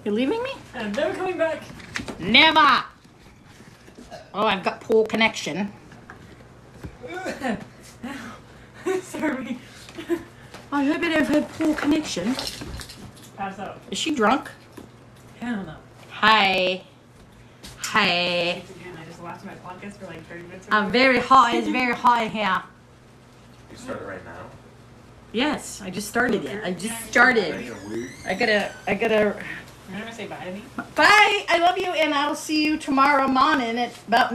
You're leaving me? I'm never coming back. Never. Oh, I've got poor connection. Sorry. Oh, I bet I've had poor connection. Pass out. Is she drunk? Hell no. Hi. Hi. Again, I just watched my podcast for like 30 minutes. I'm very hot. It's very hot in here. You started right now? Yes, I just started it. I just started. I gotta. You're not gonna say bye to me? Bye. I love you, and I'll see you tomorrow morning at about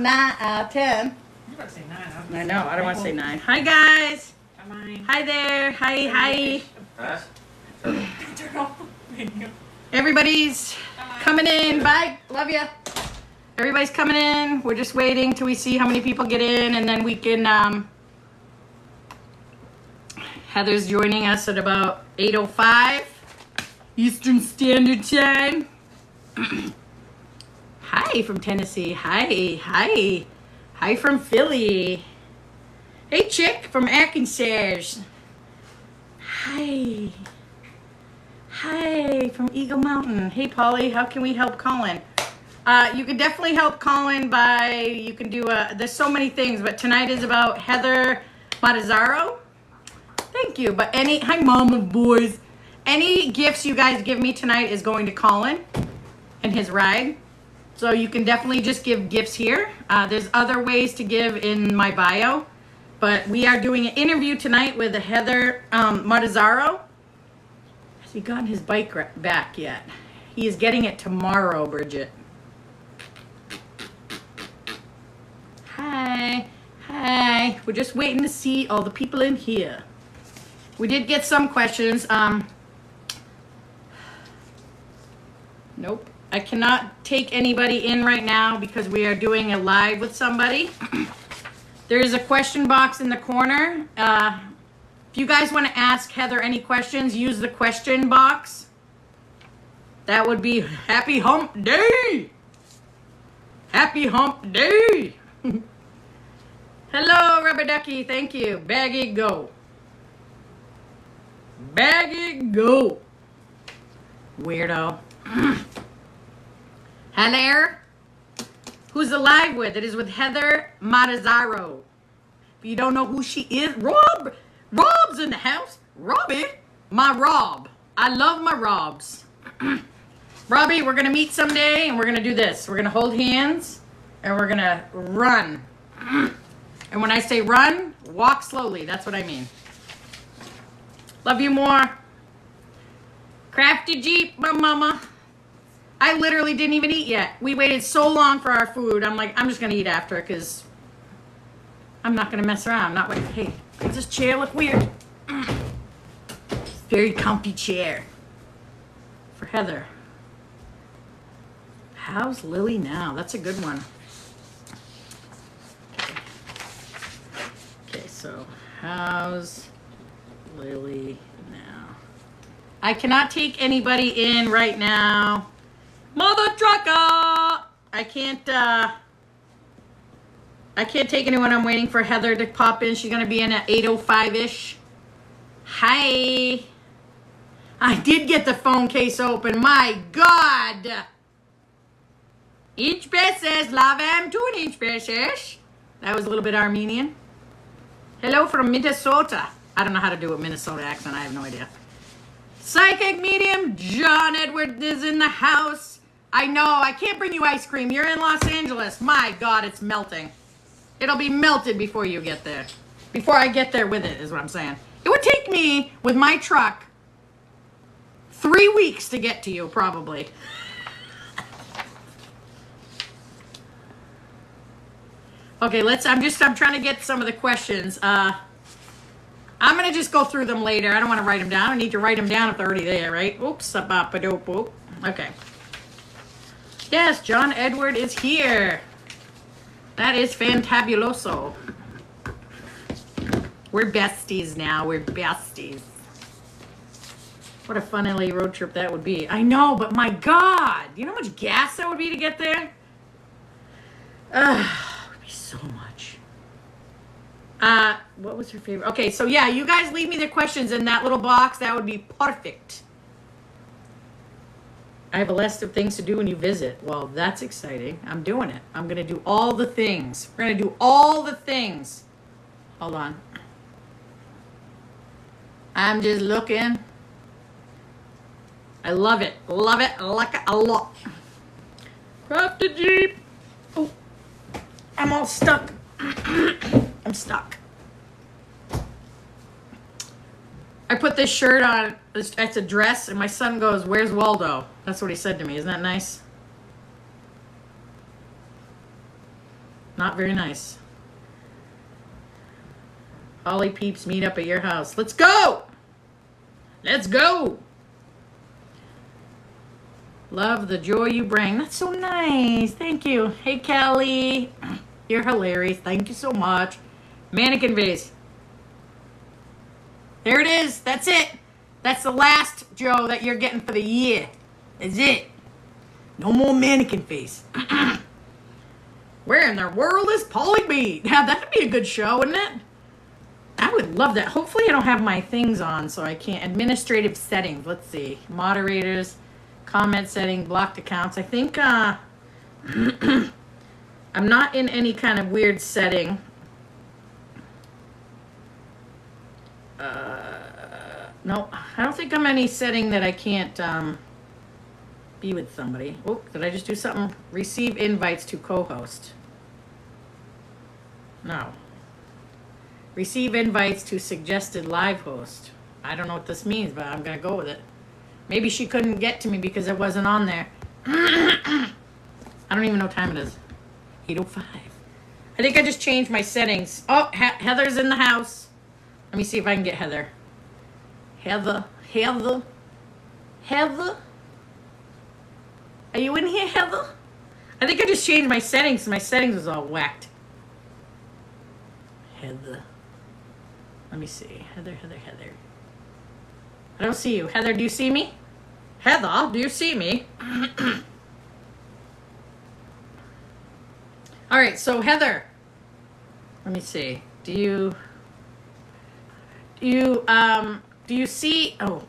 10. You're about to say 9. I know. I don't want to say 9. Hi, guys. Come on. Hi there. Hi. Huh? Turn off the video. Everybody's coming in. Bye. Love you. Everybody's coming in. We're just waiting till we see how many people get in, and then we can. Heather's joining us at about 8:05 Eastern Standard Time. Hi from Tennessee. Hi from Philly. Hey, chick from Arkansas. Hi from Eagle Mountain. Hey, Polly, how can we help Colin? You can definitely help Colin by, you can do there's so many things, but tonight is about Heather Martazarro. Thank you. But hi, mama boys. Any gifts you guys give me tonight is going to Colin and his rag. So you can definitely just give gifts here. There's other ways to give in my bio. But we are doing an interview tonight with Heather Martazarro. Has he gotten his bike back yet? He is getting it tomorrow, Bridget. Hi. We're just waiting to see all the people in here. We did get some questions. Nope. I cannot take anybody in right now because we are doing a live with somebody. There is a question box in the corner. If you guys want to ask Heather any questions, use the question box. That would be Happy Hump Day. Happy Hump Day. Hello, Rubber Ducky. Thank you. Baggy go. Baggy go. Weirdo. Hello. Who's alive with? It is with Heather Martazarro. If you don't know who she is, Rob's in the house. Robbie, my Rob. I love my Robs. Robbie, we're gonna meet someday and we're gonna do this. We're gonna hold hands and we're gonna run. And when I say run, walk slowly. That's what I mean. Love you more. Crafty Jeep, my mama. I literally didn't even eat yet. We waited so long for our food. I'm like, I'm just going to eat after because I'm not going to mess around. I'm not waiting. Hey, does this chair look weird? Very comfy chair. For Heather. How's Lily now? That's a good one. Okay, so how's Lily now? I cannot take anybody in right now. Mother trucker! I can't take anyone. I'm waiting for Heather to pop in. She's gonna be in at 8:05-ish. Hi. I did get the phone case open. My God. Each pesos, love em, 2 each pesos. That was a little bit Armenian. Hello from Minnesota. I don't know how to do a Minnesota accent. I have no idea. Psychic medium John Edward is in the house. I know. I can't bring you ice cream. You're in Los Angeles. My God, it's melting. It'll be melted before you get there. Before I get there with it, is what I'm saying. It would take me, with my truck, 3 weeks to get to you, probably. Okay, I'm trying to get some of the questions. I'm going to just go through them later. I don't want to write them down. I need to write them down if they're already there, right? Oops. Okay. Yes, John Edward is here. That is fantabuloso. We're besties now. We're besties. What a fun LA road trip that would be. I know, but my God. You know how much gas that would be to get there? It would be so much. What was her favorite? Okay, so yeah, you guys leave me the questions in that little box. That would be perfect. I have a list of things to do when you visit. Well, that's exciting. I'm doing it. I'm going to do all the things. We're going to do all the things. Hold on. I'm just looking. I love it. Love it. Like it a lot. Grab the Jeep. Oh, I'm all stuck. I'm stuck. I put this shirt on. It's a dress, and my son goes, "Where's Waldo?" That's what he said to me. Isn't that nice? Not very nice. Polly peeps meet up at your house. Let's go! Let's go! Love the joy you bring. That's so nice. Thank you. Hey, Kelly. You're hilarious. Thank you so much. Mannequin vase. There it is. That's it. That's the last Joe that you're getting for the year. That's it. No more mannequin face. Where in the world is Polly B? Now that'd be a good show, wouldn't it? I would love that. Hopefully I don't have my things on so I can't. Administrative settings. Let's see. Moderators, comment setting, blocked accounts. I think I'm not in any kind of weird setting. No, I don't think I'm any setting that I can't be with somebody. Oh, did I just do something? Receive invites to co-host. No. Receive invites to suggested live host. I don't know what this means, but I'm going to go with it. Maybe she couldn't get to me because it wasn't on there. I don't even know what time it is. 8:05. I think I just changed my settings. Oh, Heather's in the house. Let me see if I can get Heather. Heather. Are you in here, Heather? I think I just changed my settings. My settings was all whacked. Heather. Let me see. Heather. I don't see you. Heather, do you see me? Heather, do you see me? All right, so Heather. Let me see. Do you see, oh,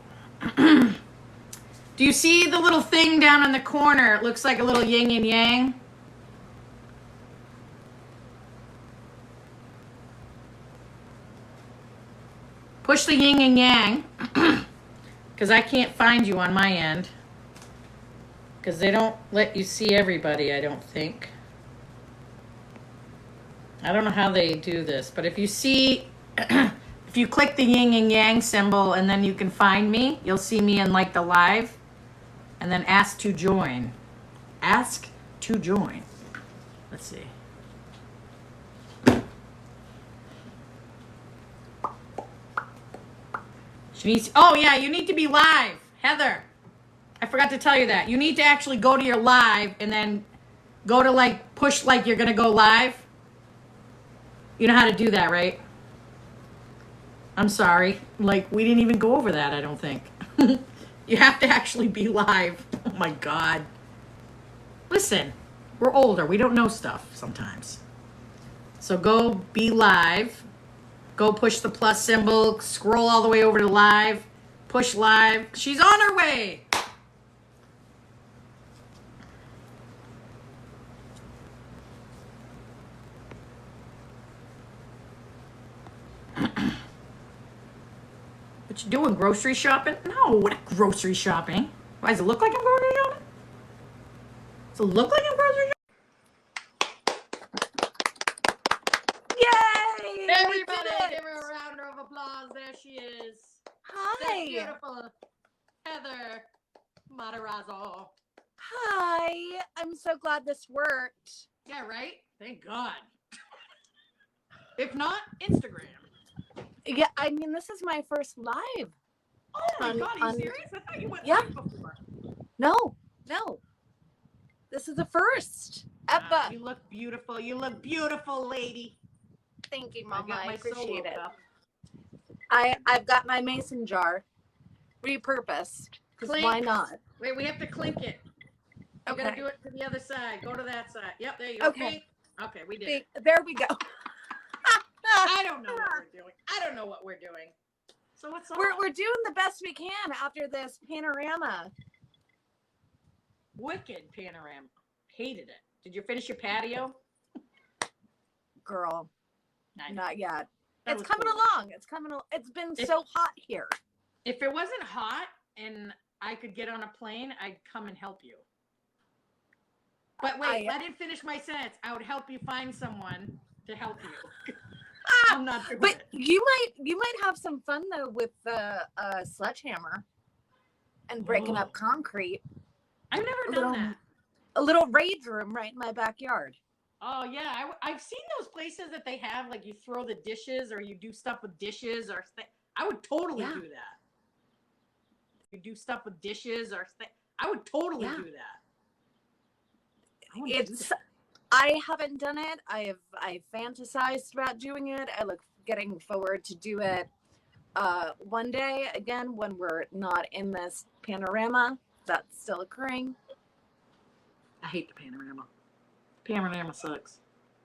do you see the little thing down in the corner? It looks like a little yin and yang. Push the yin and yang, because I can't find you on my end, because they don't let you see everybody, I don't think. I don't know how they do this, but if you see... If you click the yin and yang symbol and then you can find me, you'll see me in like the live. And then ask to join. Ask to join. Let's see. She needs, oh yeah, you need to be live. Heather, I forgot to tell you that. You need to actually go to your live and then go to like, push like you're going to go live. You know how to do that, right? I'm sorry. Like, we didn't even go over that, I don't think. You have to actually be live. Oh, my God. Listen, we're older. We don't know stuff sometimes. So go be live. Go push the plus symbol. Scroll all the way over to live. Push live. She's on her way. What you doing, grocery shopping? No, not grocery shopping. Why, does it look like I'm grocery shopping? Does it look like I'm grocery shopping? Yay! Everybody, give her a round of applause. There she is. Hi. That beautiful Heather Martazarro. Hi. I'm so glad this worked. Yeah, right? Thank God. If not, Instagram. Yeah, I mean, this is my first live. Oh my God, are you serious? I thought you went live before. No. This is the first ever. You look beautiful. You look beautiful, lady. Thank you, Mama. I appreciate solo it. cup. I've got my mason jar repurposed. Because why not? Wait, we have to clink it. We Okay. gotta do it to the other side. Go to that side. Yep, there you go. Okay. Okay, we did it. There we go. I don't know what we're doing. So what's on? We're doing the best we can after this panorama. Wicked panorama. Hated it. Did you finish your patio? Girl, not yet. That It's was coming cool. along. It's been so hot here. If it wasn't hot and I could get on a plane, I'd come and help you. But wait, I didn't finish my sentence. I would help you find someone to help you. I'm not doing But it. you might have some fun though with the sledgehammer and breaking up concrete. I've never done that. A little rage room right in my backyard. Oh yeah, I've seen those places that they have, like you throw the dishes or you do stuff with dishes or I would totally do that. You do stuff with dishes or I would totally do that. I haven't done it. I fantasized about doing it. I look getting forward to do it one day again when we're not in this panorama that's still occurring. I hate the panorama. Panorama sucks.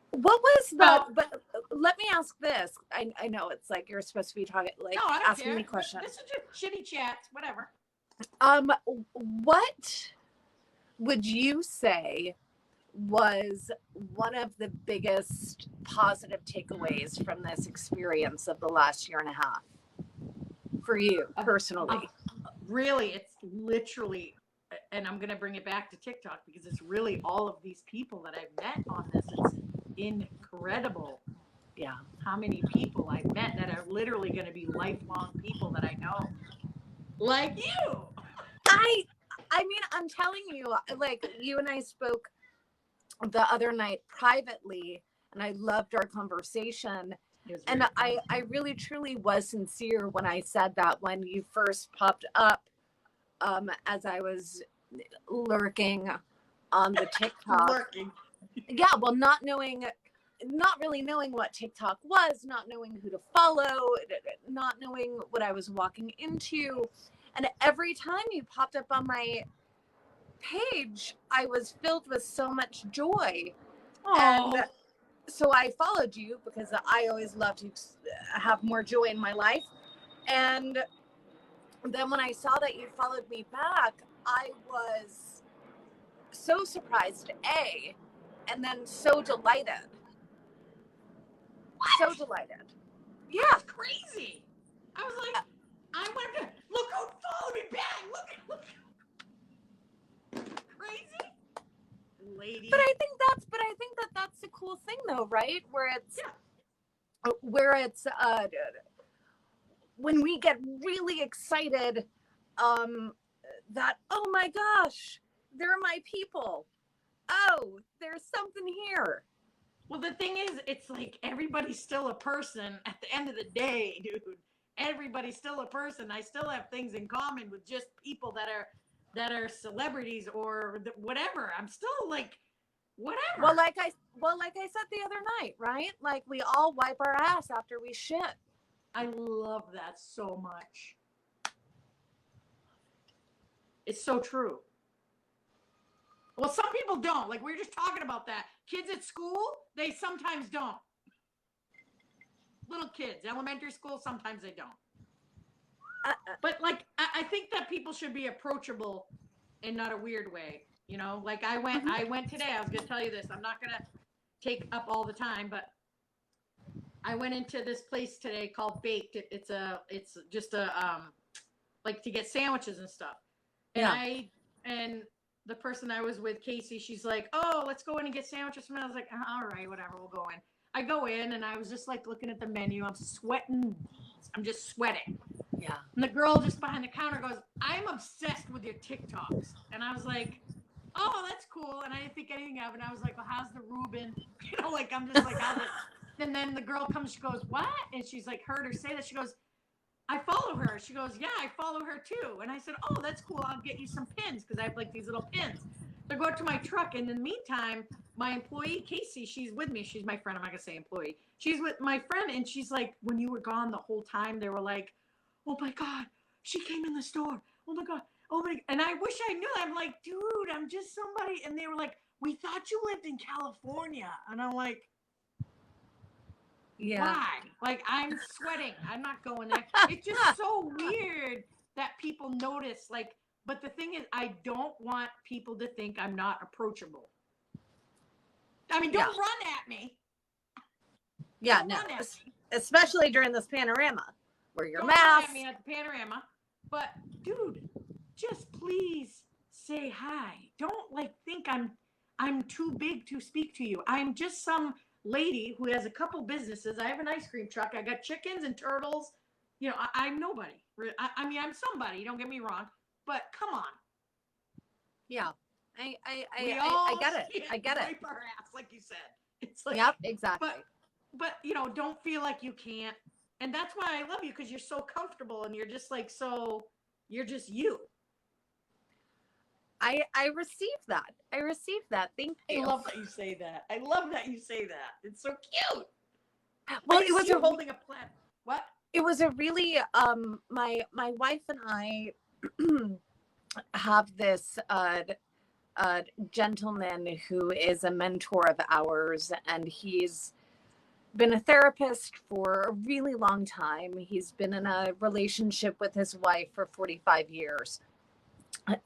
What was that? But let me ask this. I know it's like you're supposed to be talking, like asking me questions. This is just shitty chats, whatever. What would you say was one of the biggest positive takeaways from this experience of the last year and a half for you personally? Really, it's literally, and I'm going to bring it back to TikTok because it's really all of these people that I've met on this. It's incredible. Yeah. How many people I've met that are literally going to be lifelong people that I know. Like you. I mean, I'm telling you, like you and I spoke the other night privately and I loved our conversation. And I really truly was sincere when I said that when you first popped up as I was lurking on the TikTok. Yeah, well, not really knowing what TikTok was, not knowing who to follow, not knowing what I was walking into. And every time you popped up on my page, I was filled with so much joy. Oh. And so I followed you because I always love to have more joy in my life. And then when I saw that you followed me back, I was so surprised, and then so delighted. What? So delighted. Yeah. That's crazy. I was like, I went to look who followed me back. Look. Crazy. Lady. But I think that's the cool thing though, right? Where it's when we get really excited that, oh my gosh, they're my people. Oh, there's something here. Well, the thing is, it's like everybody's still a person at the end of the day, dude. Everybody's still a person. I still have things in common with just people that are celebrities or whatever. I'm still like, whatever. Well, like I said the other night, right? Like we all wipe our ass after we shit. I love that so much. It's so true. Well, some people don't. Like we were just talking about that. Kids at school, they sometimes don't. Little kids, elementary school, sometimes they don't. But like, I think that people should be approachable in not a weird way. You know, like I went today. I was going to tell you this. I'm not going to take up all the time, but I went into this place today called Baked. It's just a like to get sandwiches and stuff. And and the person I was with, Casey, she's like, oh, let's go in and get sandwiches. And I was like, all right, whatever, we'll go in. I go in and I was just like looking at the menu. I'm sweating. I'm just sweating. Yeah. And the girl just behind the counter goes, I'm obsessed with your TikToks. And I was like, oh, that's cool. And I didn't think anything of it. And I was like, well, how's the Reuben? You know, like, I'm just like, how's it? And then the girl comes, she goes, what? And she's like, heard her say that. She goes, I follow her. She goes, yeah, I follow her too. And I said, oh, that's cool. I'll get you some pins because I have like these little pins. So I go to my truck. And in the meantime, my employee, Casey, she's with me. She's my friend. I'm not going to say employee. She's with my friend. And she's like, when you were gone the whole time, they were like, oh my God, she came in the store. Oh my God. Oh my. And I wish I knew. I'm like, dude, I'm just somebody. And they were like, we thought you lived in California. And I'm like, yeah. Why? Like, I'm sweating. I'm not going there. It's just so weird that people notice, like, But the thing is, I don't want people to think I'm not approachable. I mean, don't run at me. Yeah, Don't no. run at me. Especially during this panorama. Wear your Don't mask. run at me at the panorama. But dude, just please say hi. Don't like think I'm too big to speak to you. I'm just some lady who has a couple businesses. I have an ice cream truck. I got chickens and turtles. You know, I'm nobody. I mean, I'm somebody. Don't get me wrong. But come on. Yeah. I get it. I get it. Wipe our ass, like you said. It's like, yep, exactly. But you know, don't feel like you can't. And that's why I love you, because you're so comfortable and you're just like, so you're just you. I received that. I received that. Thank you. I love that you say that. I love that you say that. It's so cute. Well, it was holding a plant. What? It was a really my wife and I have this gentleman who is a mentor of ours, and he's been a therapist for a really long time. He's been in a relationship with his wife for 45 years.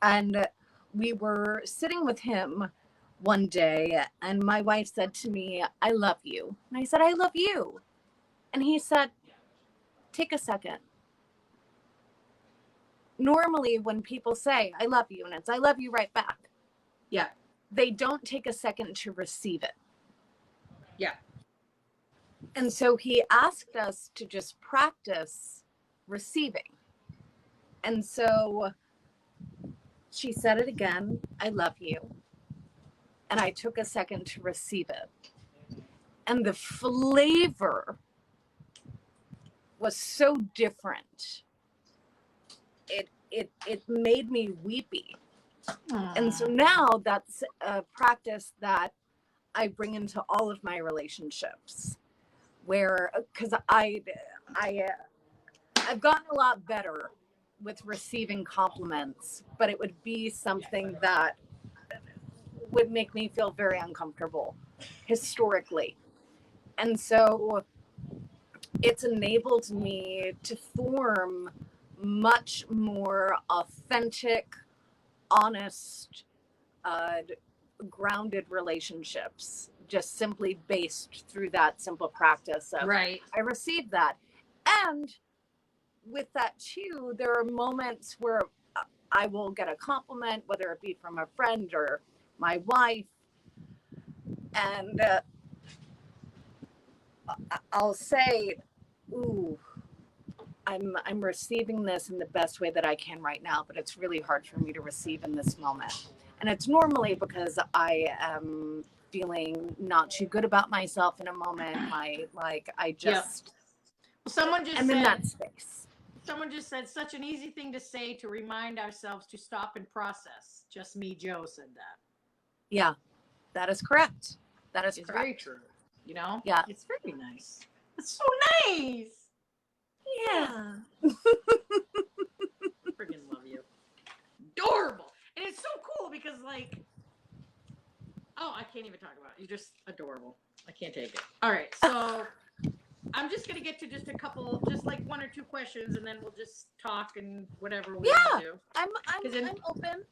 And we were sitting with him one day, and my wife said to me, "I love you." And I said, "I love you." And he said, "Take a second." Normally, when people say, "I love you," and it's, "I love you" right back. Yeah. They don't take a second to receive it. Yeah. And so he asked us to just practice receiving. And so she said it again, "I love you." And I took a second to receive it. And the flavor was so different. It made me weepy. Aww. And so now that's a practice that I bring into all of my relationships, where, because I've gotten a lot better with receiving compliments, but it would be something that would make me feel very uncomfortable historically. And so it's enabled me to form much more authentic, honest, grounded relationships, just simply based through that simple practice of, right. I received that. And with that too, there are moments where I will get a compliment, whether it be from a friend or my wife, and I'll say, "Ooh, I'm receiving this in the best way that I can right now, but it's really hard for me to receive in this moment." And it's normally because I am feeling not too good about myself in a moment. I just, someone just I'm said, in that space. Someone just said, such an easy thing to say to remind ourselves to stop and process. Just me, Joe, said that. Yeah, that is correct. That is it's correct. Very true. You know? Yeah. It's very nice. It's so nice. Yeah. Freaking love you. Adorable. And it's so cool because, like, oh, I can't even talk about it. You're just adorable. I can't take it. All right, so I'm just going to get to just a couple, just like one or two questions, and then we'll just talk and whatever we want to do. I'm open.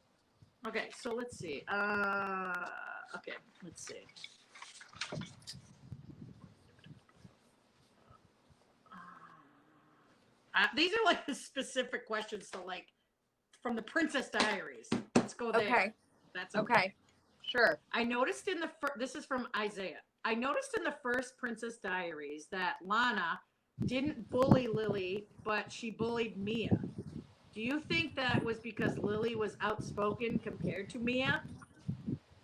Okay, so let's see. Okay, let's see. These are like the specific questions, so like from the Princess Diaries. Let's go there. Okay. That's okay. Sure. I noticed in the this is from Isaiah. I noticed in the first Princess Diaries that Lana didn't bully Lily, but she bullied Mia. Do you think that was because Lily was outspoken compared to Mia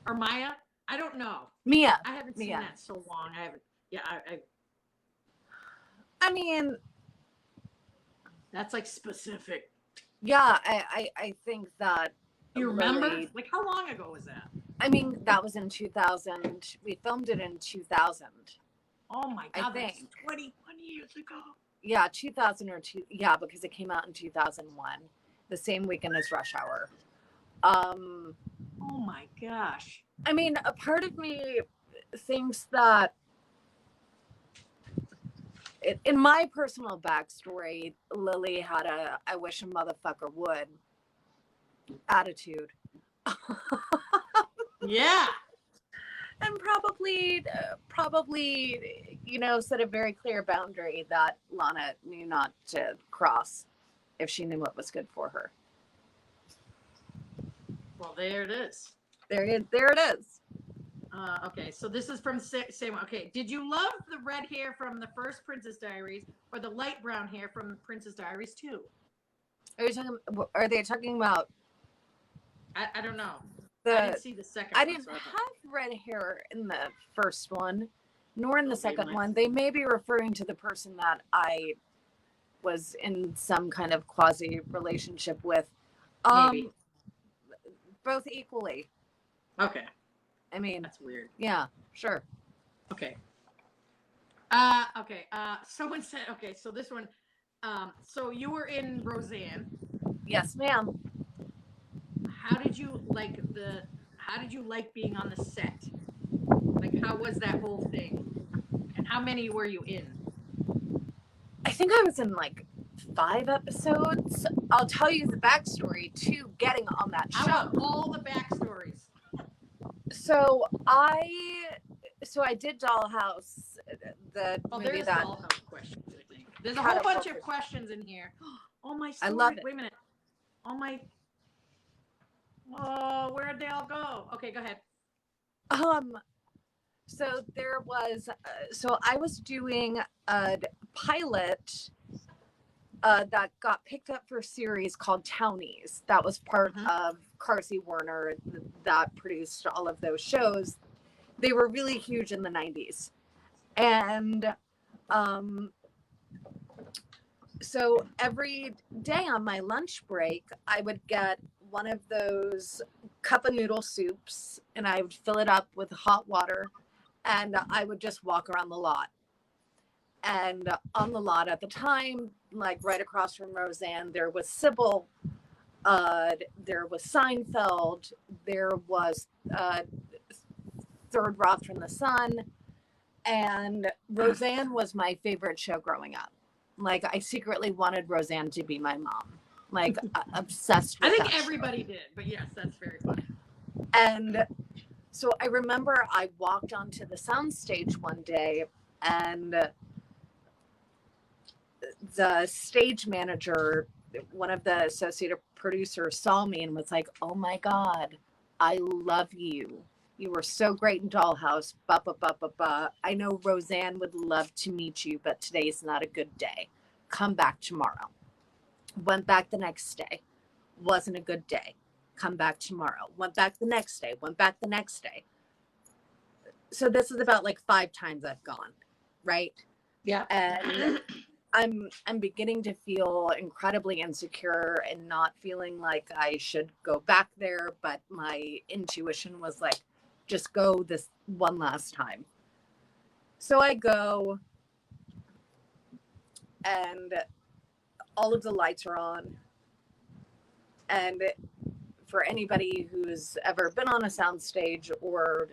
or Maya? I don't know. Mia. I haven't seen that so long. I haven't. Yeah, I mean, that's like specific. Yeah, I think that. You remember? Lily, like, how long ago was that? I mean, that was in 2000. We filmed it in 2000. Oh my God, I think. That's 21 years ago. Yeah, 2000 or two. Yeah, because it came out in 2001, the same weekend as Rush Hour. Oh my gosh. I mean, a part of me thinks that in my personal backstory, Lily had a "I wish a motherfucker would." attitude. Yeah. And probably, set a very clear boundary that Lana knew not to cross if she knew what was good for her. Well, there it is. There it is. Okay, so this is from same. Okay, did you love the red hair from the first Princess Diaries or the light brown hair from Princess Diaries 2? Are they talking about? I don't know. I didn't see the second. I one, didn't so have red hair in the first one, nor in the Okay, second nice. one. They may be referring to the person that I was in some kind of quasi relationship with. Maybe. Both equally. Okay, I mean, that's weird. yeah, sure. Okay. Okay. Someone said. Okay, so this one. So you were in Roseanne. Yes, ma'am. How did you like being on the set? Like, how was that whole thing? And how many were you in? I think I was in like 5 episodes. I'll tell you the backstory to getting on that show. I want all the backstories. So I did Dollhouse, the movie there's that Dollhouse questions. I think there's a whole bunch of catapulted. questions in here. Oh my! Story. I love it. Wait a minute. Oh my! Oh, where'd they all go? Okay, go ahead. So there was, so I was doing a pilot that got picked up for a series called Townies. That was part of Carsey Werner that produced all of those shows. They were really huge in the 90s. And so every day on my lunch break, I would get one of those cup of noodle soups and I would fill it up with hot water and I would just walk around the lot. And on the lot at the time, like right across from Roseanne, there was Sybil, there was Seinfeld, there was Third Rock from the Sun, and Roseanne was my favorite show growing up. Like, I secretly wanted Roseanne to be my mom. Like, obsessed with I think that everybody did, but yes, that's very funny. And so I remember I walked onto the soundstage one day and the stage manager, one of the associate producers, saw me and was like, "Oh my God, I love you. You were so great in Dollhouse. Ba, ba, ba, ba, ba. I know Roseanne would love to meet you, but today's not a good day. Come back tomorrow." Went back the next day. Wasn't a good day. Come back tomorrow. Went back the next day. Went back the next day. So this is about like 5 times I've gone, right? Yeah. And I'm beginning to feel incredibly insecure and not feeling like I should go back there, but my intuition was like, just go this one last time. So I go and all of the lights are on. And for anybody who's ever been on a soundstage or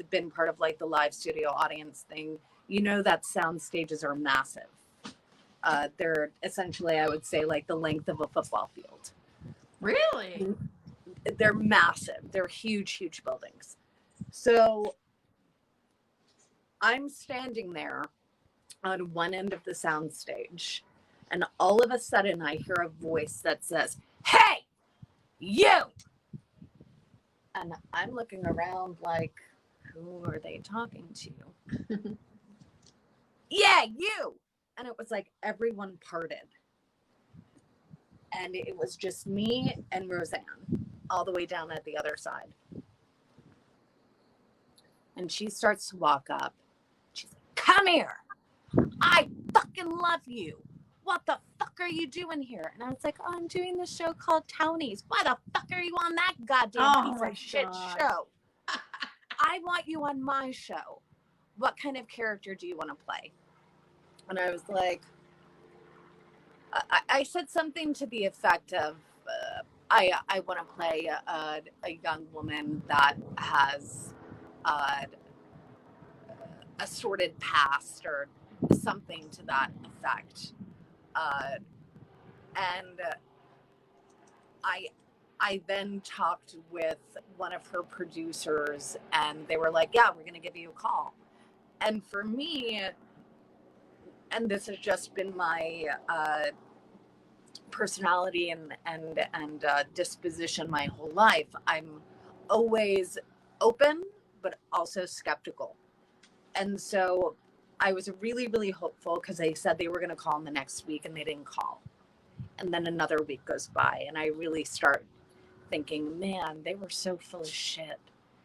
been part of like the live studio audience thing, you know that sound stages are massive. They're essentially, I would say, like the length of a football field. Really? They're massive. They're huge, huge buildings. So I'm standing there on one end of the soundstage, and all of a sudden I hear a voice that says, "Hey, you!" And I'm looking around like, who are they talking to? Yeah, you! And it was like everyone parted. And it was just me and Roseanne all the way down at the other side. And she starts to walk up. She's like, "Come here. I fucking love you. What the fuck are you doing here?" And I was like, "Oh, I'm doing this show called Townies. Why the fuck are you on that goddamn piece of shit show? I want you on my show. What kind of character do you want to play?" And I was like, I said something to the effect of, I want to play a young woman that has a sordid past or something to that effect. And I then talked with one of her producers, and they were like, yeah, we're going to give you a call. And for me, and this has just been my personality and disposition my whole life, I'm always open, but also skeptical. And so I was really, really hopeful because they said they were going to call in the next week, and they didn't call. And then another week goes by, and I really start thinking, man, they were so full of shit.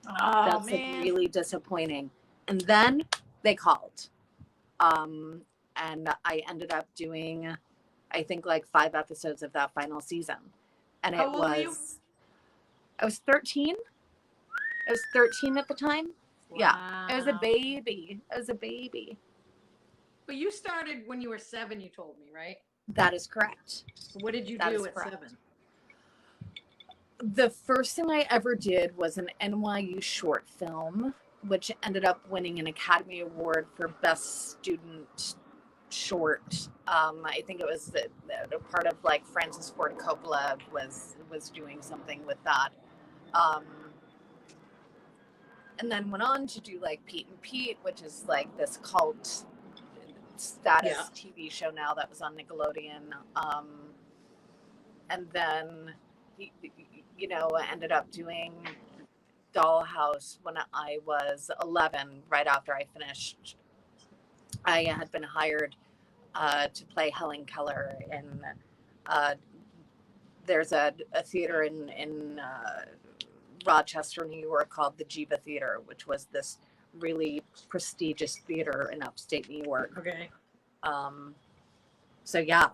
Oh, That's man. like really disappointing. And then they called. And I ended up doing, I think, like 5 episodes of that final season. And How old were you? I was 13. I was 13 at the time. Yeah. Wow. I was a baby. But you started when you were 7, you told me, right? That is correct. What did you That do is at correct. 7? The first thing I ever did was an NYU short film, which ended up winning an Academy Award for Best Student Short. I think it was the part of like Francis Ford Coppola was doing something with that. And then went on to do like Pete and Pete, which is like this cult status TV show now that was on Nickelodeon. And then, you know, I ended up doing Dollhouse when I was 11, right after I finished. I had been hired to play Helen Keller in, there's a theater in Rochester, New York called the Jiva Theater, which was this really prestigious theater in upstate New York. Okay. So yeah,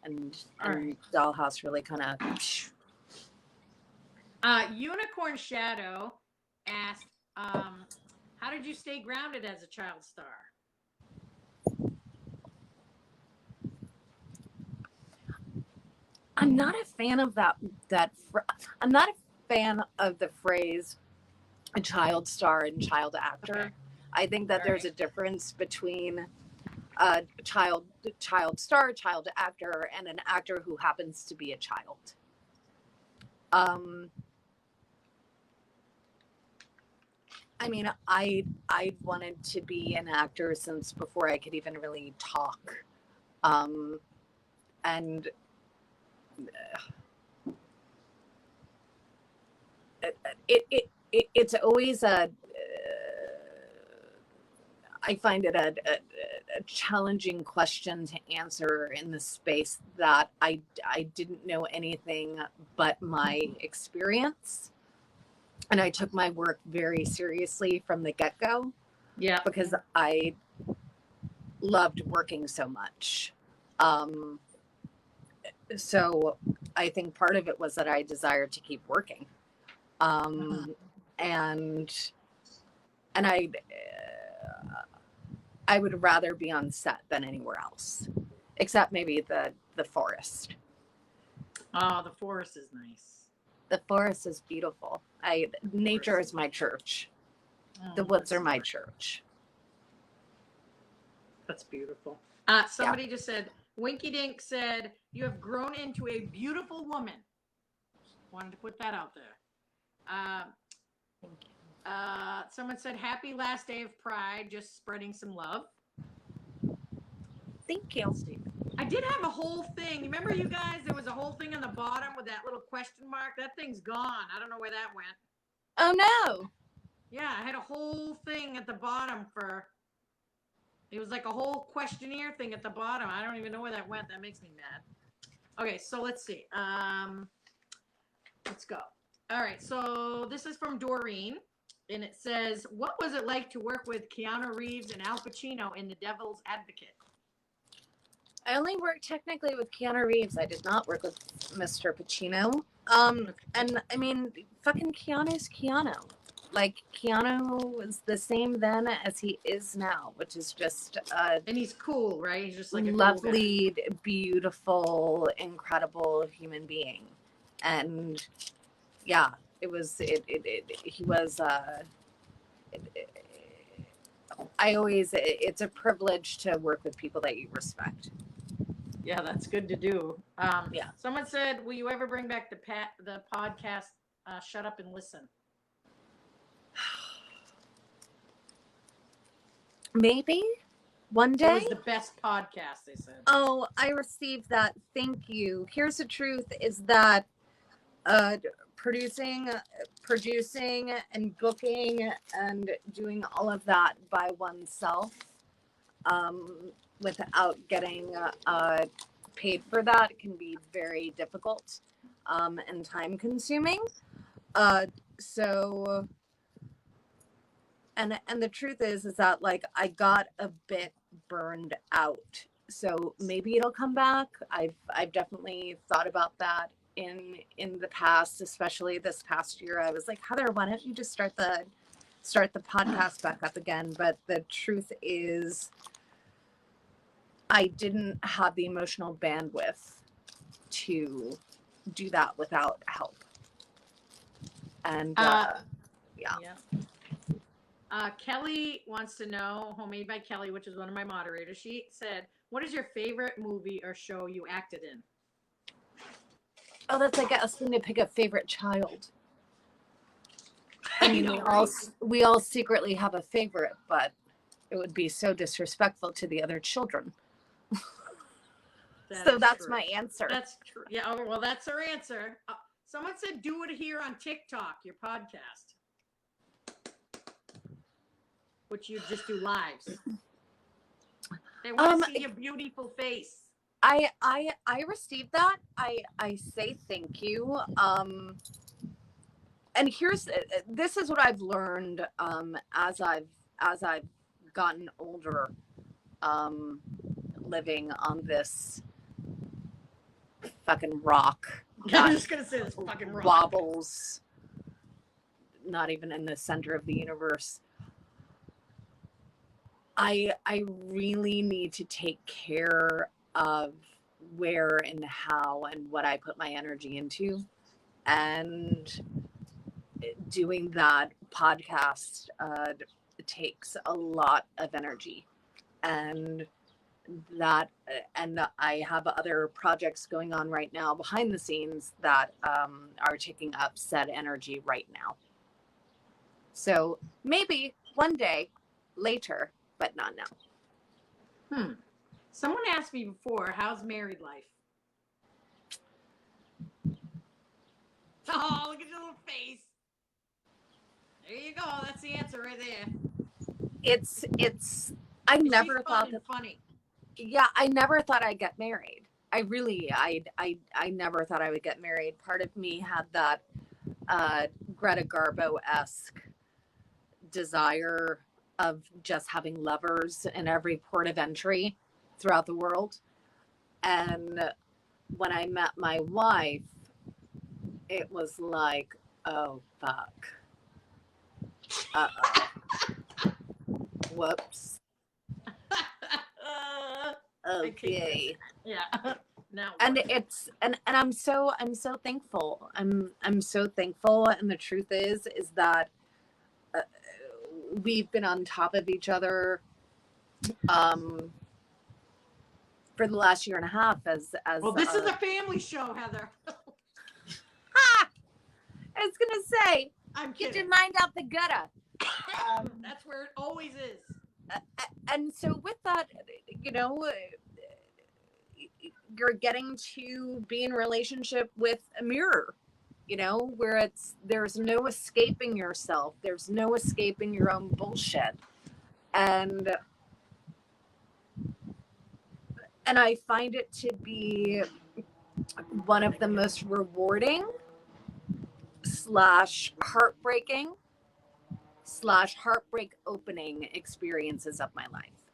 and Right. Dollhouse really kind of. Unicorn Shadow asked, how did you stay grounded as a child star? I'm not a fan of that. I'm not a fan of the phrase "a child star" and "child actor." Okay. I think that there's a difference between a child star, child actor, and an actor who happens to be a child. I mean, I wanted to be an actor since before I could even really talk, and it's always I find it a challenging question to answer in the space that I didn't know anything but my experience. And I took my work very seriously from the get-go. Yeah. Because I loved working so much. So I think part of it was that I desired to keep working. And I would rather be on set than anywhere else, except maybe the forest. Oh, the forest is nice. The forest is beautiful. Nature is my church. Oh, The woods are my church. That's beautiful. Somebody just said, Winky Dink said, you have grown into a beautiful woman. Wanted to put that out there. Thank you. Someone said, happy last day of Pride, just spreading some love. Thank you. I did have a whole thing. Remember, you guys, there was a whole thing on the bottom with that little question mark. That thing's gone. I don't know where that went. Oh no. Yeah, I had a whole thing at the bottom for, it was like a whole questionnaire thing at the bottom. I don't even know where that went. That makes me mad. Okay, so let's see. Let's go. All right, so this is from Doreen, and it says, what was it like to work with Keanu Reeves and Al Pacino in The Devil's Advocate? I only worked technically with Keanu Reeves. I did not work with Mr. Pacino. And I mean, fucking Keanu's Keanu. Like, Keanu was the same then as he is now, which is just And he's cool, right? He's just like a lovely, beautiful, incredible human being. And yeah, it was, he was, it's a privilege to work with people that you respect. Yeah, that's good to do. Yeah. Someone said, "Will you ever bring back the podcast? Shut up and listen." Maybe one It day. was the best podcast. They said. Oh, I received that. Thank you. Here's the truth: is that uh, producing, and booking and doing all of that by oneself, without getting paid for that, can be very difficult, and time consuming. So, and the truth is that like I got a bit burned out. So maybe it'll come back. I've definitely thought about that in the past, especially this past year. I was like, Heather, why don't you just start the podcast back up again? But the truth is, I didn't have the emotional bandwidth to do that without help. And yeah. Kelly wants to know, homemade by Kelly, which is one of my moderators. She said, "What is your favorite movie or show you acted in?" Oh, that's like asking to pick a favorite child. I I mean, know, we all secretly have a favorite, but it would be so disrespectful to the other children. That So is that's true. my answer. That's true. Yeah. Oh, well, that's her answer. Someone said, "Do it here on TikTok, your podcast," which you just do lives. They want to see your beautiful face. I received that. I say thank you. And this is what I've learned as I've gotten older, living on this fucking rock. I'm just gonna say this fucking rock. Wobbles, not even in the center of the universe. I really need to take care of where and how and what I put my energy into, and doing that podcast takes a lot of energy, and I have other projects going on right now behind the scenes that are taking up said energy right now. So maybe one day later, but not now. Someone asked me before, "How's married life?" Oh, look at your little face. There you go. That's the answer right there. It's I never thought that funny. Yeah, I never thought I'd get married. I never thought I would get married. Part of me had that Greta Garbo-esque desire of just having lovers in every port of entry throughout the world. And when I met my wife, it was like, oh fuck. Uh-oh. Whoops. Okay. Yeah. Now and it's and I'm so thankful. I'm so thankful, and the truth is that we've been on top of each other for the last year and a half as well, this is a family show, Heather. I was gonna say, I'm get kidding. your mind out the gutter. That's where it always is. And so with that, you know, you're getting to be in a relationship with a mirror, you know, where there's no escaping yourself. There's no escaping your own bullshit. And I find it to be one of the most rewarding / heartbreaking / heartbreak opening experiences of my life.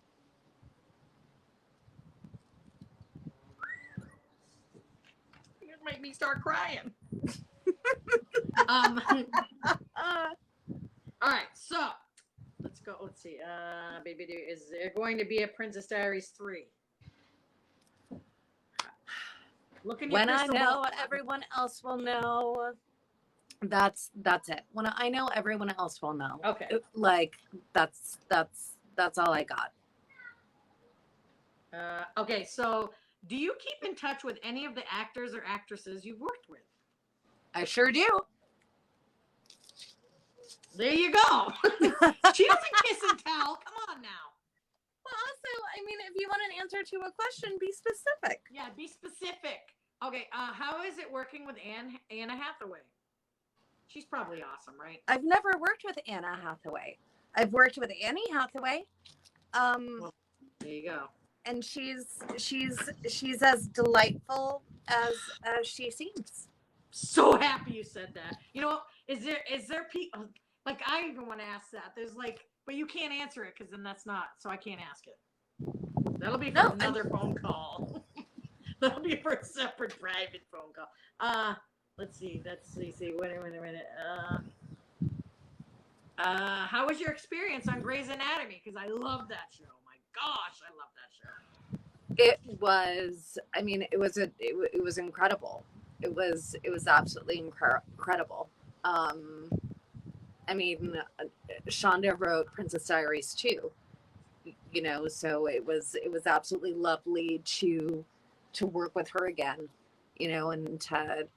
You make me start crying. All right, so let's go. Let's see. Baby, is there going to be a Princess Diaries 3? Looking when I know, everyone else will know. That's it. When I know, everyone else will know. Okay. Like that's all I got. Okay, so Do you keep in touch with any of the actors or actresses you've worked with? I sure do. There you go. She doesn't kiss and tell. Come on now. Well, also, I mean, if you want an answer to a question, be specific. Yeah, be specific. Okay, how is it working with Anna Hathaway? She's probably awesome, right? I've never worked with Anna Hathaway. I've worked with Annie Hathaway. Well, there you go. And she's as delightful as she seems. So happy you said that. You know, is there people like I even want to ask that? There's like, but you can't answer it because then that's not. So I can't ask it. That'll be for another phone call. That'll be for a separate private phone call. Let's see. See. Wait a minute. How was your experience on Grey's Anatomy? Because I love that show. My gosh, I love that show. It was. I mean, it was incredible. It was absolutely incredible. I mean, Shonda wrote Princess Diaries too. You know, so it was absolutely lovely to work with her again. You know, and to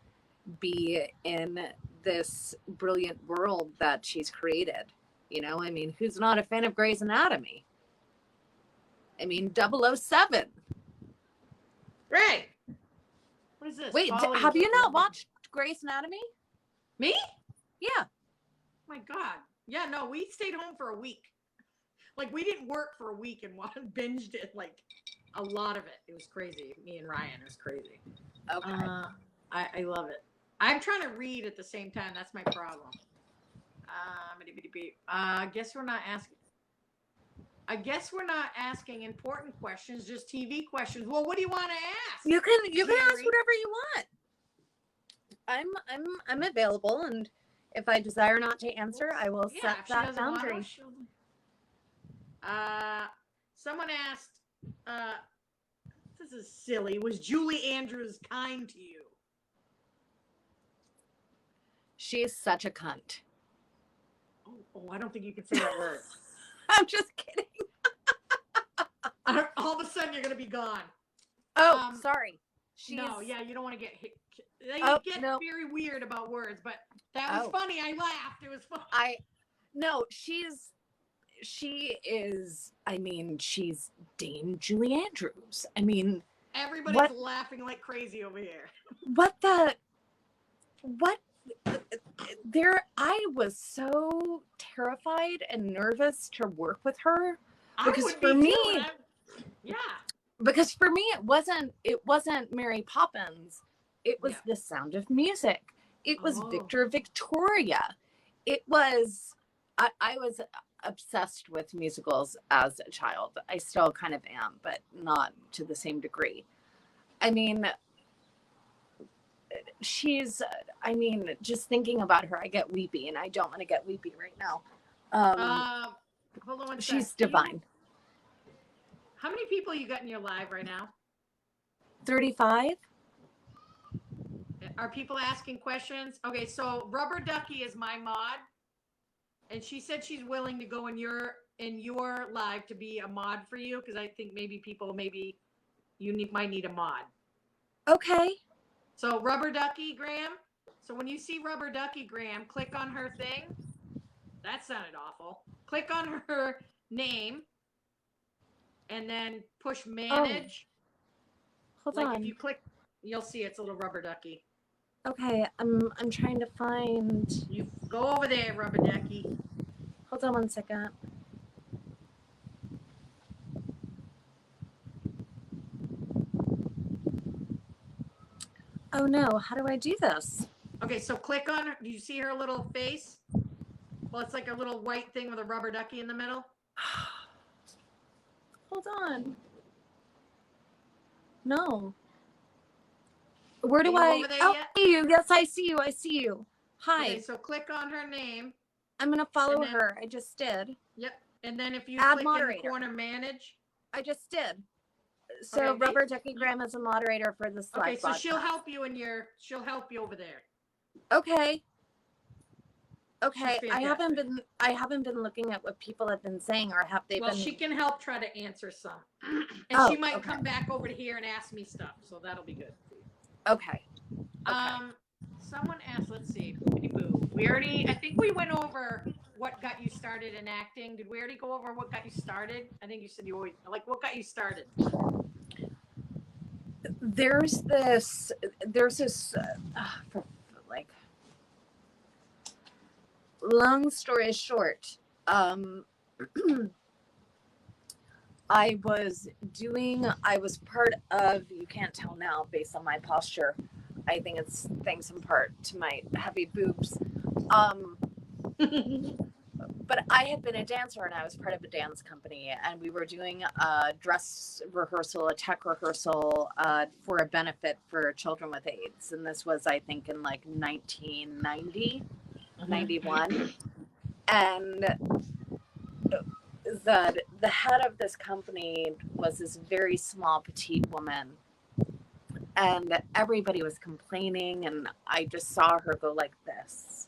be in this brilliant world that she's created. You know, I mean, who's not a fan of Grey's Anatomy? I mean, 007. Right. What is this? Wait, have you not watched Grey's Anatomy? Me? Yeah. My God. Yeah, no, we stayed home for a week. Like, we didn't work for a week and binged it, like, a lot of it. It was crazy. Me and Ryan, it was crazy. Okay. I love it. I'm trying to read at the same time. That's my problem. I guess we're not asking important questions, just TV questions. Well, what do you want to ask? You can ask whatever you want. I'm available, and if I desire not to answer, I will set that boundary. Someone asked, this is silly. Was Julie Andrews kind to you? She is such a cunt. Oh, I don't think you can say that word. I'm just kidding. All of a sudden, you're going to be gone. Oh, sorry. You don't want to get hit. They get very weird about words, but that was funny. I laughed. It was funny. She is, I mean, she's Dame Julie Andrews. I mean, everybody's laughing like crazy over here. I was so terrified and nervous to work with her because for me, because for me it wasn't Mary Poppins. It was The Sound of Music. It was Victoria. It was, I was obsessed with musicals as a child. I still kind of am, but not to the same degree. I mean, just thinking about her, I get weepy, and I don't want to get weepy right now. Hold on one she's sec. divine. How many people you got in your live right now? 35. Are people asking questions? Okay, so Rubber Ducky is my mod, and she said she's willing to go in your live to be a mod for you, because I think maybe might need a mod. Okay. So Rubber Ducky Graham. So when you see Rubber Ducky Graham, click on her thing. That sounded awful. Click on her name, and then push manage. Hold on. If you click, you'll see it's a little Rubber Ducky. Okay, I'm trying to find. You go over there, Rubber Ducky. Hold on one second. Oh no, how do I do this? Okay, so click on her. Do you see her little face? Well, it's like a little white thing with a rubber ducky in the middle. Hold on. No. Where do I? Oh, I see you. Yes, I see you. I see you. Hi. Okay, so click on her name. I'm gonna follow her. I just did. Yep. And then if you Add click moderator. in the corner, manage. I just did. So Rubber Ducky Graham is a moderator for this live. Okay, so she'll help you she'll help you over there. Okay. Okay, She's I haven't fantastic. been looking at what people have been saying, or have they Well, been? she can help try to answer some, and Oh, she might okay. come back over to here and ask me stuff, so that'll be good. Okay. Someone asked. Let's see. Boo. We already. I think we went over what got you started in acting. Did we already go over what got you started? I think you said you always like what got you started. There's this. Like, long story short, I was part of, you can't tell now based on my posture. I think it's thanks in part to my heavy boobs. But I had been a dancer and I was part of a dance company, and we were doing a dress rehearsal, a tech rehearsal for a benefit for children with AIDS. And this was, I think, in like 1990, 91. And the head of this company was this very small, petite woman. And everybody was complaining, and I just saw her go like this.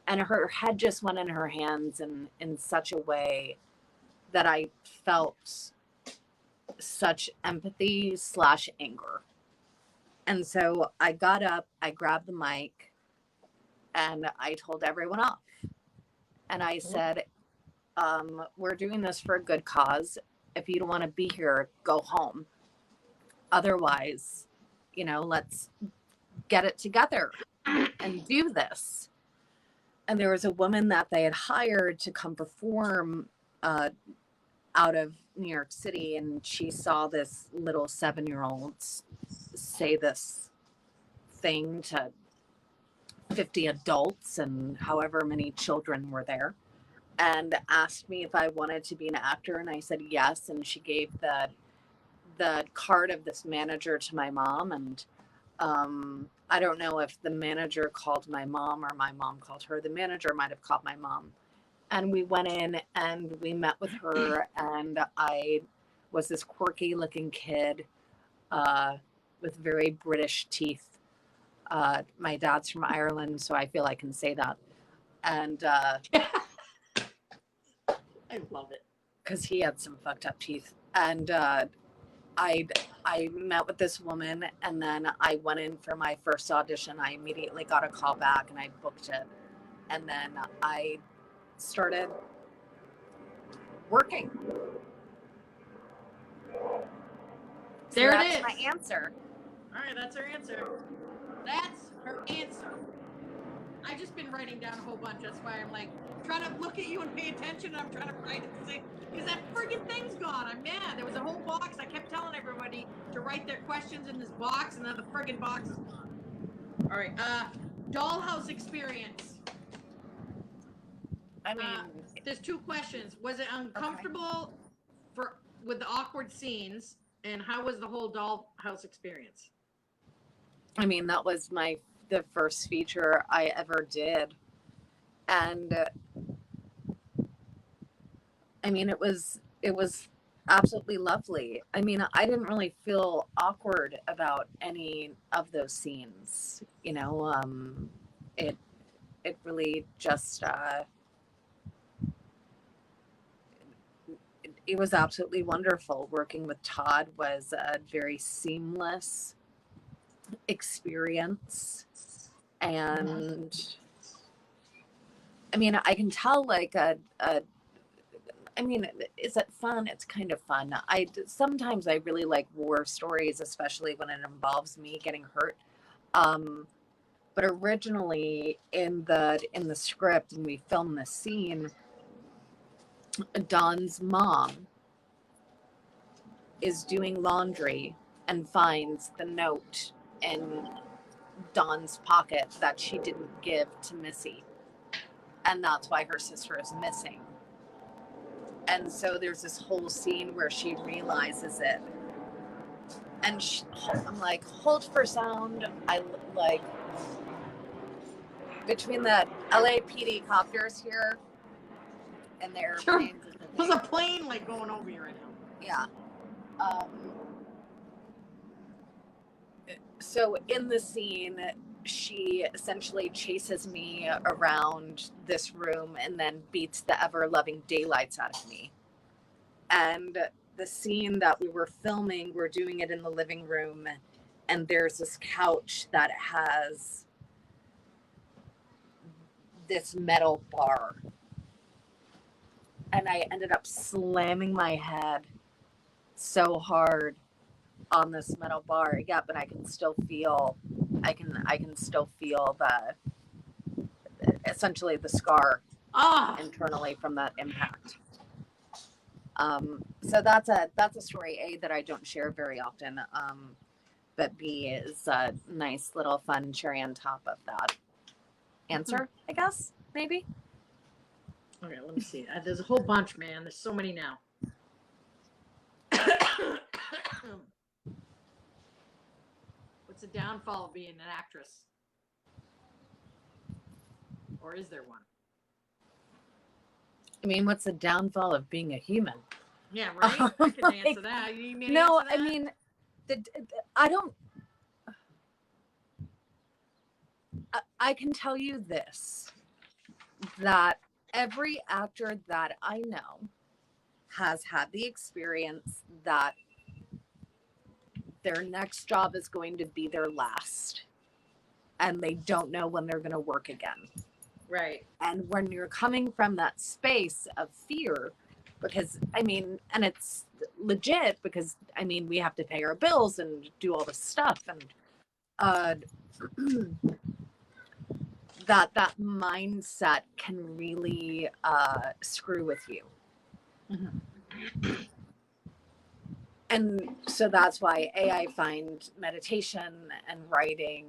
And her head just went in her hands in such a way that I felt such empathy / anger. And so I got up, I grabbed the mic, and I told everyone off. And I said, we're doing this for a good cause. If you don't want to be here, go home. Otherwise, let's get it together and do this. And there was a woman that they had hired to come perform out of New York City, and she saw this little 7-year-old say this thing to 50 adults and however many children were there, and asked me if I wanted to be an actor, and I said yes. And she gave the card of this manager to my mom, and I don't know if the manager called my mom or my mom called her. The manager might have called my mom. And we went in and we met with her, and I was this quirky looking kid with very British teeth. My dad's from Ireland, so I feel I can say that. And I love it. because he had some fucked up teeth. And I met with this woman, and then I went in for my first audition. I immediately got a call back and I booked it. And then I started working. There it that's is. my answer. All right, that's her answer. That's her answer. I've just been writing down a whole bunch. That's why I'm like trying to look at you and pay attention. And I'm trying to write it because that friggin' thing's gone. I'm mad. There was a whole box. I kept telling everybody to write their questions in this box, and then the friggin' box is gone. All right. Dollhouse experience. I mean, there's 2 questions. Was it uncomfortable with the awkward scenes, and how was the whole dollhouse experience? I mean, that was the first feature I ever did. And I mean, it was absolutely lovely. I mean, I didn't really feel awkward about any of those scenes. It really just it was absolutely wonderful. Working with Todd was a very seamless experience. And I mean, I can tell I mean, is it fun? It's kind of fun. Sometimes I really like war stories, especially when it involves me getting hurt. But originally in the script, and we filmed the scene, Don's mom is doing laundry and finds the note in Don's pocket that she didn't give to Missy. And that's why her sister is missing. And so there's this whole scene where she realizes it. And I'm like, hold for sound. I like, between the LAPD copters here and their airplanes. There's a plane like going over you right now. Yeah. So in the scene, she essentially chases me around this room and then beats the ever-loving daylights out of me. And the scene that we were filming, we're doing it in the living room, and there's this couch that has this metal bar. And I ended up slamming my head so hard on this metal bar. Yeah, but I can still feel the essentially the scar internally from that impact. So that's a story, A, that I don't share very often. But B is a nice little fun cherry on top of that answer, I guess, maybe. Okay, let me see. There's a whole bunch, man. There's so many now. What's the downfall of being an actress? Or is there one? I mean, what's the downfall of being a human? Yeah, right? I can answer that. You need me to No, answer that? I mean, I don't. I can tell you this, that every actor that I know has had the experience that their next job is going to be their last, and they don't know when they're going to work again. Right. And when you're coming from that space of fear, because I mean, and it's legit, because I mean, we have to pay our bills and do all this stuff, and that mindset can really screw with you. Mm-hmm. And so that's why I find meditation and writing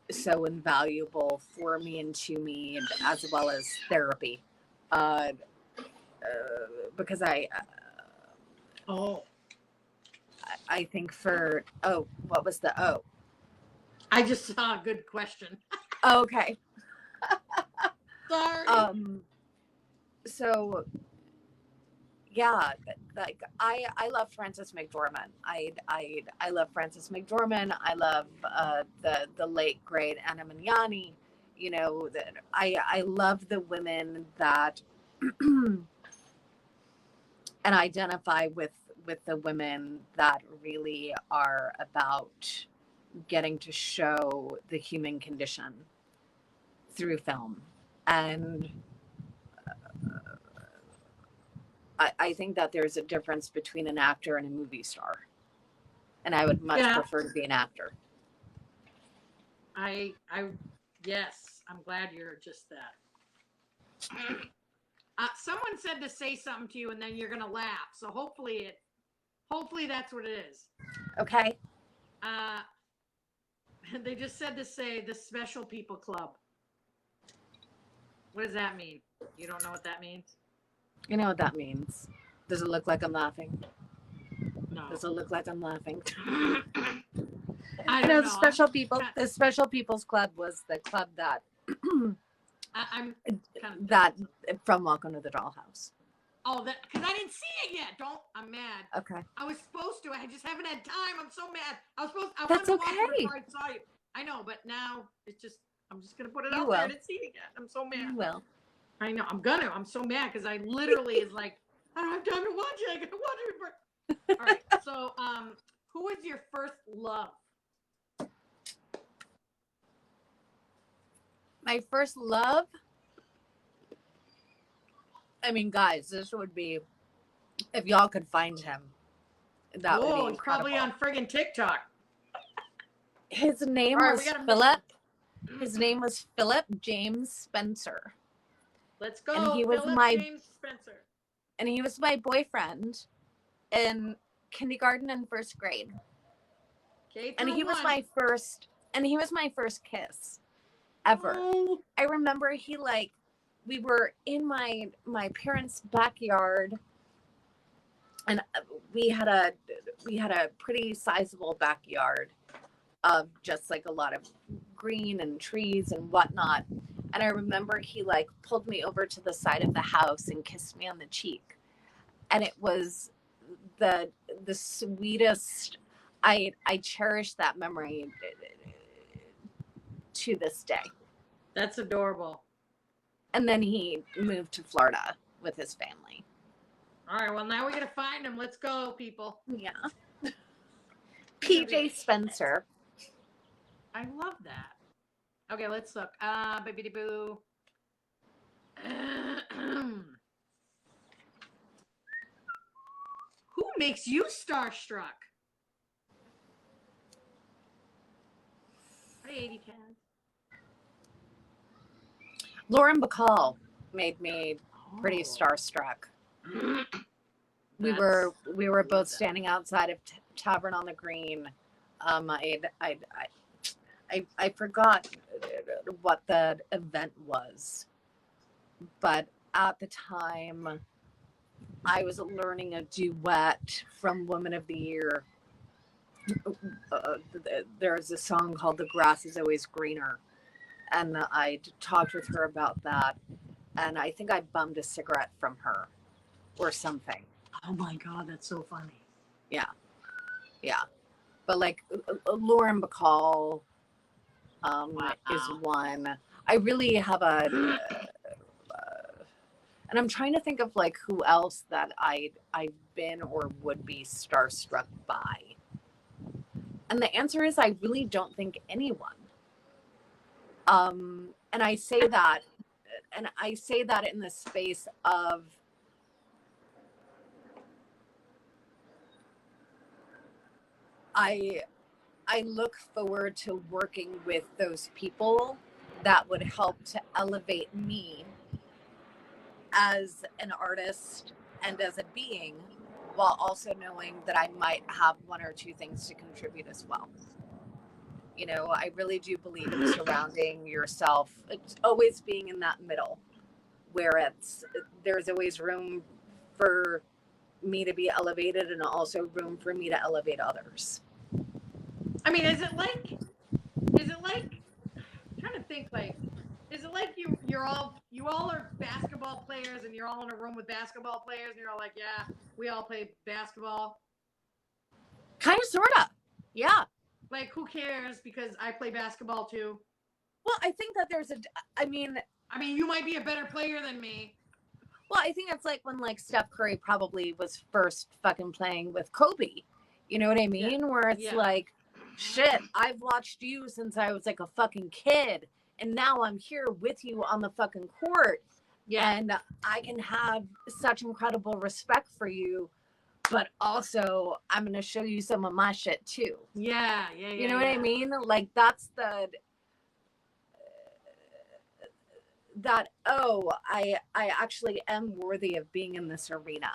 so invaluable for me and to me, as well as therapy. Because I think for, what was the O? I just saw a good question. Okay. Sorry. So yeah, like I love Frances McDormand. I love Frances McDormand. I love the late great Anna Magnani. You know, that I love the women that and identify with the women that really are about getting to show the human condition through film. And I think that there's a difference between an actor and a movie star. And I would much prefer to be an actor. Yes, I'm glad you're just that. Someone said to say something to you and then you're going to laugh. So hopefully that's what it is. Okay. They just said to say the Special People Club. What does that mean? You don't know what that means? You know what that means. Does it look like I'm laughing? No. Does it look like I'm laughing? I don't know. The Special People's Club was the club that I'm kind of that from Welcome to the Dollhouse. Oh, that because I didn't see it yet. I'm mad. Okay. I was supposed to. I just haven't had time. I'm so mad. I That's wanted to okay. watch it before I saw you. I know, but now it's just. I'm just gonna put it out there. I didn't see it yet. I'm so mad. You will. I know. I'm so mad because I literally is like I don't have time to watch it. I gotta watch it before. All right. So, who was your first love? My first love? I mean, guys, this would be, if y'all could find him, that would be incredible. He's probably on friggin' TikTok. His name was Philip. His name was Philip James Spencer. Let's go. And he was James Spencer. And he was my boyfriend in kindergarten and first grade. And he was my first kiss ever. Oh. I remember we were in my parents' backyard, and we had a pretty sizable backyard of just like a lot of green and trees and whatnot. And I remember he pulled me over to the side of the house and kissed me on the cheek. And it was the sweetest. I cherish that memory to this day. That's adorable. And then he moved to Florida with his family. All right, well, now we got to find him. Let's go, people. Yeah. PJ Spencer. I love that. Okay, let's look. Baby boo. Who makes you starstruck? Hi, 80 Cat. Lauren Bacall made me pretty starstruck. We were both standing outside of Tavern on the Green. I forgot what the event was, but at the time I was learning a duet from Woman of the Year. There's a song called "The Grass Is Always Greener," and I talked with her about that, and I think I bummed a cigarette from her or something. Oh my God, that's so funny. Yeah. But like Lauren Bacall is one. I really have and I'm trying to think of like who else that I've been or would be starstruck by. And the answer is I really don't think anyone. And I say that in the space of I look forward to working with those people that would help to elevate me as an artist and as a being, while also knowing that I might have one or two things to contribute as well. You know, I really do believe in surrounding yourself, it's always being in that middle where there's always room for me to be elevated and also room for me to elevate others. I mean, is it like I'm trying to think, like, is it like you all are basketball players and you're all in a room with basketball players and you're all like, yeah, we all play basketball? Kind of, sort of. Yeah. Like, who cares, because I play basketball too? Well, I think that I mean, you might be a better player than me. Well, I think it's like when like Steph Curry probably was first fucking playing with Kobe. You know what I mean? Yeah. Where it's like, shit, I've watched you since I was like a fucking kid. And now I'm here with you on the fucking court. Yeah. And I can have such incredible respect for you. But also, I'm going to show you some of my shit too. Yeah. You know what I mean? Like, that's I actually am worthy of being in this arena.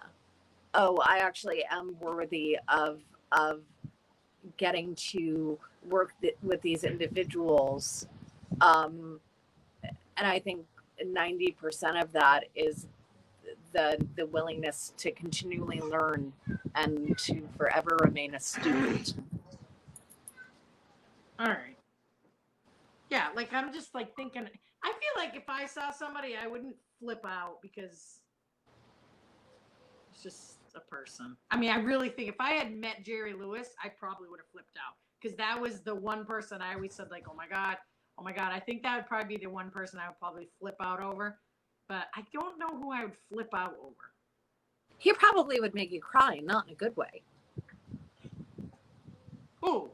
Oh, I actually am worthy of getting to work with these individuals. And I think 90% of that is the willingness to continually learn and to forever remain a student. All right. Yeah, like I'm just like thinking, I feel like if I saw somebody, I wouldn't flip out because it's just a person. I mean, I really think if I had met Jerry Lewis, I probably would have flipped out because that was the one person I always said like, oh my God. I think that would probably be the one person I would probably flip out over. But I don't know who I would flip out over. He probably would make you cry, not in a good way. Who?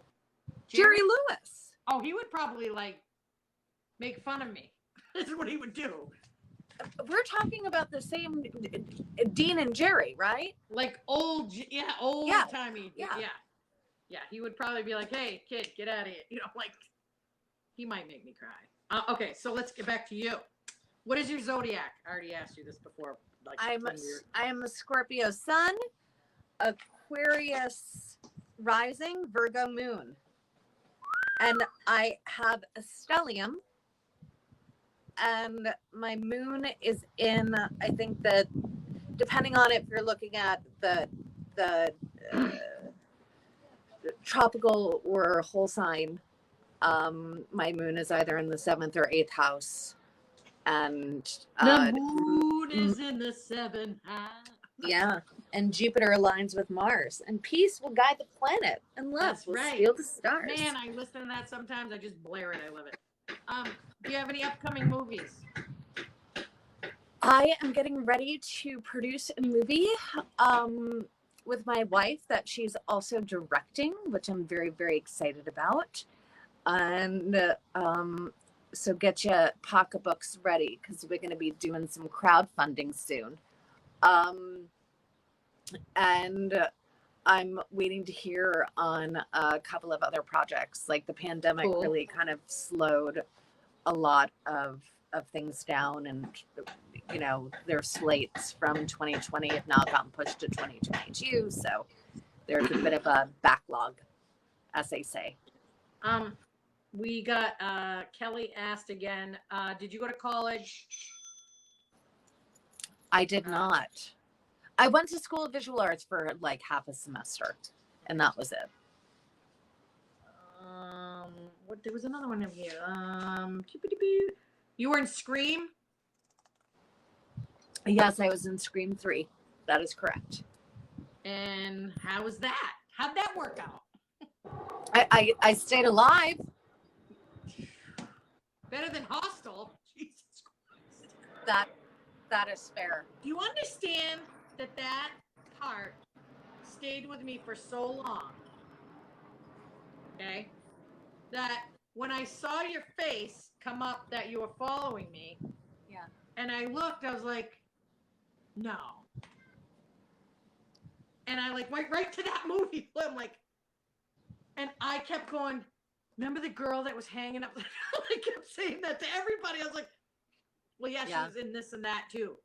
Jerry Lewis. Oh, he would probably like make fun of me. That's what he would do. We're talking about the same Dean and Jerry, right? Like old timey. Yeah. He would probably be like, "Hey, kid, get out of here." You know, like he might make me cry. Okay, so let's get back to you. What is your zodiac? I already asked you this before. Like I am a Scorpio sun, Aquarius rising, Virgo moon. And I have a stellium. And my moon is in, I think that, depending on if you're looking at the tropical or whole sign, my moon is either in the 7th or 8th house. And the moon is in the 7th house. Yeah. And Jupiter aligns with Mars. And peace will guide the planet. And love will steal the stars. Man, I listen to that sometimes. I just blare it. I love it. Do you have any upcoming movies? I am getting ready to produce a movie with my wife that she's also directing, which I'm very, very excited about. And so get your pocketbooks ready because we're going to be doing some crowdfunding soon. And I'm waiting to hear on a couple of other projects. Like the pandemic Cool. really kind of slowed a lot of things down, and you know their slates from 2020 have now gotten pushed to 2022. So there's a bit of a backlog, as they say. We got Kelly asked again. Did you go to college? I did not. I went to School of Visual Arts for like half a semester, and that was it. What? There was another one in here. You were in Scream. Yes, I was in Scream 3. That is correct. And how was that? How'd that work out? I stayed alive. Better than Hostel. Jesus Christ. That is fair. Do you understand that part stayed with me for so long? Okay? That when I saw your face come up that you were following me, Yeah. and I looked, I was like, no. And I like went right to that movie. I'm like, and I kept going, remember the girl that was hanging up? I kept saying that to everybody. I was like, well, yeah, she was in this and that too.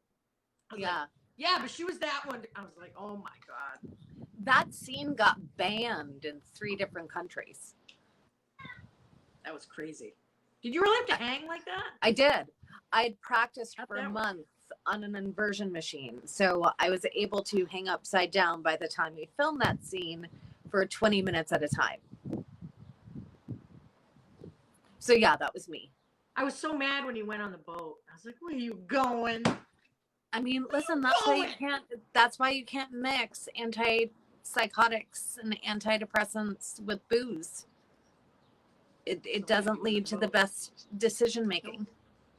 Yeah. Like, yeah, but she was that one. I was like, oh my God. That scene got banned in 3 different countries. That was crazy. Did you really have to hang like that? I did. I'd practiced How'd for a that work? month on an inversion machine. So I was able to hang upside down by the time we filmed that scene for 20 minutes at a time. So yeah, that was me. I was so mad when you went on the boat. I was like, where are you going? I mean, listen, that's why you can't mix antipsychotics and antidepressants with booze. It doesn't lead to the best decision making.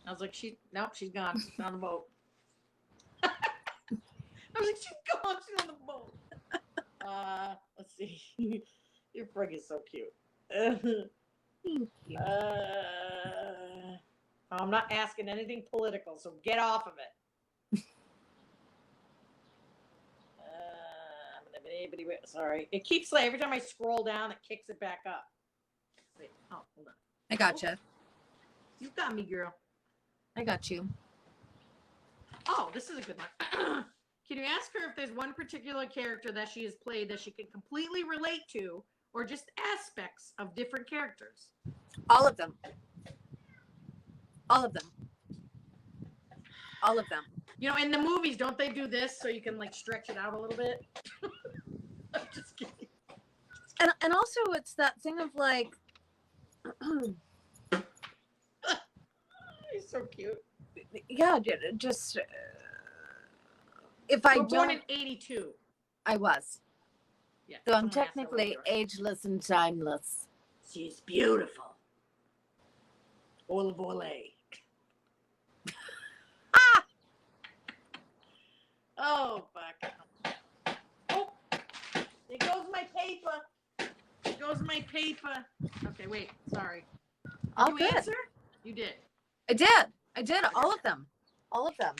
I was like, she's gone. She's on the boat. I was like, she's gone. She's on the boat. Let's see. Your frig is so cute. Thank you. I'm not asking anything political, so get off of it. Sorry. It keeps like every time I scroll down, it kicks it back up. Wait, oh, hold on. I gotcha. You got me, girl. I got you. Oh, this is a good one. Can you ask her if there's one particular character that she has played that she can completely relate to, or just aspects of different characters? All of them. All of them. All of them. You know, in the movies, don't they do this so you can like stretch it out a little bit? I'm just kidding. And also it's that thing of like He's so cute. yeah, just if I We're born don't in 82. I was. Yeah. So I'm someone asked her what technically you are. ageless and timeless. She's beautiful. Ole vole. Ah! Oh, fuck. Oh, there goes my paper. There goes my paper. Okay, wait. Sorry. All Did you good. answer? You did. I did. All of them. All of them.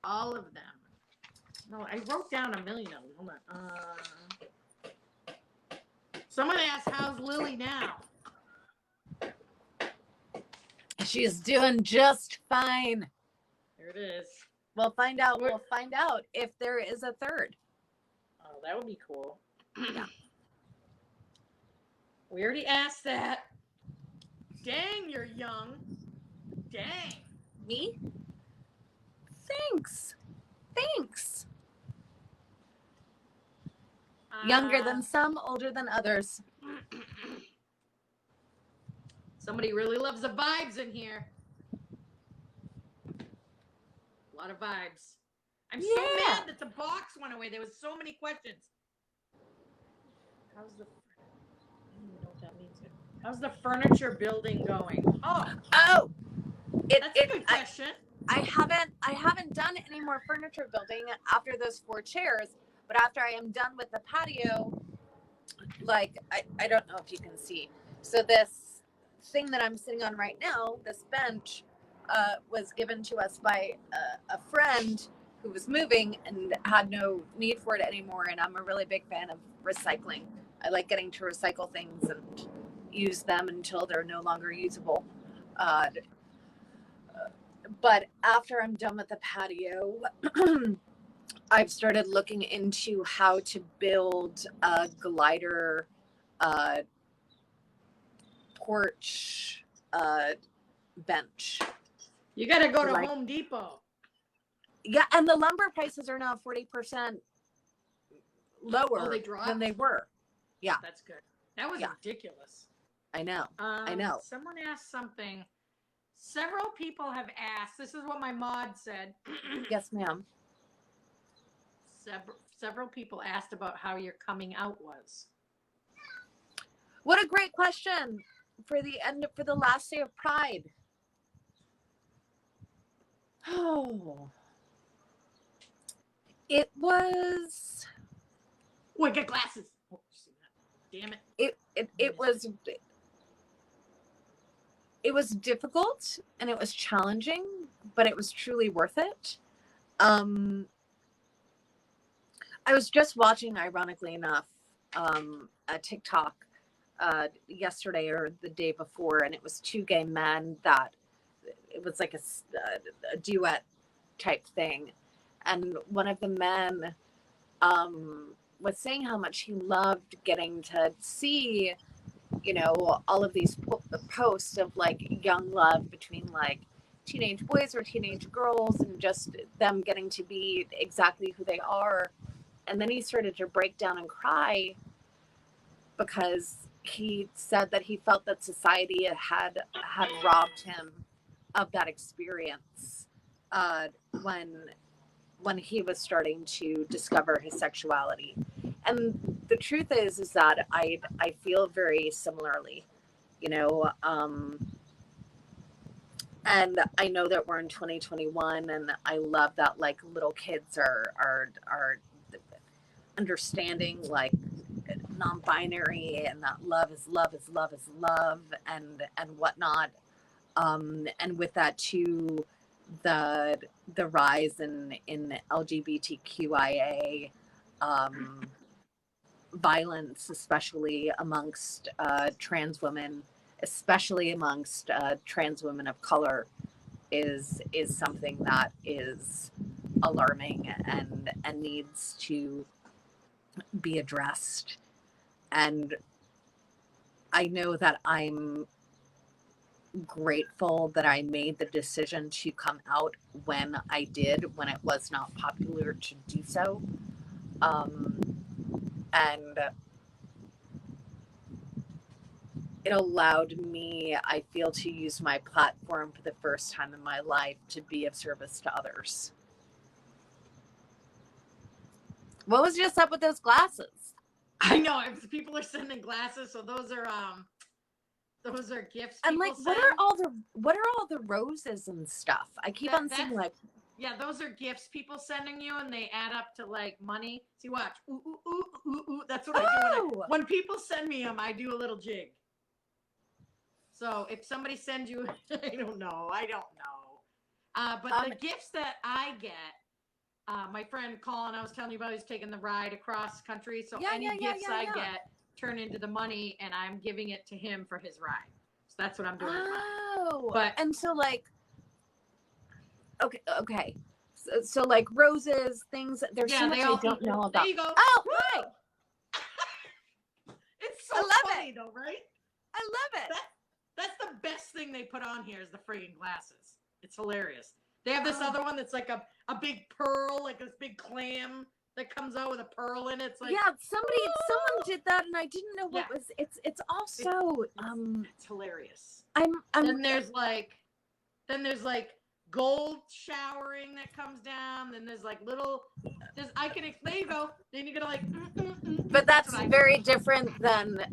All of them. No, I wrote down a million of them. Hold on. Someone asked, how's Lily now? She's doing just fine. There it is. We'll find out if there is a third. Oh, that would be cool. Yeah. We already asked that. Dang, you're young. Dang. Me? Thanks. Younger than some, older than others. Somebody really loves the vibes in here. A lot of vibes. I'm so mad that the box went away. There was so many questions. How's the... I don't even know what that means. How's the furniture building going? Oh, Oh, that's a good I, question. I haven't done any more furniture building after those 4 chairs, but after I am done with the patio, like I don't know if you can see. So this thing that I'm sitting on right now, this bench, was given to us by a friend who was moving and had no need for it anymore. And I'm a really big fan of recycling. I like getting to recycle things and use them until they're no longer usable. But after I'm done with the patio, I've started looking into how to build a glider porch bench. You got to go to Like- Home Depot. Yeah, and the lumber prices are now 40% lower they dropped? than they were. Yeah, That's good. That was Yeah. ridiculous. I know. I know. Someone asked something. Several people have asked. This is what my mod said. Yes, ma'am. Several people asked about how your coming out was. What a great question for the last day of Pride. Oh, it was. Oh, I got glasses. Oh, see that? Damn it. It was difficult and it was challenging, but it was truly worth it. I was just watching, ironically enough, a TikTok yesterday or the day before, and it was 2 gay men that it was like a duet type thing, and one of the men was saying how much he loved getting to see, all of these posts of like young love between like teenage boys or teenage girls and just them getting to be exactly who they are. And then he started to break down and cry because he said that he felt that society had robbed him of that experience when he was starting to discover his sexuality. And the truth is that I feel very similarly, and I know that we're in 2021, and I love that like little kids are understanding like non-binary, and that love is love is love is love and whatnot. And with that too, the rise in LGBTQIA violence, especially amongst trans women, especially amongst trans women of color, is something that is alarming and needs to be addressed. And I know that I'm grateful that I made the decision to come out when I did, when it was not popular to do so. And it allowed me, I feel, to use my platform for the first time in my life to be of service to others. What was just up with those glasses? I know, if people are sending glasses, so those are gifts. I'm like, send. what are all the roses and stuff? I keep on seeing like. Yeah, those are gifts people sending you, and they add up to like money. See, watch. Ooh, ooh, ooh, ooh, ooh. That's what I do. When people send me them, I do a little jig. So if somebody sends you, I don't know. But the gifts that I get, my friend Colin, I was telling you about, he's taking the ride across country. So any gifts I get turn into the money, and I'm giving it to him for his ride. So that's what I'm doing. Oh, but and so like, okay. So like roses, things. There's so much I don't know about. There you go. Oh, hi. It's so funny though, right? I love it. That's the best thing they put on here is the friggin' glasses. It's hilarious. They have this other one that's like a big pearl, like this big clam that comes out with a pearl in it. It's like, someone did that, and I didn't know what was. It's also it's hilarious. Then there's like gold showering that comes down. Then there's like little. There you go. Then you're gonna like. But that's very different than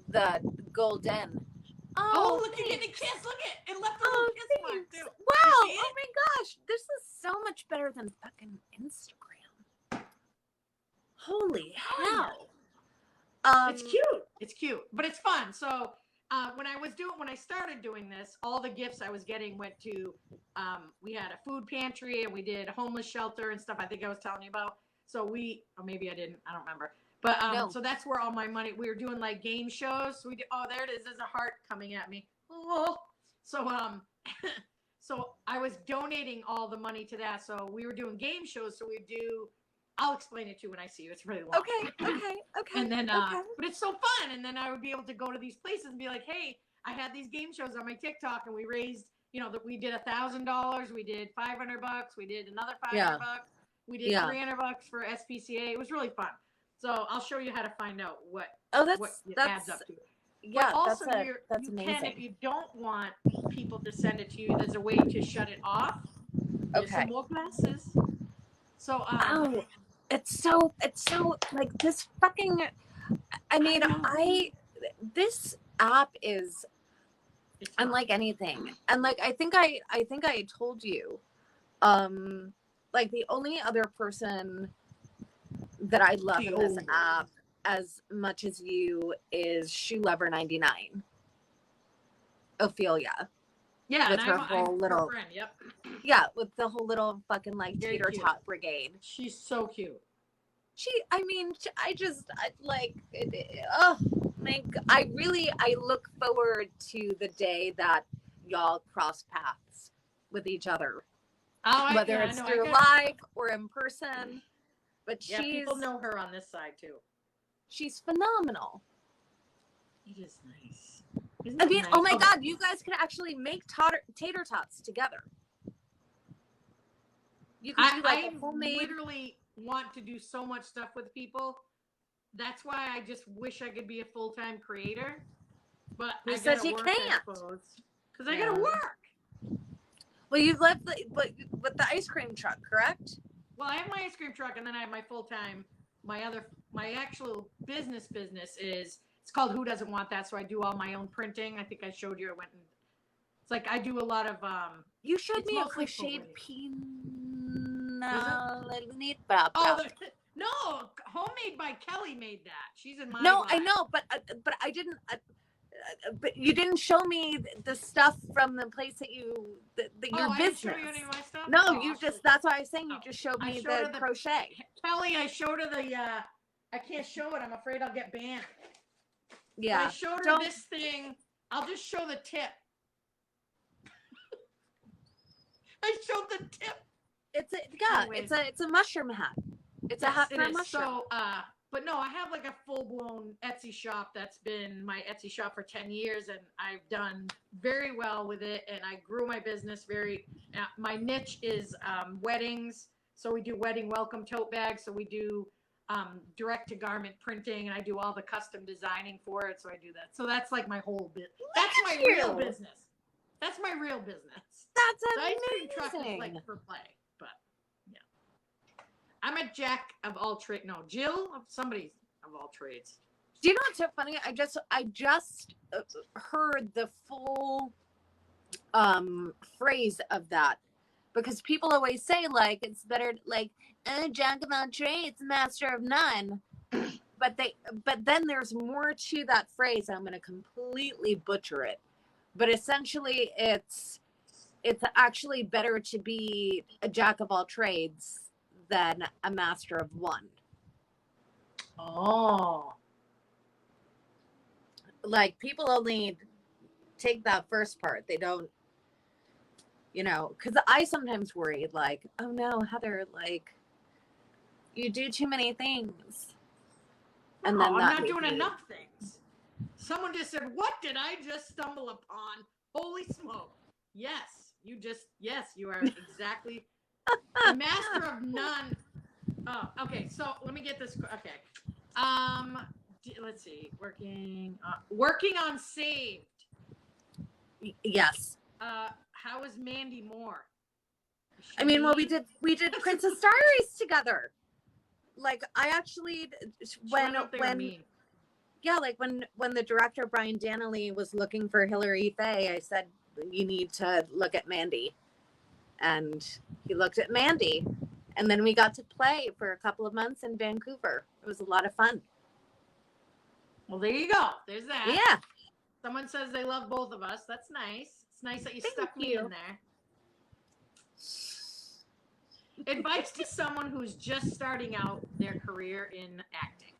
the golden. Oh, look, you're getting a kiss. Look at it. Left a little kiss mark, thanks. too. Wow. You see it? Oh my gosh. This is so much better than fucking Instagram. Holy hell. It's cute. It's cute, but it's fun. So when I started doing this, all the gifts I was getting went to, we had a food pantry and we did a homeless shelter and stuff. I think I was telling you about. So or maybe I didn't. I don't remember. But No. so that's where all my money. We were doing like game shows. So there it is. There's a heart coming at me. Oh, so so I was donating all the money to that. So we were doing game shows. So we do. I'll explain it to you when I see you. It's really long. Okay. And then, okay. but it's so fun. And then I would be able to go to these places and be like, hey, I had these game shows on my TikTok and we raised, that we did $1,000. We did $500. We did another $500. We did $300 for SPCA. It was really fun. So I'll show you how to find out what it adds up to. Yeah, but also that's amazing. if you don't want people to send it to you, there's a way to shut it off. There's some more classes. So, it's so like this fucking, I mean, this app is unlike anything. And like, I think I told you, like the only other person that I love in this app as much as you is Shoe Lover 99. Ophelia. Yeah, with her whole little friend, yep. Yeah, with the whole little fucking like tater tot brigade. She's so cute. I look forward to the day that y'all cross paths with each other. Whether it's through live or in person. But people know her on this side too. She's phenomenal. It is nice. Oh my God, you guys could actually make tater tots together. You could do like a homemade. I literally want to do so much stuff with people. That's why I just wish I could be a full-time creator. But Who says you can't? Because I gotta work. Well, you left with the ice cream truck, correct? Well, I have my ice cream truck, and then I have my full-time. My actual business is. It's called Who Doesn't Want That? So I do all my own printing. I think I showed you. It's like I do a lot of. You showed me a crocheted pinna. No, homemade by Kelly made that. She's in my. No, life. I know, but I didn't. But you didn't show me the stuff from the place that your business. I didn't show you any of my stuff? No, you just. That's why I was saying you just showed me the crochet. Kelly, I showed her the. I can't show it. I'm afraid I'll get banned. Yeah. I showed her this thing. I'll just show the tip. I showed the tip. It's a mushroom hat. It's a hat for a mushroom. So, but no, I have like a full-blown Etsy shop that's been my Etsy shop for 10 years, and I've done very well with it, and I grew my business my niche is weddings, so we do wedding welcome tote bags, so we do direct-to-garment printing, and I do all the custom designing for it, so I do that. So that's like my whole business. That's my real business. That's my real business. That's the ice cream truck is like for play, but yeah. I'm a jack of all trades. No, Jill of somebody of all trades. Do you know what's so funny? I just heard the full phrase of that, because people always say like it's better like jack of all trades, master of none. But then there's more to that phrase. I'm going to completely butcher it. But essentially, it's actually better to be a jack of all trades than a master of one. Oh. Like, people only take that first part. They don't, because I sometimes worry, like, oh no, Heather, like, you do too many things. And then I'm not doing enough things. Someone just said, what did I just stumble upon? Holy smoke. Yes, you are exactly the master of none. Oh, okay. So let me get this. Okay. Let's see. Working on Saved. Yes. How is Mandy Moore? I mean, well, we did Princess Diaries together. Like, I actually, when Yeah, like when the director Brian Danley was looking for Hilary Faye, I said you need to look at Mandy, and he looked at Mandy, and then we got to play for a couple of months in Vancouver. It was a lot of fun. Well, there you go. There's that. Yeah. Someone says they love both of us. That's nice. It's nice that you Thank stuck me you. in there. Advice to someone who's just starting out their career in acting.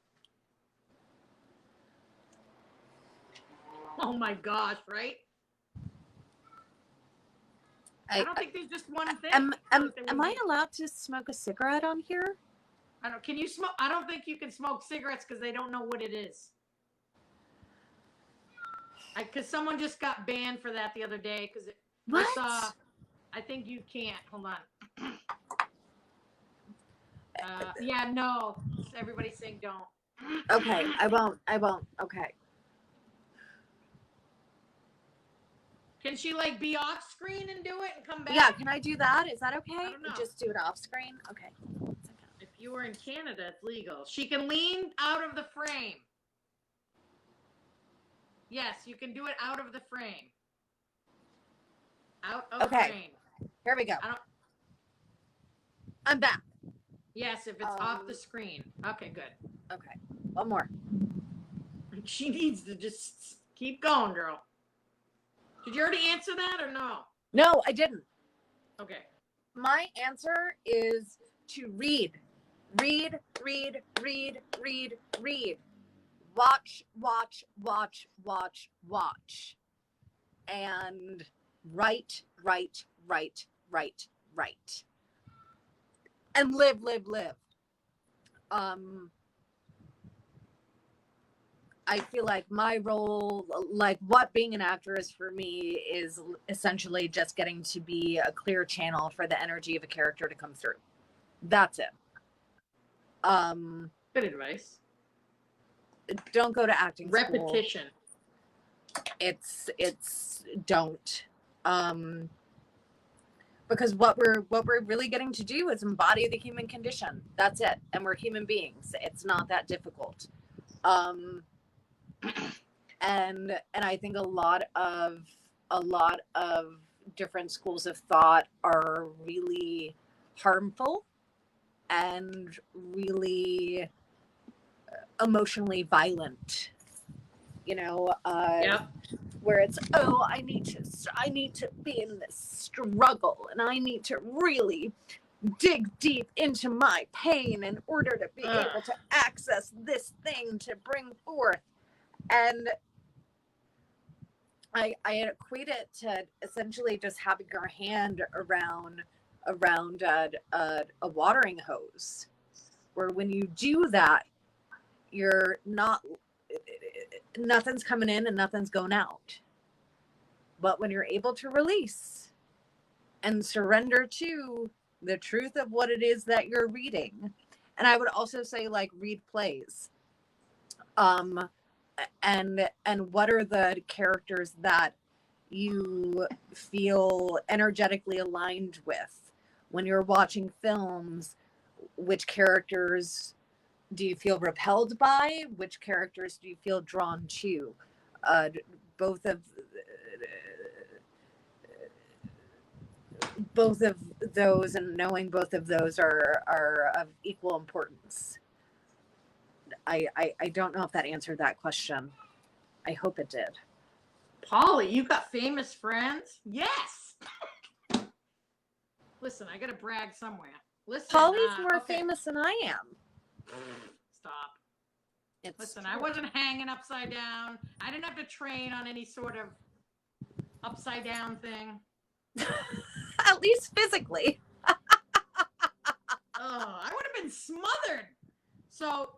Oh my gosh, right? I don't think there's just one thing. Am I allowed to smoke a cigarette on here? Can you smoke? I don't think you can smoke cigarettes because they don't know what it is. Because someone just got banned for that the other day because What? I think you can't. Hold on. Yeah, no. Everybody's saying don't. Okay, I won't. Okay. Can she like be off screen and do it and come back? Yeah, can I do that? Is that okay? I don't know. Just do it off screen? Okay. If you were in Canada, it's legal. She can lean out of the frame. Yes, you can do it out of the frame. Out of the frame. Here we go. I'm back. Yes, if it's off the screen. Okay, good. Okay. One more. She needs to just keep going, girl. Did you already answer that or no? No, I didn't. Okay. My answer is to read. Read, read, read, read, read. Watch, watch, watch, watch, watch. And write, write, write, write, write. And live, live, live. I feel like my role, like what being an actor is for me, is essentially just getting to be a clear channel for the energy of a character to come through. That's it. Good advice. Don't go to acting school. Repetition. It's don't. Because what we're really getting to do is embody the human condition. That's it. And we're human beings. It's not that difficult. And I think a lot of different schools of thought are really harmful and really emotionally violent. You know, where it's, oh, I need to be in this struggle, and I need to really dig deep into my pain in order to be able to access this thing to bring forth. And I equate it to essentially just having your hand around a watering hose, where when you do that, you're not, nothing's coming in and nothing's going out. But when you're able to release and surrender to the truth of what it is that you're reading, and I would also say, like, read plays, and what are the characters that you feel energetically aligned with when you're watching films? Which characters do you feel repelled by? Which characters do you feel drawn to? Both of those, and knowing both of those are of equal importance. I don't know if that answered that question. I hope it did. Polly, you got famous friends? Yes. Listen, I gotta brag somewhere. Listen, Polly's more famous than I am. Stop. Listen, true. I wasn't hanging upside down. I didn't have to train on any sort of upside down thing. At least physically. Oh, I would have been smothered. So,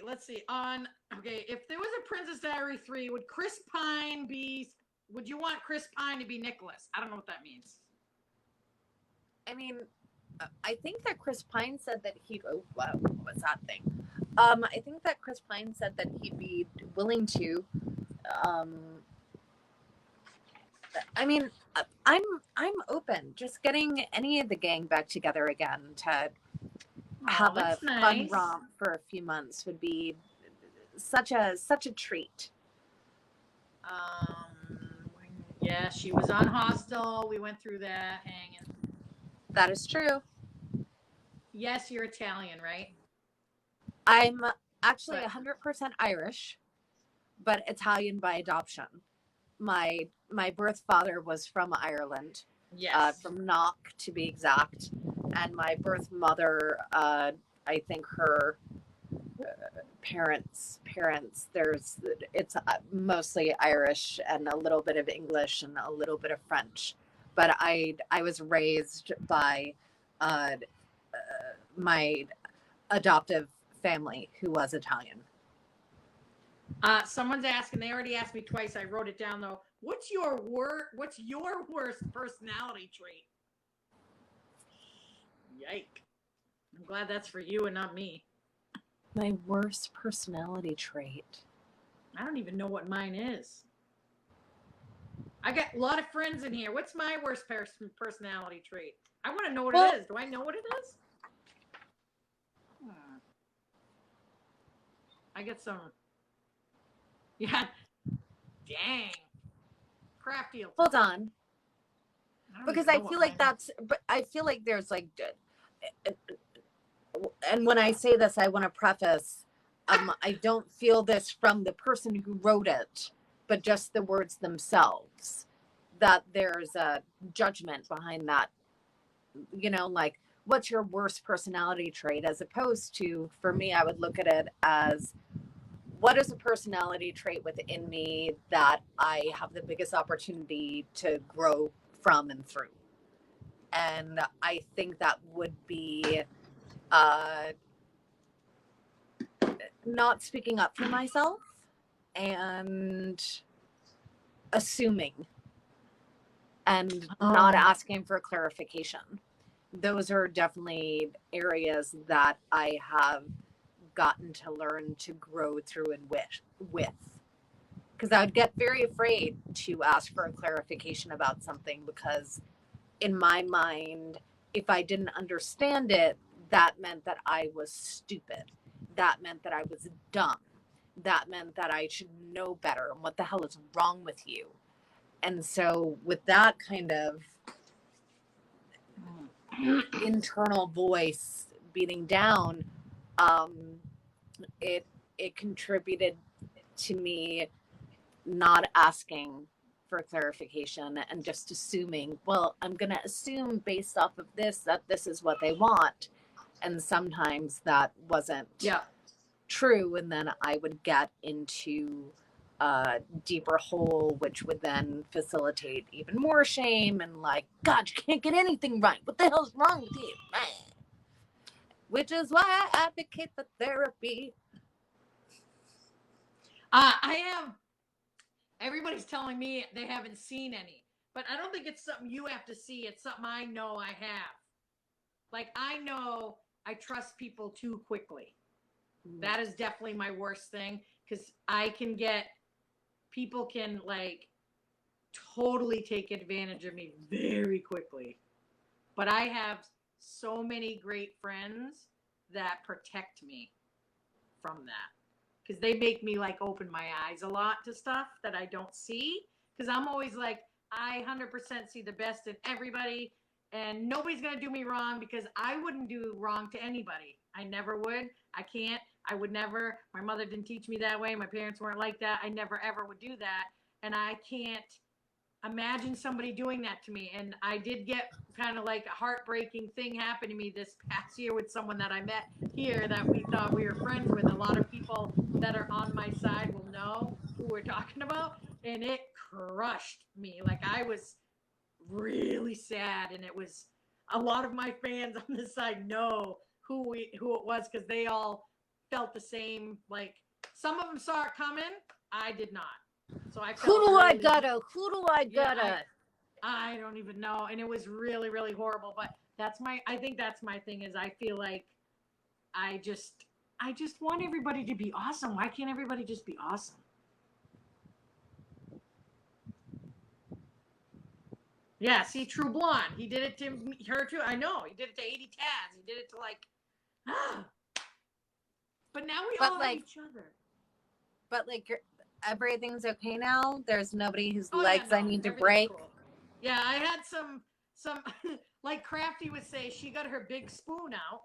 let's see. If there was a Princess Diary 3, would you want Chris Pine to be Nicholas? I don't know what that means. I mean, I think that Chris Pine said that what's that thing? I think that Chris Pine said that he'd be willing to. I mean, I'm open. Just getting any of the gang back together again to have a fun romp for a few months would be such a treat. Yeah, she was on Hostel. We went through that hanging. That is true. Yes, you're Italian, right? I'm actually 100% Irish, but Italian by adoption. My birth father was from Ireland. Yes. From Knock to be exact, and my birth mother, I think her parents, it's mostly Irish and a little bit of English and a little bit of French, but I was raised by my adoptive family who was Italian. Someone's asking. They already asked me twice. I wrote it down though. What's your worst personality trait? Yike! I'm glad that's for you and not me. My worst personality trait. I don't even know what mine is. I got a lot of friends in here. What's my worst personality trait? I want to know what it is. Do I know what it is? I get some. Yeah. Dang. Crafty. Hold on. Because I feel like but I feel like there's like, and when I say this, I want to preface, I don't feel this from the person who wrote it, but just the words themselves, that there's a judgment behind that, you know, like, what's your worst personality trait? As opposed to, for me, I would look at it as, what is a personality trait within me that I have the biggest opportunity to grow from and through? And I think that would be not speaking up for myself and assuming and not asking for clarification. Those are definitely areas that I have gotten to learn to grow through and with. Because I would get very afraid to ask for a clarification about something, because in my mind, if I didn't understand it, that meant that I was stupid. That meant that I was dumb. That meant that I should know better. And what the hell is wrong with you? And so with that kind of internal voice beating down, it contributed to me not asking for clarification and just assuming, well, I'm going to assume based off of this that this is what they want. And sometimes that wasn't true. And then I would get into a deeper hole, which would then facilitate even more shame and like, God, you can't get anything right. What the hell's wrong with you? Which is why I advocate for therapy. Everybody's telling me they haven't seen any, but I don't think it's something you have to see. It's something I know I have. Like, I know I trust people too quickly. That is definitely my worst thing, because people can like totally take advantage of me very quickly. But I have so many great friends that protect me from that, because they make me like open my eyes a lot to stuff that I don't see, because I'm always like, I 100% see the best in everybody, and nobody's going to do me wrong, because I wouldn't do wrong to anybody. I never would. I can't. I would never. My mother didn't teach me that way. My parents weren't like that. I never ever would do that. And I can't imagine somebody doing that to me. And I did get kind of like a heartbreaking thing happen to me this past year with someone that I met here that we thought we were friends with. A lot of people that are on my side will know who we're talking about. And it crushed me. Like, I was really sad. And it was a lot of my fans on this side know who it was, because they all felt the same. Like, some of them saw it coming. I did not. So I felt Who do I gotta? I don't even know. And it was really, really horrible. But I think that's my thing, is I feel like I just want everybody to be awesome. Why can't everybody just be awesome? Yeah, see, True Blonde. He did it to her too. I know. He did it to 80 Taz. He did it to like, but now we all have each other. But like, everything's okay now. There's nobody whose Oh, legs yeah, I no, need to everything's break. cool. Yeah, I had some like Crafty would say, she got her big spoon out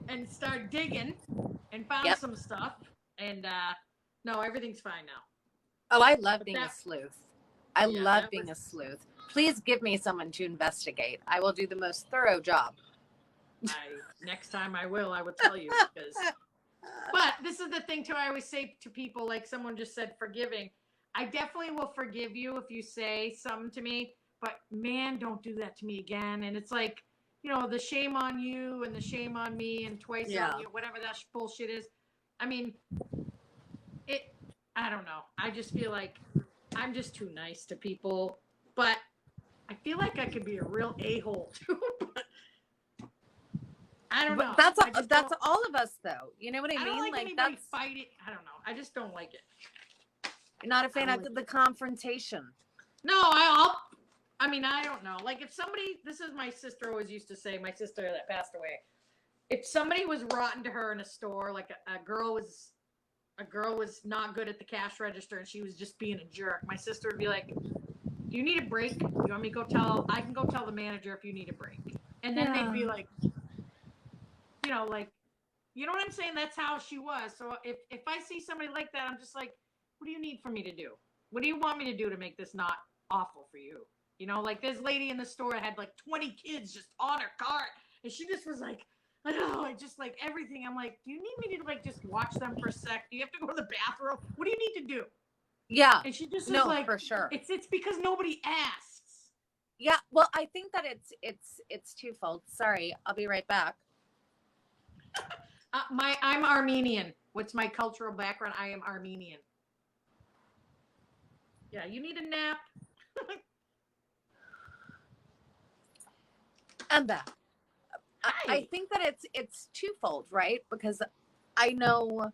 and started digging and found some stuff. And no, everything's fine now. Oh, I love But being a that- sleuth. I Yeah, love that being was- a sleuth. Please give me someone to investigate. I will do the most thorough job. Next time I will tell you because. But this is the thing too. I always say to people, like someone just said, forgiving. I definitely will forgive you if you say something to me, but man, don't do that to me again. And it's like, you know, the shame on you and the shame on me and twice on you, whatever that bullshit is. I mean, I don't know. I just feel like I'm just too nice to people, but I feel like I could be a real a-hole too. But I don't know. That's don't- all of us, though. You know what I mean? I don't like anybody that's fighting. I don't know. I just don't like it. you're not a fan I of don't the confrontation. No, I mean, I don't know. Like if somebody, this is my sister always used to say, my sister that passed away. If somebody was rotten to her in a store, like a girl was not good at the cash register and she was just being a jerk, my sister would be like, "Do you need a break? You want me to go tell? I can go tell the manager if you need a break." And then they'd be like, you know, like, you know what I'm saying? That's how she was. So if I see somebody like that, I'm just like, what do you need for me to do? What do you want me to do to make this not awful for you? You know, like this lady in the store had like 20 kids just on her cart, and she just was like, oh, I just like everything. I'm like, do you need me to like just watch them for a sec? Do you have to go to the bathroom? What do you need to do? Yeah. And she just No, was like, for sure. It's because nobody asks. Yeah. Well, I think that it's twofold. Sorry, I'll be right back. I'm Armenian. What's my cultural background? I am Armenian. Yeah, you need a nap. I'm back. I think that it's twofold, right? Because I know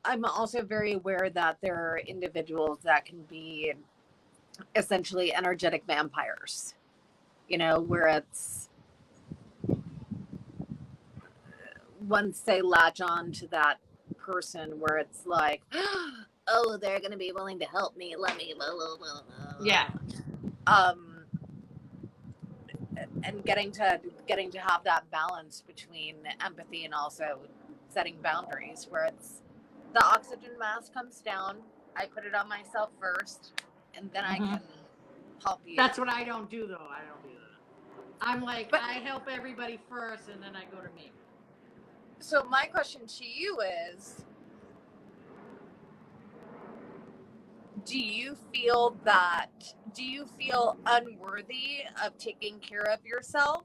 I'm also very aware that there are individuals that can be essentially energetic vampires. You know, where it's once they latch on to that person where it's like, oh, they're going to be willing to help me. Let me, blah, blah, blah, blah. Yeah. And getting to have that balance between empathy and also setting boundaries where it's the oxygen mask comes down, I put it on myself first, and then I can help you. That's what I don't do, though. I don't do that. I'm like, I help everybody first, and then I go to me. So my question to you is, do you feel unworthy of taking care of yourself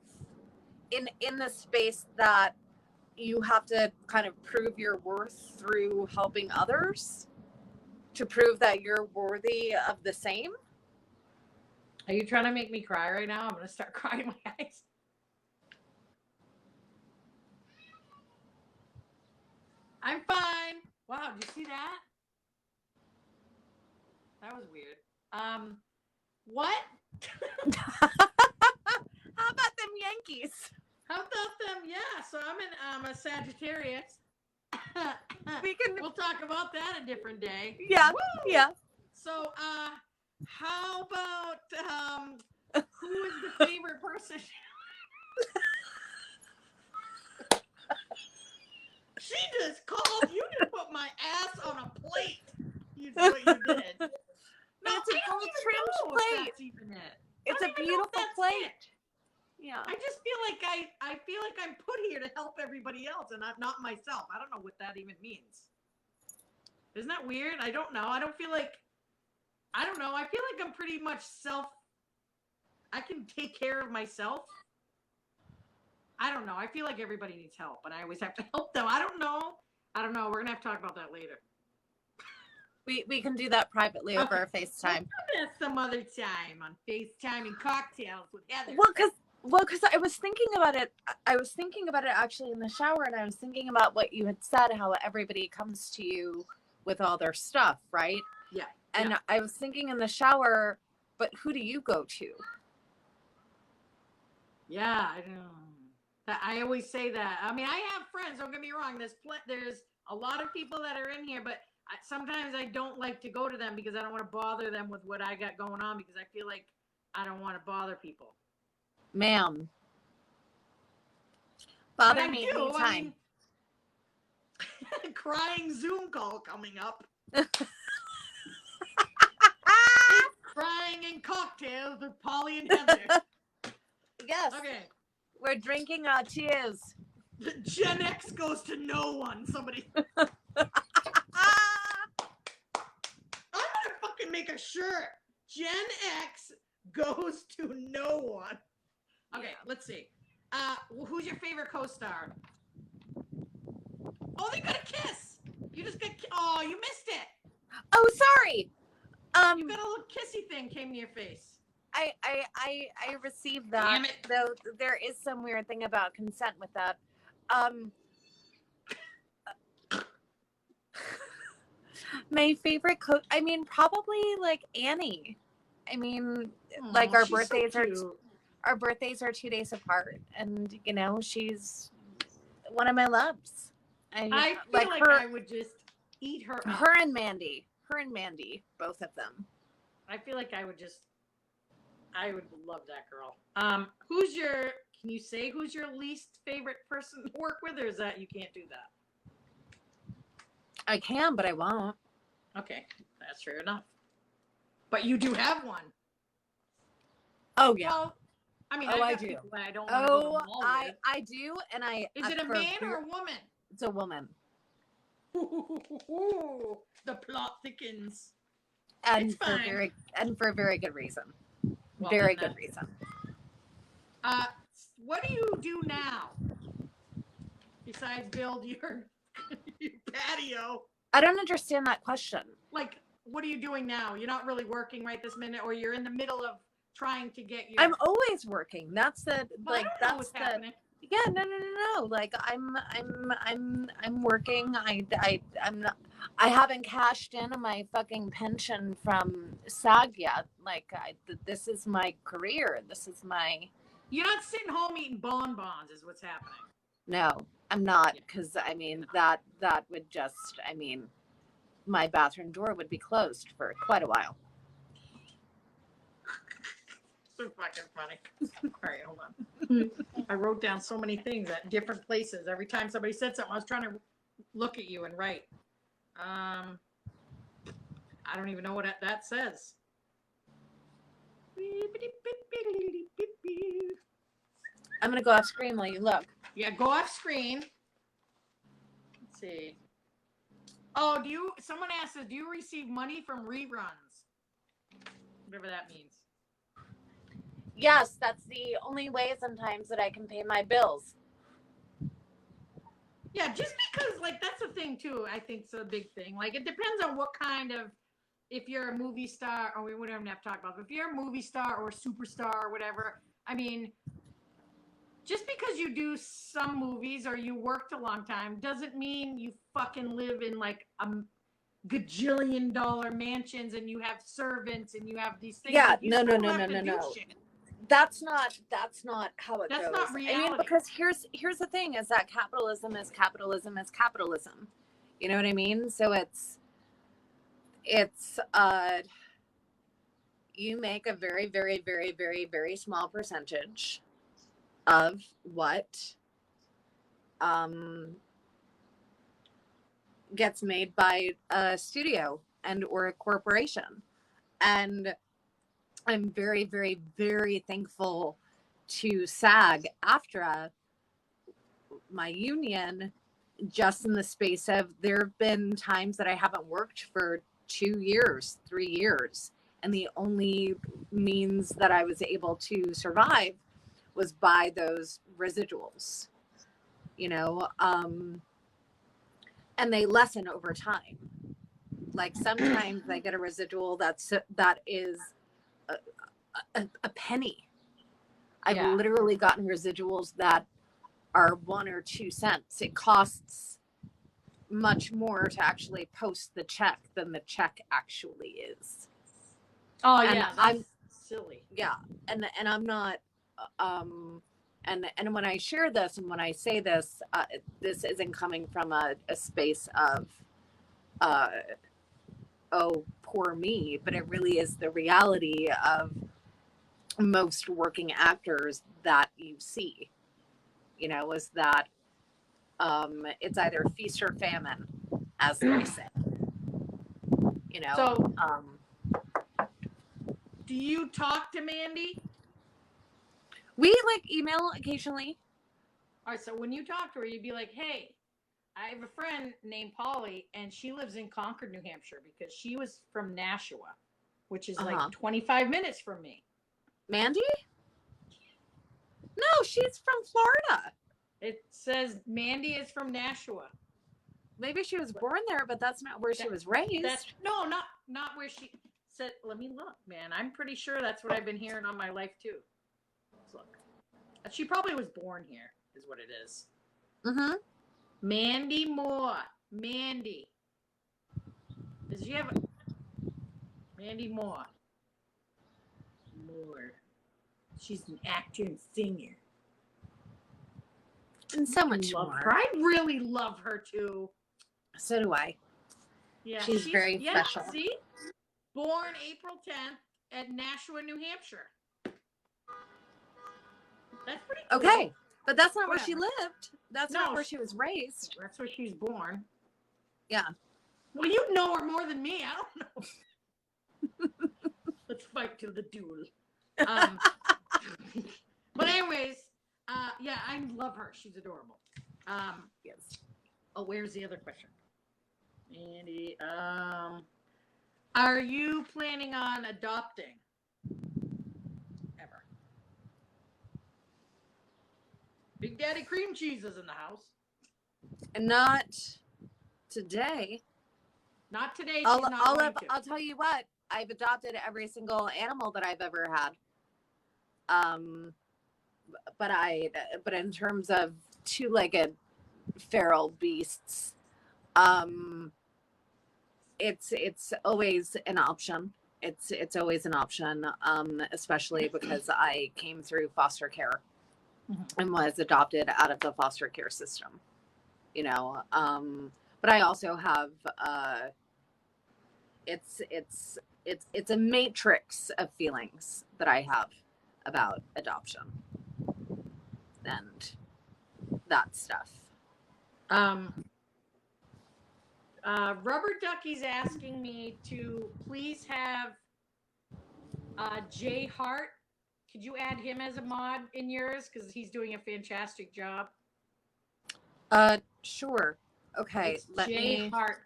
in the space that you have to kind of prove your worth through helping others to prove that you're worthy of the same? Are you trying to make me cry right now? I'm going to start crying my eyes. I'm fine. Wow, did you see that? That was weird. What? How about them Yankees? How about them? Yeah, so I'm a Sagittarius. We'll talk about that a different day. Yeah. Woo! Yeah. So, how about who is the favorite person? She just called. You just put my ass on a plate. You what you did. No, it's a gold trimmed plate. That's even it. It's a beautiful plate. It. Yeah. I just feel like I feel like I'm put here to help everybody else and not myself. I don't know what that even means. Isn't that weird? I don't know. I don't know. I feel like I'm pretty much I can take care of myself. I don't know. I feel like everybody needs help, and I always have to help them. I don't know. We're going to have to talk about that later. We can do that privately over FaceTime. That's some other time on FaceTime and cocktails with Heather. Well, because I was thinking about it. I was thinking about it actually in the shower, and I was thinking about what you had said, how everybody comes to you with all their stuff, right? Yeah. And I was thinking in the shower, but who do you go to? Yeah, I know. I always say that. I mean, I have friends. Don't get me wrong. There's a lot of people that are in here, but sometimes I don't like to go to them because I don't want to bother them with what I got going on because I feel like I don't want to bother people. Ma'am. Bother But me I do, anytime. I mean, crying Zoom call coming up. Crying and cocktails with Polly and Heather. Yes. Okay. We're drinking tears. Gen X goes to no one. Somebody. I'm gonna fucking make a shirt. Gen X goes to no one. Okay, let's see. Who's your favorite co-star? Oh, they got a kiss. You just got. Oh, you missed it. Oh, sorry. You got a little kissy thing came to your face. I received that. Damn it. Though there is some weird thing about consent with that. My favorite I mean, probably like Annie. I mean, like our birthdays our birthdays are 2 days apart, and you know she's one of my loves. I feel like I would just eat her. Her and Mandy, both of them. I feel like I would love that girl. Can you say who's your least favorite person to work with, or is that you can't do that? I can, but I won't. Okay, that's fair enough. But you do have one. Oh yeah. Well, I mean, I do. I don't want to go to the mall with. I do, and I. Is it a man or a woman? It's a woman. The plot thickens. And for a very good reason. Well, very good reason. What do you do now? Besides build your patio? I don't understand that question. Like, what are you doing now? You're not really working right this minute, or you're in the middle of trying to get your. I'm always working. That's the well, that's what's happening. Yeah, no. Like I'm working. I'm not. I haven't cashed in on my fucking pension from SAG yet. Like this is my career. This is my. You're not sitting home eating bonbons, is what's happening. No, I'm not, because I mean that would just. I mean, my bathroom door would be closed for quite a while. So fucking funny. All right, hold on. I wrote down so many things at different places. Every time somebody said something, I was trying to look at you and write. I don't even know what that says. I'm gonna go off screen while you look. Yeah, go off screen. Let's see. Oh, someone asked us, do you receive money from reruns? Whatever that means. Yes, that's the only way sometimes that I can pay my bills. Yeah, just because, like, that's the thing, too, I think it's a big thing. Like, it depends on what kind of, if you're a movie star, or we wouldn't have to talk about it, but if you're a movie star or a superstar or whatever, I mean, just because you do some movies or you worked a long time doesn't mean you fucking live in, like, a gajillion-dollar mansions and you have servants and you have these things. Yeah, like, no. Shit. That's not how it goes. That's not reality. I mean, because here's the thing is that capitalism is capitalism. You know what I mean? So it's you make a very, very, very, very, very small percentage of what gets made by a studio and or a corporation. And I'm very, very, very thankful to SAG-AFTRA, my union, just in the space of, there have been times that I haven't worked for 2 years, 3 years. And the only means that I was able to survive was by those residuals, you know, and they lessen over time. Like sometimes I get a residual that is a penny. I've literally gotten residuals that are 1 or 2 cents. It costs much more to actually post the check than the check actually is. Oh, and yeah, that's silly. Yeah, and I'm not And when I share this and when I say this, this isn't coming from a space of, oh, poor me, but it really is the reality of most working actors that you see, is that it's either feast or famine, as they say. So, do you talk to Mandy? We email occasionally. All right, so when you talk to her, you'd be like, hey, I have a friend named Polly, and she lives in Concord, New Hampshire, because she was from Nashua, which is like 25 minutes from me. Mandy? No, she's from Florida. It says Mandy is from Nashua. Maybe she was born there, but that's not where she was raised. No, not where she said. Let me look, man. I'm pretty sure that's what I've been hearing all my life too. Let's look. She probably was born here, is what it is. Mm-hmm. Mandy Moore. Mandy. Does she have Mandy Moore? Moore. She's an actor and singer. And so much love more. Her. I really love her too. So do I. Yeah, she's very special. See? Born April 10th at Nashua, New Hampshire. That's pretty cool. Okay, but that's not where she lived. That's not where she was raised. That's where she was born. Yeah. Well, you know her more than me. I don't know. Let's fight to the duel. But anyways, yeah, I love her. She's adorable. Yes. Oh, where's the other question? Andy, are you planning on adopting? Ever? Big Daddy Cream Cheese is in the house. And not today. Not today. I'll tell you what. I've adopted every single animal that I've ever had. But in terms of two-legged feral beasts, it's always an option. It's always an option, especially because I came through foster care and was adopted out of the foster care system. But I also have it's a matrix of feelings that I have about adoption and that stuff. Rubber Ducky's asking me to please have Jay Hart. Could you add him as a mod in yours? Because he's doing a fantastic job. Sure. Okay. Jay Hart.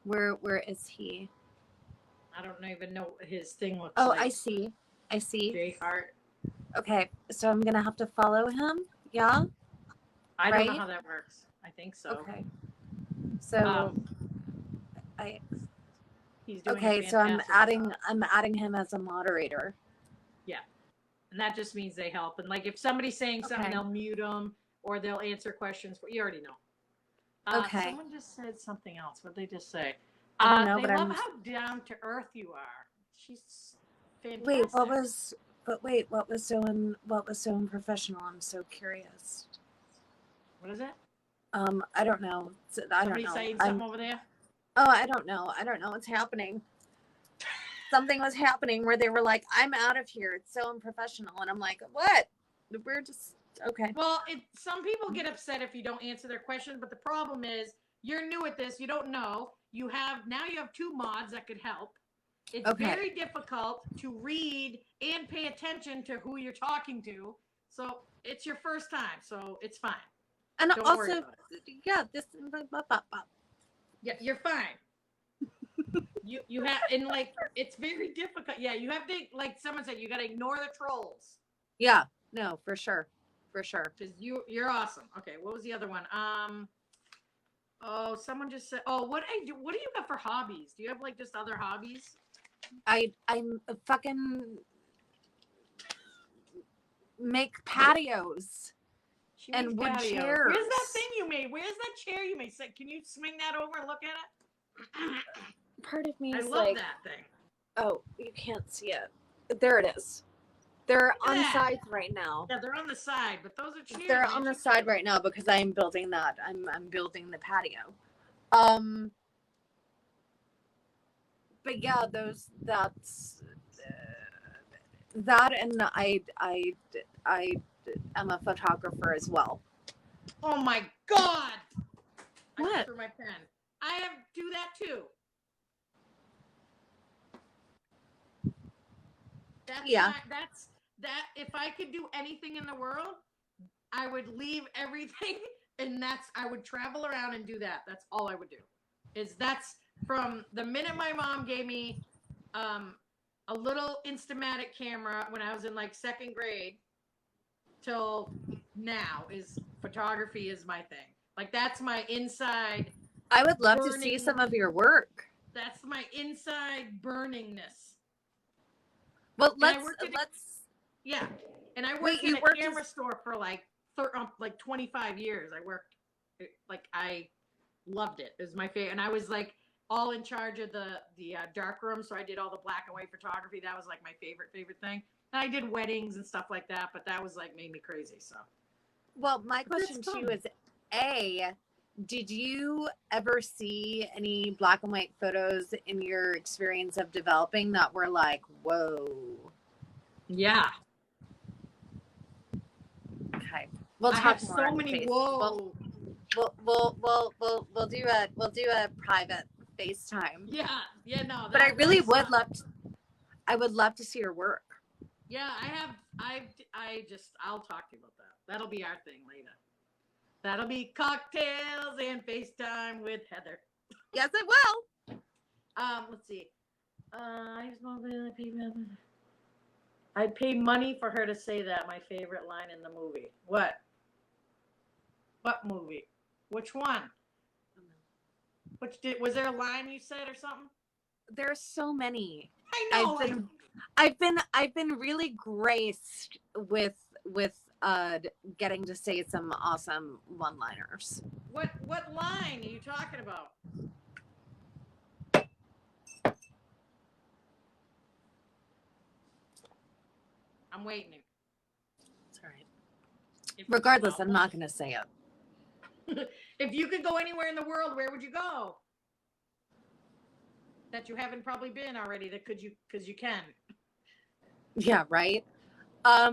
Where is he? I don't even know what his thing looks like. Oh, I see. Jay Hart. Okay, so I'm gonna have to follow him. Yeah. I don't know how that works. I think so. Okay. So he's doing so I'm adding him as a moderator. Yeah. And that just means they help. And like if somebody's saying something, they'll mute them or they'll answer questions. You already know. Someone just said something else. What did they just say? I don't know, they love how down to earth you are. She's fantastic. What was so unprofessional? I'm so curious. What is it? I don't know. Somebody saying something over there? Oh, I don't know what's happening. Something was happening where they were like, I'm out of here. It's so unprofessional. And I'm like, what? We're just, okay. Well, some people get upset if you don't answer their questions, but the problem is you're new at this. You don't know. Now you have two mods that could help. It's very difficult to read and pay attention to who you're talking to. So it's your first time. So it's fine. And don't also, yeah, yeah, you're fine. You have, and like, it's very difficult. Yeah, you have to, like someone said, you got to ignore the trolls. Yeah, no, for sure. Because you're awesome. Okay, what was the other one? Oh, someone just said, what do you got for hobbies? Do you have like just other hobbies? I'm a fucking make patios. And wood chairs. Where's that thing you made? Where's that chair you made? Can you swing that over and look at it? Part of me is I love that thing. Oh, you can't see it. There it is. They're Look at on that. sides right now. Yeah, they're on the side, but those are chairs. They're man. on the Check side it. right now because I'm building that. I'm building the patio. But yeah, that, and I am a photographer as well. Oh my God! I What? just threw my pen. I do that too. That's that. If I could do anything in the world, I would leave everything, and I would travel around and do that. That's all I would do. That's from the minute my mom gave me a little Instamatic camera when I was in like second grade till now. Is photography is my thing. Like that's my inside. I would love to see some of your work. That's my inside burningness. Well, let's. Yeah, and I worked in a camera store for like 25 years. I worked I loved it. It was my favorite, and I was like all in charge of the dark room. So I did all the black and white photography. That was like my favorite thing. And I did weddings and stuff like that, but that was like made me crazy. So, well, my question to you is, did you ever see any black and white photos in your experience of developing that were like, whoa? Yeah. Okay. We'll talk have more so on many. Facebook. Whoa. We'll do a private FaceTime. Yeah, no. But I really would love to. I would love to see your work. Yeah, I'll talk to you about that. That'll be our thing later. That'll be cocktails and FaceTime with Heather. Yes, it will. Let's see. I'd pay money for her to say that. My favorite line in the movie. What? What movie? Which one? Was there a line you said or something? There's so many. I know. I've been really graced with getting to say some awesome one-liners. What line are you talking about? I'm waiting. It's all right. Regardless, I'm not going to say it. If you could go anywhere in the world, where would you go? That you haven't probably been already. Because you can. Yeah, right. I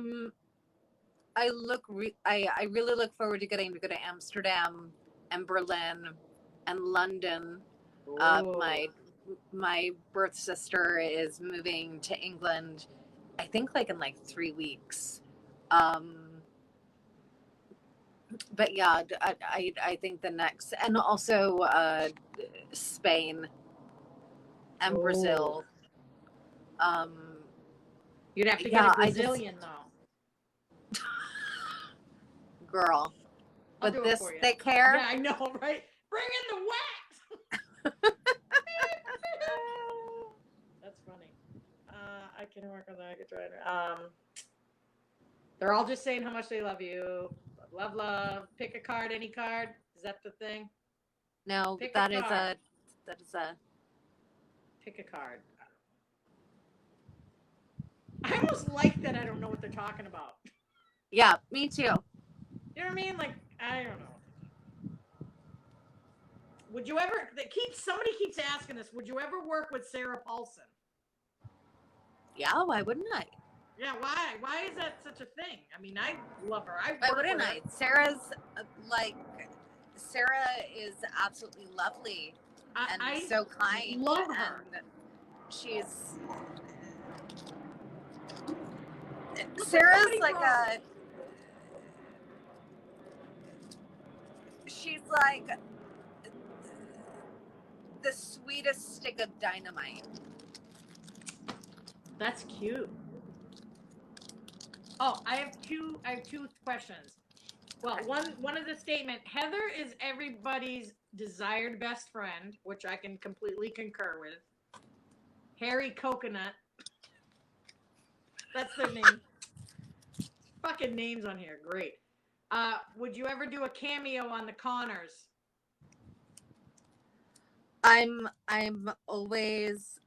really look forward to getting to go to Amsterdam and Berlin and London. My birth sister is moving to England, I think in 3 weeks. But yeah, I think the next, and also Spain and Brazil. You'd have to get a Brazilian though. Girl, with this thick hair. Yeah, I know, right? Bring in the wax. That's funny. I can work on that. I could try it. They're all just saying how much they love you. Love. Pick a card, any card. Is that the thing? No, Pick that is a. Pick a card. I almost like that I don't know what they're talking about. Yeah, me too. You know what I mean? Like, I don't know. Would you ever, somebody keeps asking this, would you ever work with Sarah Paulson? Yeah, why wouldn't I? Yeah, why? Why is that such a thing? I mean, I love her. Why wouldn't I? Sarah is absolutely lovely and so kind. Love her. Sarah's like she's like the sweetest stick of dynamite. That's cute. Oh, I have two questions. Well, one of the statement, Heather is everybody's desired best friend, which I can completely concur with. Harry Coconut. That's their name. Fucking names on here. Great. Would you ever do a cameo on the Connors? I'm always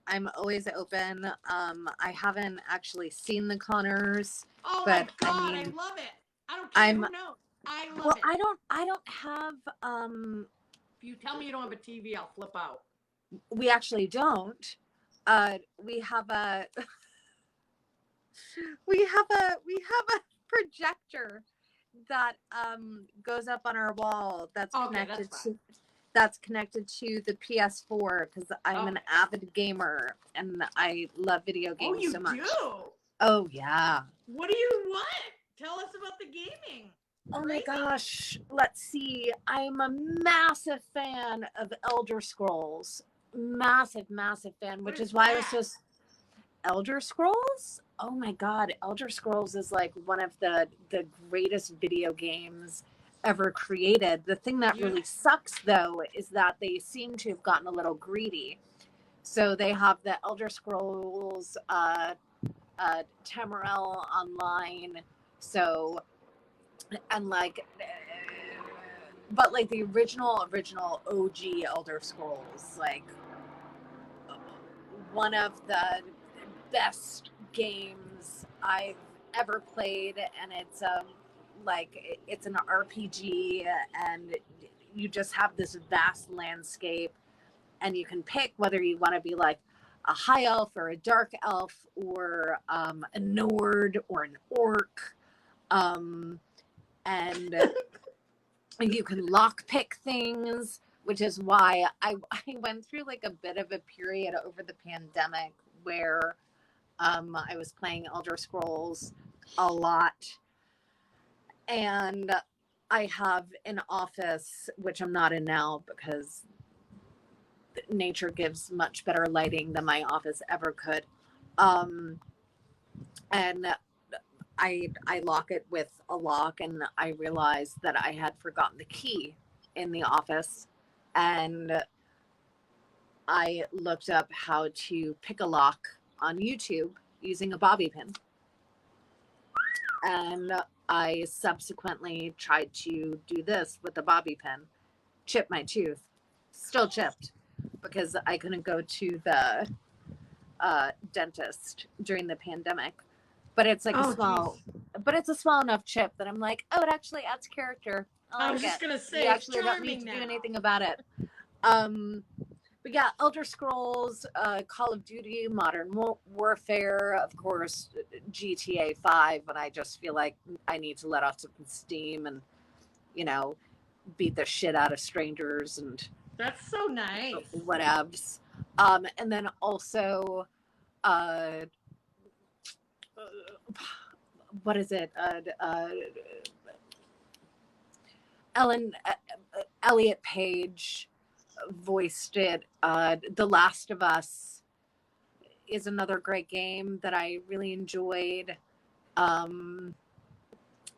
open. I haven't actually seen the Connors, Oh but my God, I I mean, love it. I don't care I'm who knows. I love well, it. I don't have If you tell me you don't have a TV, I'll flip out. we actually don't. We have a we have a projector that goes up on our wall that's Okay, connected that's to fine. the PS4 because I'm an Okay. avid gamer and I love video Oh, games you so much. do? Oh yeah. What do you want? Tell us about the gaming. Oh Crazy. my gosh. Let's see. I'm a massive fan of Elder Scrolls. Massive fan, which What is is why I was that? so Elder Scrolls? Oh my God. Elder Scrolls is like one of the greatest video games ever created. The thing that You- really sucks though is that they seem to have gotten a little greedy. So they have the Elder Scrolls Tamriel Online. So and like but like the original OG Elder Scrolls, like one of the best games I've ever played, and it's like it's an RPG, and you just have this vast landscape, and you can pick whether you want to be like a high elf or a dark elf or a Nord or an orc, and you can lock pick things, which is why I went through like a bit of a period over the pandemic where I was playing Elder Scrolls a lot, and I have an office which I'm not in now because nature gives much better lighting than my office ever could, and I lock it with a lock, and I realized that I had forgotten the key in the office, and I looked up how to pick a lock on YouTube using a bobby pin. And I subsequently tried to do this with the bobby pin, chip my tooth, still chipped, because I couldn't go to the dentist during the pandemic. But it's like a small enough chip that I'm like, oh, it actually adds character. I was just gonna say, You it's actually don't need charming to do now. anything about it. But yeah, Elder Scrolls, Call of Duty, Modern Warfare, of course, GTA 5, when I just feel like I need to let off some steam and, you know, beat the shit out of strangers and That's so nice. whatevs. And then also, what is it? Elliot Page voiced it. The Last of Us is another great game that I really enjoyed.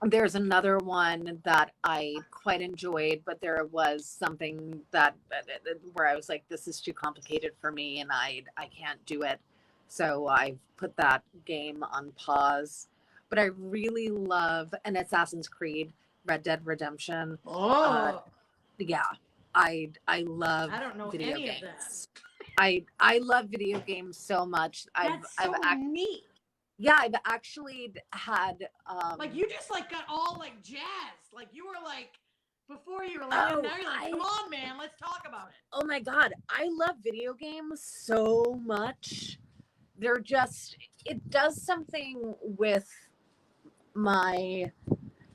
There's another one that I quite enjoyed, but there was something that where I was like, this is too complicated for me, and I can't do it. So I put that game on pause. But I really love an Assassin's Creed, Red Dead Redemption. Oh, Yeah, I love I don't know video any games. of that. I love video games so much. That's so neat. Yeah, I've actually had Like you just like got all like jazzed. Like you were like before you were like, and now you're like, come on, man, let's talk about it. Oh my God, I love video games so much. They're just, it does something with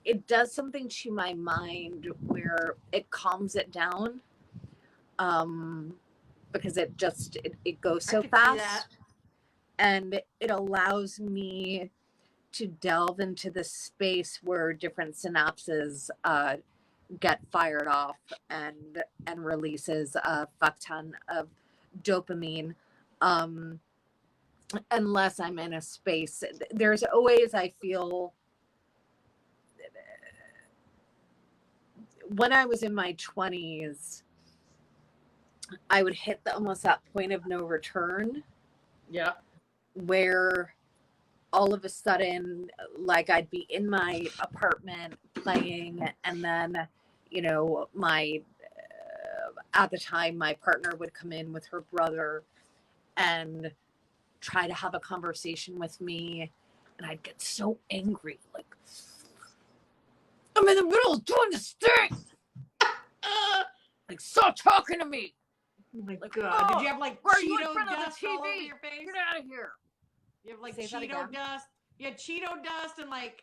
it does something to my mind where it calms it down. Because it goes so fast. And it allows me to delve into the space where different synapses get fired off and releases a fuck ton of dopamine. Unless I'm in a space, there's always, I feel, when I was in my 20s, I would hit almost that point of no return. Yeah. Where all of a sudden, like, I'd be in my apartment playing, and then, you know, my at the time, my partner would come in with her brother and try to have a conversation with me, and I'd get so angry, like, I'm in the middle of doing this thing. Like, stop talking to me. Oh my Like, God. Did you have like are you in Cheeto front of the dust all over TV? your face? Get out of here. You have like Say that Cheeto again. dust. You had Cheeto dust and like,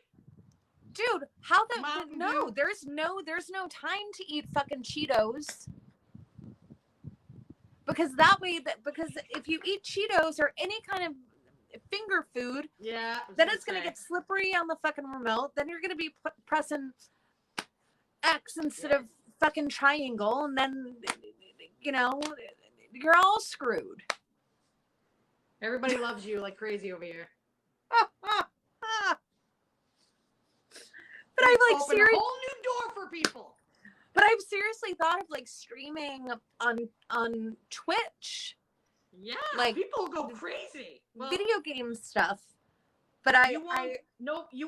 Dude, how the Mountain no, Dew? there's no time to eat fucking Cheetos. Because that way because if you eat Cheetos or any kind of finger food, yeah, then it's going to get slippery on the fucking remote. Then you're going to be pressing X instead of fucking triangle, and then you're all screwed. Everybody loves you like crazy over here. But I've like opened a whole new door for people. But I've seriously thought of like streaming on Twitch. Yeah, like people go crazy. Well, video game stuff. But you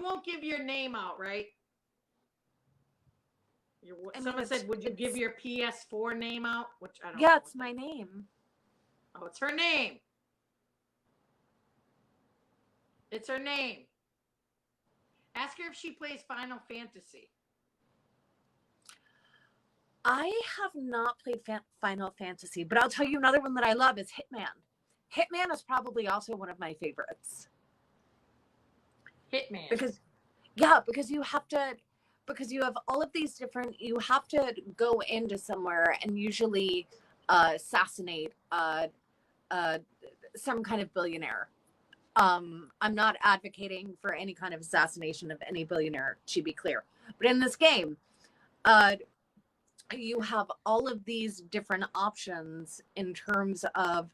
won't give your name out, right? Someone said, "Would you give your PS4 name out?" Which I don't. Yeah, it's my name. Oh, it's her name. It's her name. Ask her if she plays Final Fantasy. I have not played Final Fantasy, but I'll tell you another one that I love is Hitman. Hitman is probably also one of my favorites. Hitman. Because you have all of these different, you have to go into somewhere and usually assassinate some kind of billionaire. I'm not advocating for any kind of assassination of any billionaire, to be clear. But in this game, you have all of these different options in terms of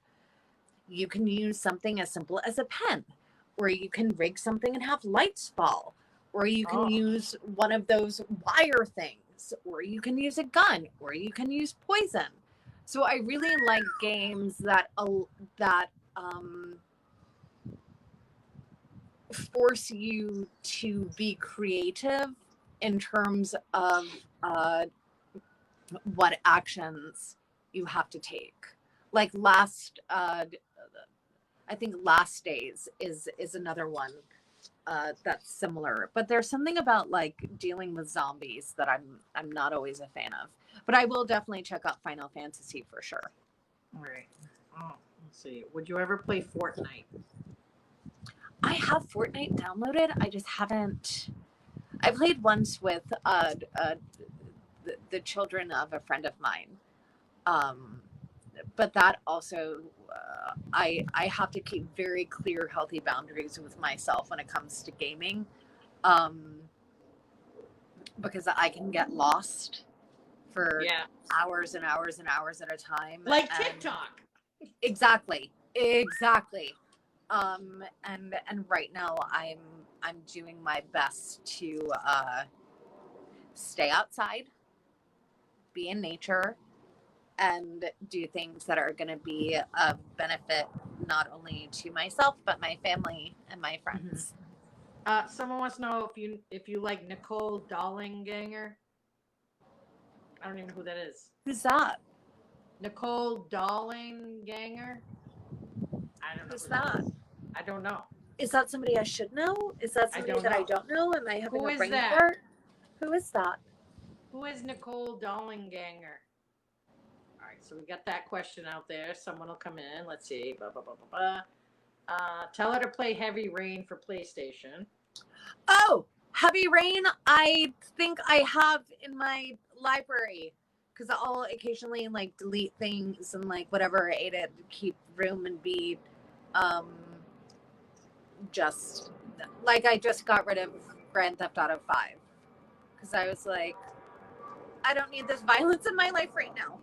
you can use something as simple as a pen, or you can rig something and have lights fall, or you can use one of those wire things, or you can use a gun, or you can use poison. So I really like games that force you to be creative in terms of what actions you have to take. Like I think Last Days is another one that's similar. But there's something about like dealing with zombies that I'm not always a fan of. But I will definitely check out Final Fantasy for sure. All right. Oh, let's see. Would you ever play Fortnite? I have Fortnite downloaded. I just haven't. I played once with the children of a friend of mine, but that also I have to keep very clear, healthy boundaries with myself when it comes to gaming, because I can get lost for hours and hours and hours at a time, like TikTok. Exactly. And right now I'm doing my best to stay outside, be in nature, and do things that are going to be of benefit not only to myself but my family and my friends. Someone wants to know if you like Nicole Dollinganger. I don't even know who that is. Who's that? Nicole Dollinganger. I don't know. Who's that? I don't know. Is that somebody I should know? Is that somebody I don't know? Am I having a brain fart? Who is that? Who is Nicole Dollinganger? All right, so we got that question out there. Someone will come in. Let's see. Blah, blah, blah, blah, blah. Tell her to play Heavy Rain for PlayStation. Oh, Heavy Rain, I think I have in my library, because I'll occasionally like delete things and like whatever A to keep room and be just like I just got rid of Grand Theft Auto 5 because I was like, I don't need this violence in my life right now.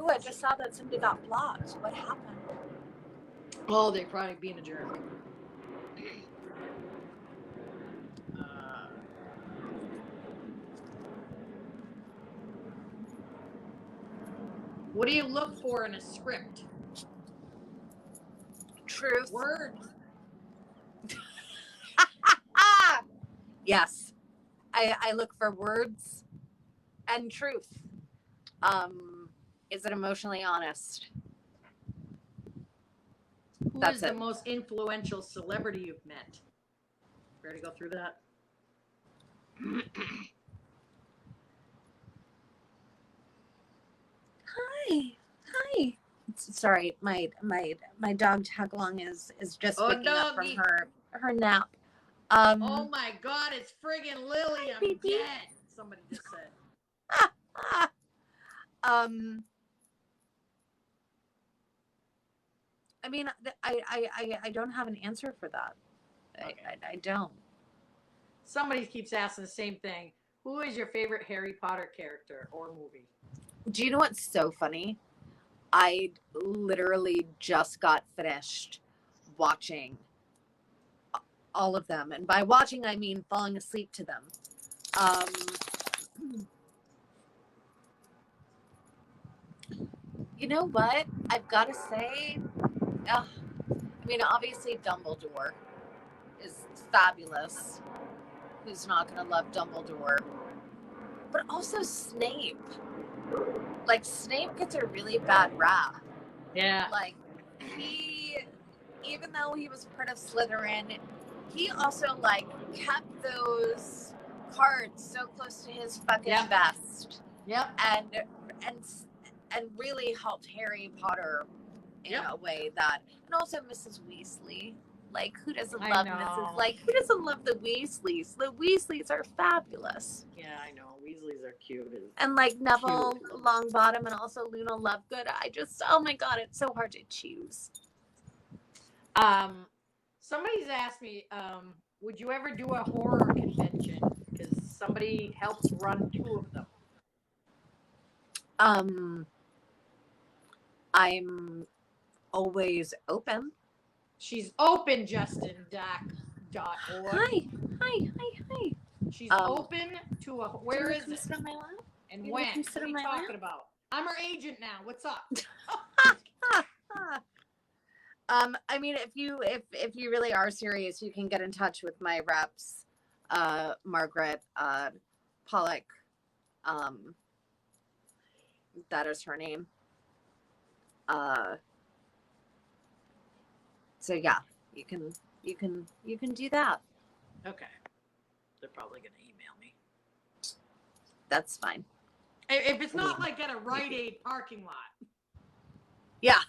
Ooh, I just saw that somebody got blocked. What happened? Oh, they're probably being a jerk. What do you look for in a script? Truth. Words. Yes. I look for words and truth. Is it emotionally honest? Who That's is the it. most influential celebrity you've met? Ready to go through that? Hi. Sorry, my dog Tagalong is just waking up from her nap. Oh my God, it's friggin' Lily. I'm baby. dead. Somebody just said. I mean, I don't have an answer for that. Okay. I don't. Somebody keeps asking the same thing. Who is your favorite Harry Potter character or movie? Do you know what's so funny? I literally just got finished watching all of them. And by watching, I mean falling asleep to them. You know what? I've got to say, I mean, obviously Dumbledore is fabulous. Who's not going to love Dumbledore? But also Snape. Like, Snape gets a really bad rap. Yeah. Like, even though he was part of Slytherin, he also, like, kept those cards so close to his fucking vest. Yep. And really helped Harry Potter in a way that, and also Mrs. Weasley. Like, who doesn't love Mrs. Like, who doesn't love the Weasleys? The Weasleys are fabulous. Yeah, I know. Weasleys are cute. And like Neville Longbottom and also Luna Lovegood. Oh my God, it's so hard to choose. Somebody's asked me, would you ever do a horror convention? Because somebody helps run 2 of them. I'm always open. She's open, Justin.org. Hi. She's open to a. Where is it? Sit on my lap? And when? What are you talking about? I'm her agent now. What's up? I mean, if you really are serious, you can get in touch with my reps, Margaret Pollock. That is her name. So yeah, you can do that. Okay. They're probably gonna email me. That's fine. If it's not like at a Rite Aid parking lot. Yeah.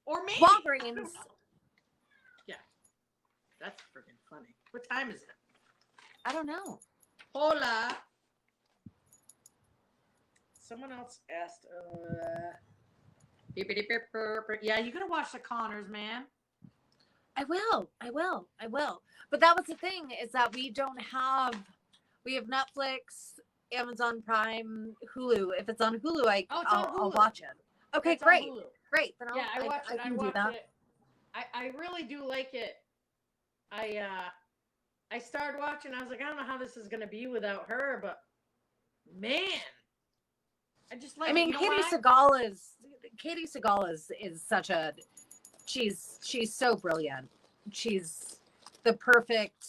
Or maybe Walgreens. Yeah. That's freaking funny. What time is it? I don't know. Hola. Someone else asked, yeah, you gotta watch the Connors, man. I will. But that was the thing, is that we have Netflix, Amazon Prime, Hulu. If it's on Hulu, I'll watch it. Okay, great. Great. Then I watch it. I watch it. I really do like it. I started watching, I was like, I don't know how this is gonna be without her, but man. I just like. I mean, Katie Seagal is such a. She's so brilliant. She's the perfect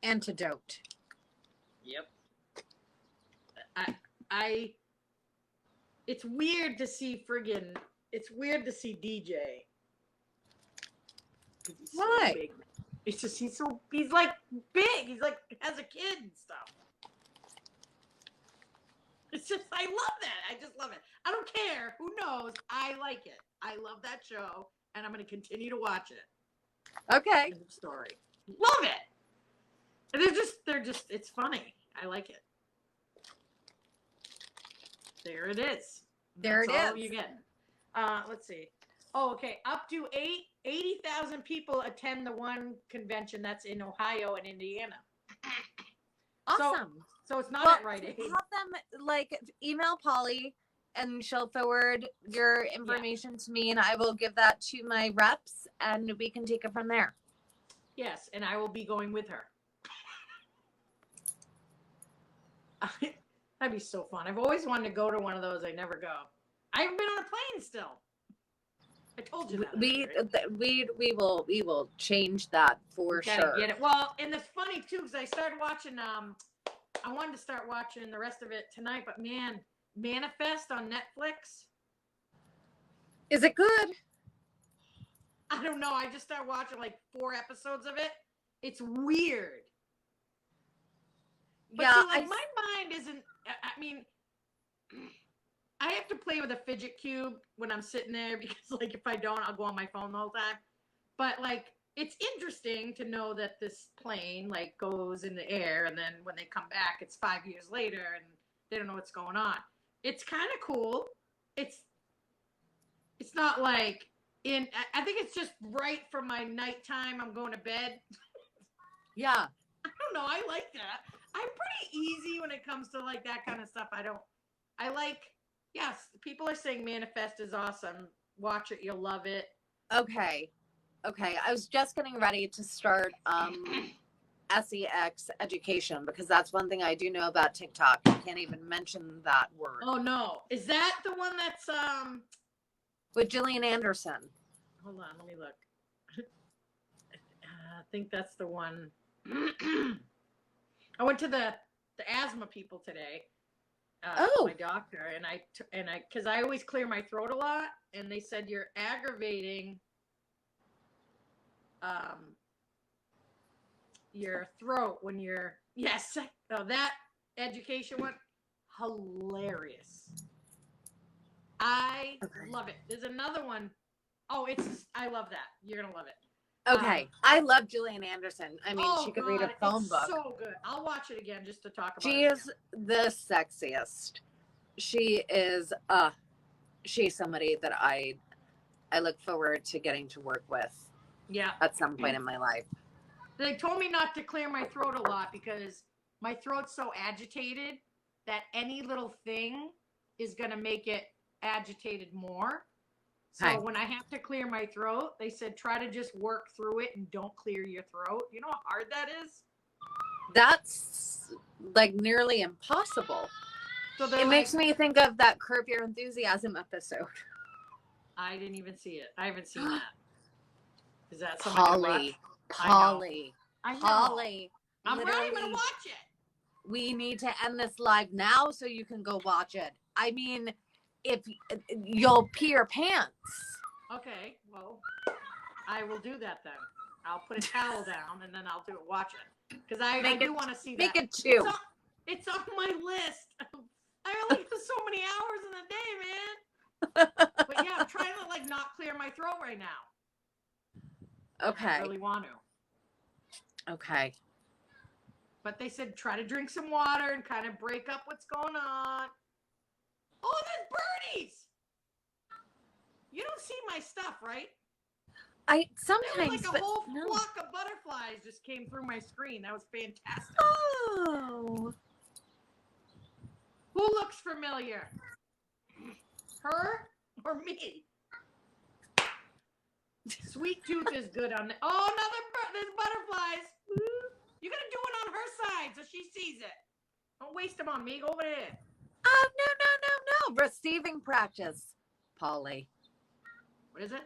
antidote. Yep. It's weird to see DJ. Why? So it's just he's like big. He's like has a kid and stuff. It's just, I love that. I just love it. I don't care. Who knows? I like it. I love that show, and I'm going to continue to watch it. Okay. Story. Love it. And they're just, it's funny. I like it. There it is. That's all you get. Let's see. Oh, okay. Up to 80,000 people attend the one convention that's in Ohio and Indiana. Awesome. So it's not at Rite Aid. Have them email Polly, and she'll forward your information to me, and I will give that to my reps, and we can take it from there. Yes, and I will be going with her. That'd be so fun. I've always wanted to go to one of those. I never go. I haven't been on a plane still. I told you that. We will change that for sure. Get it. Well, and it's funny too because I started watching. I wanted to start watching the rest of it tonight, but man, Manifest on Netflix. Is it good? I don't know. I just started watching like 4 episodes of it. It's weird. But yeah, see, like my mind isn't. I mean, I have to play with a fidget cube when I'm sitting there because, like, if I don't, I'll go on my phone the whole time. But like, it's interesting to know that this plane like goes in the air, and then when they come back, it's 5 years later, and they don't know what's going on. It's kind of cool. It's not like I think it's just right for my nighttime. I'm going to bed. Yeah. I don't know. I like that. I'm pretty easy when it comes to like that kind of stuff. Yes, people are saying Manifest is awesome. Watch it. You'll love it. Okay. I was just getting ready to start SEX education because that's one thing I do know about TikTok. I can't even mention that word. Oh no. Is that the one that's with Gillian Anderson? Hold on, let me look. I think that's the one. I went to the asthma people today. My doctor, and I because I always clear my throat a lot, and they said you're aggravating your throat when you're that education one, hilarious. I love it. There's another one. Oh, I love that. You're gonna love it. Okay. I love Gillian Anderson. I mean, she could read a phone book. So good. I'll watch it again just to talk about it. She is the sexiest. She's somebody that I look forward to getting to work with. Yeah. At some point in my life. They told me not to clear my throat a lot because my throat's so agitated that any little thing is going to make it agitated more. So when I have to clear my throat, they said try to just work through it and don't clear your throat. You know how hard that is? That's like nearly impossible. So it makes me think of that Curb Your Enthusiasm episode. I didn't even see it. I haven't seen that. Is that Polly? I know. Polly. I'm ready to watch it. We need to end this live now so you can go watch it. I mean, if you'll pee your pants. Okay, well, I will do that then. I'll put a towel down and then I'll watch it. Because I do want to see that. Make it 2. It's on my list. I only have so many hours in the day, man. But yeah, I'm trying to like not clear my throat right now. Okay. I really want to. Okay. But they said try to drink some water and kind of break up what's going on. Oh, there's birdies. You don't see my stuff, right? I sometimes like a whole flock of butterflies just came through my screen. That was fantastic. Oh. Who looks familiar? Her or me? Sweet Tooth is good on. Oh, there's butterflies. You're gonna do it on her side so she sees it. Don't waste them on me. Go over there. Oh, no. Receiving practice, Polly. What is it?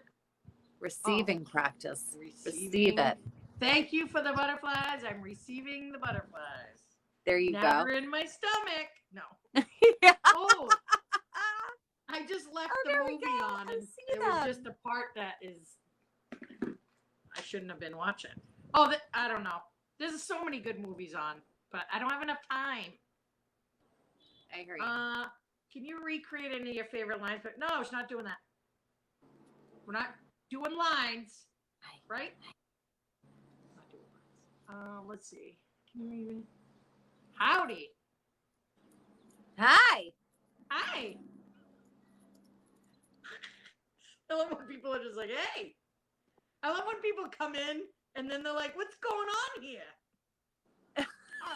Receiving practice. Receive it. Thank you for the butterflies. I'm receiving the butterflies. There you Never in my stomach. No. Yeah. Oh. I just left the movie on, and it was just a part that I shouldn't have been watching. Oh, I don't know. There's so many good movies on, but I don't have enough time. I agree. Can you recreate any of your favorite lines? But no, she's not doing that. We're not doing lines, right? Not doing lines. Let's see. Can you even? Howdy. Hi. Hi. I love when people are just like, hey. I love when people come in and then they're like, what's going on here?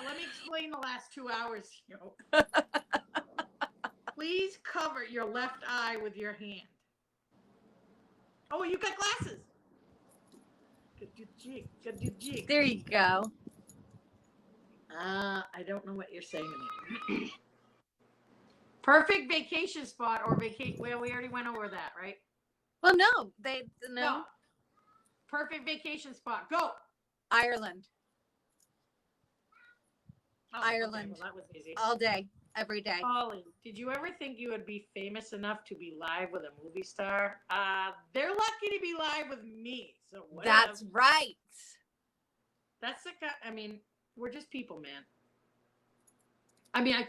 Let me explain the last 2 hours. Please cover your left eye with your hand. Oh, you got glasses. There you go. I don't know what you're saying to me. Perfect vacation spot or vacation. Well, we already went over that, right? Well, no, no. No. Perfect vacation spot. Go. Ireland. Oh, Ireland. Okay, well, that was easy. All day, every day. Polly, did you ever think you would be famous enough to be live with a movie star? They're lucky to be live with me. So whatever. That's right. That's the kind. I mean, we're just people, man. I mean, I'm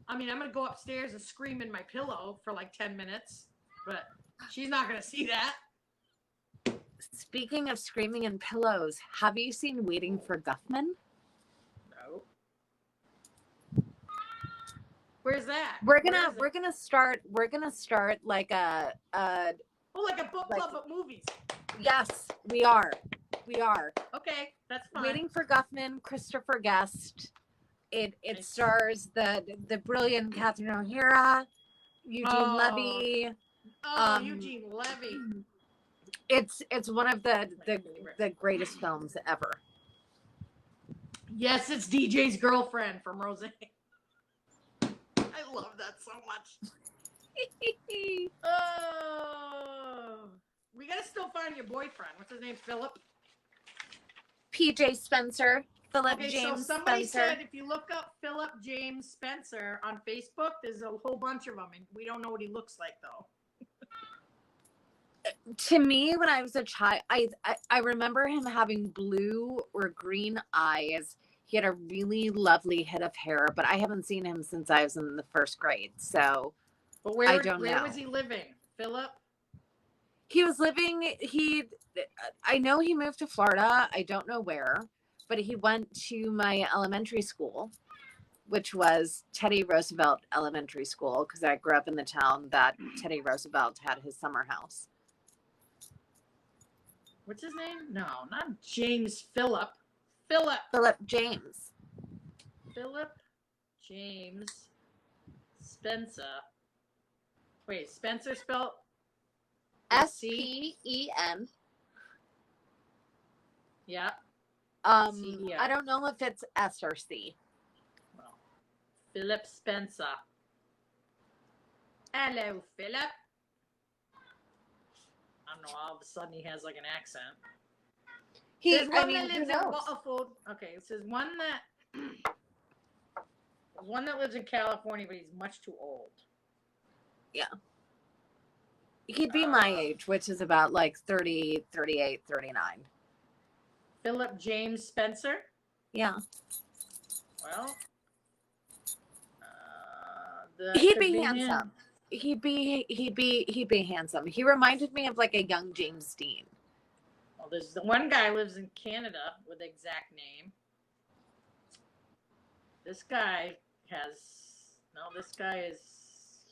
gonna go upstairs and scream in my pillow for like 10 minutes, but she's not gonna see that. Speaking of screaming in pillows, have you seen Waiting for Guffman? No. Where's that? We're gonna start like a like a book club of movies. Yes, we are. Okay, that's fine. Waiting for Guffman, Christopher Guest. It stars the brilliant Catherine O'Hara, Eugene Levy. Eugene Levy. It's one of the greatest films ever. Yes, it's DJ's girlfriend from Roseanne. I love that so much. Oh, we gotta still find your boyfriend. What's his name? Philip. PJ Spencer. Philip Okay, James so somebody Spencer. said if you look up Philip James Spencer on Facebook, there's a whole bunch of them, and we don't know what he looks like though. To me, when I was a child, I remember him having blue or green eyes. He had a really lovely head of hair, but I haven't seen him since I was in the first grade. So, but I don't know. Where was he living, Philip? He was living. I know he moved to Florida. I don't know where, but he went to my elementary school, which was Teddy Roosevelt Elementary School, because I grew up in the town that Teddy Roosevelt had his summer house. What's his name? No, not James. Philip James. Philip James Spencer. Wait, Spencer spelled SPEN. Yeah. I don't know if it's S or C. Well, Philip Spencer. Hello, Philip. I don't know. All of a sudden, he has like an accent. There's one that lives in Waterford. Okay, it says one that lives in California, but he's much too old. Yeah. He'd be my age, which is about like 30, 38, 39. Philip James Spencer? Yeah. Well, he'd be handsome. He'd be handsome. He reminded me of like a young James Dean. Well, there's the one guy lives in Canada with the exact name. This guy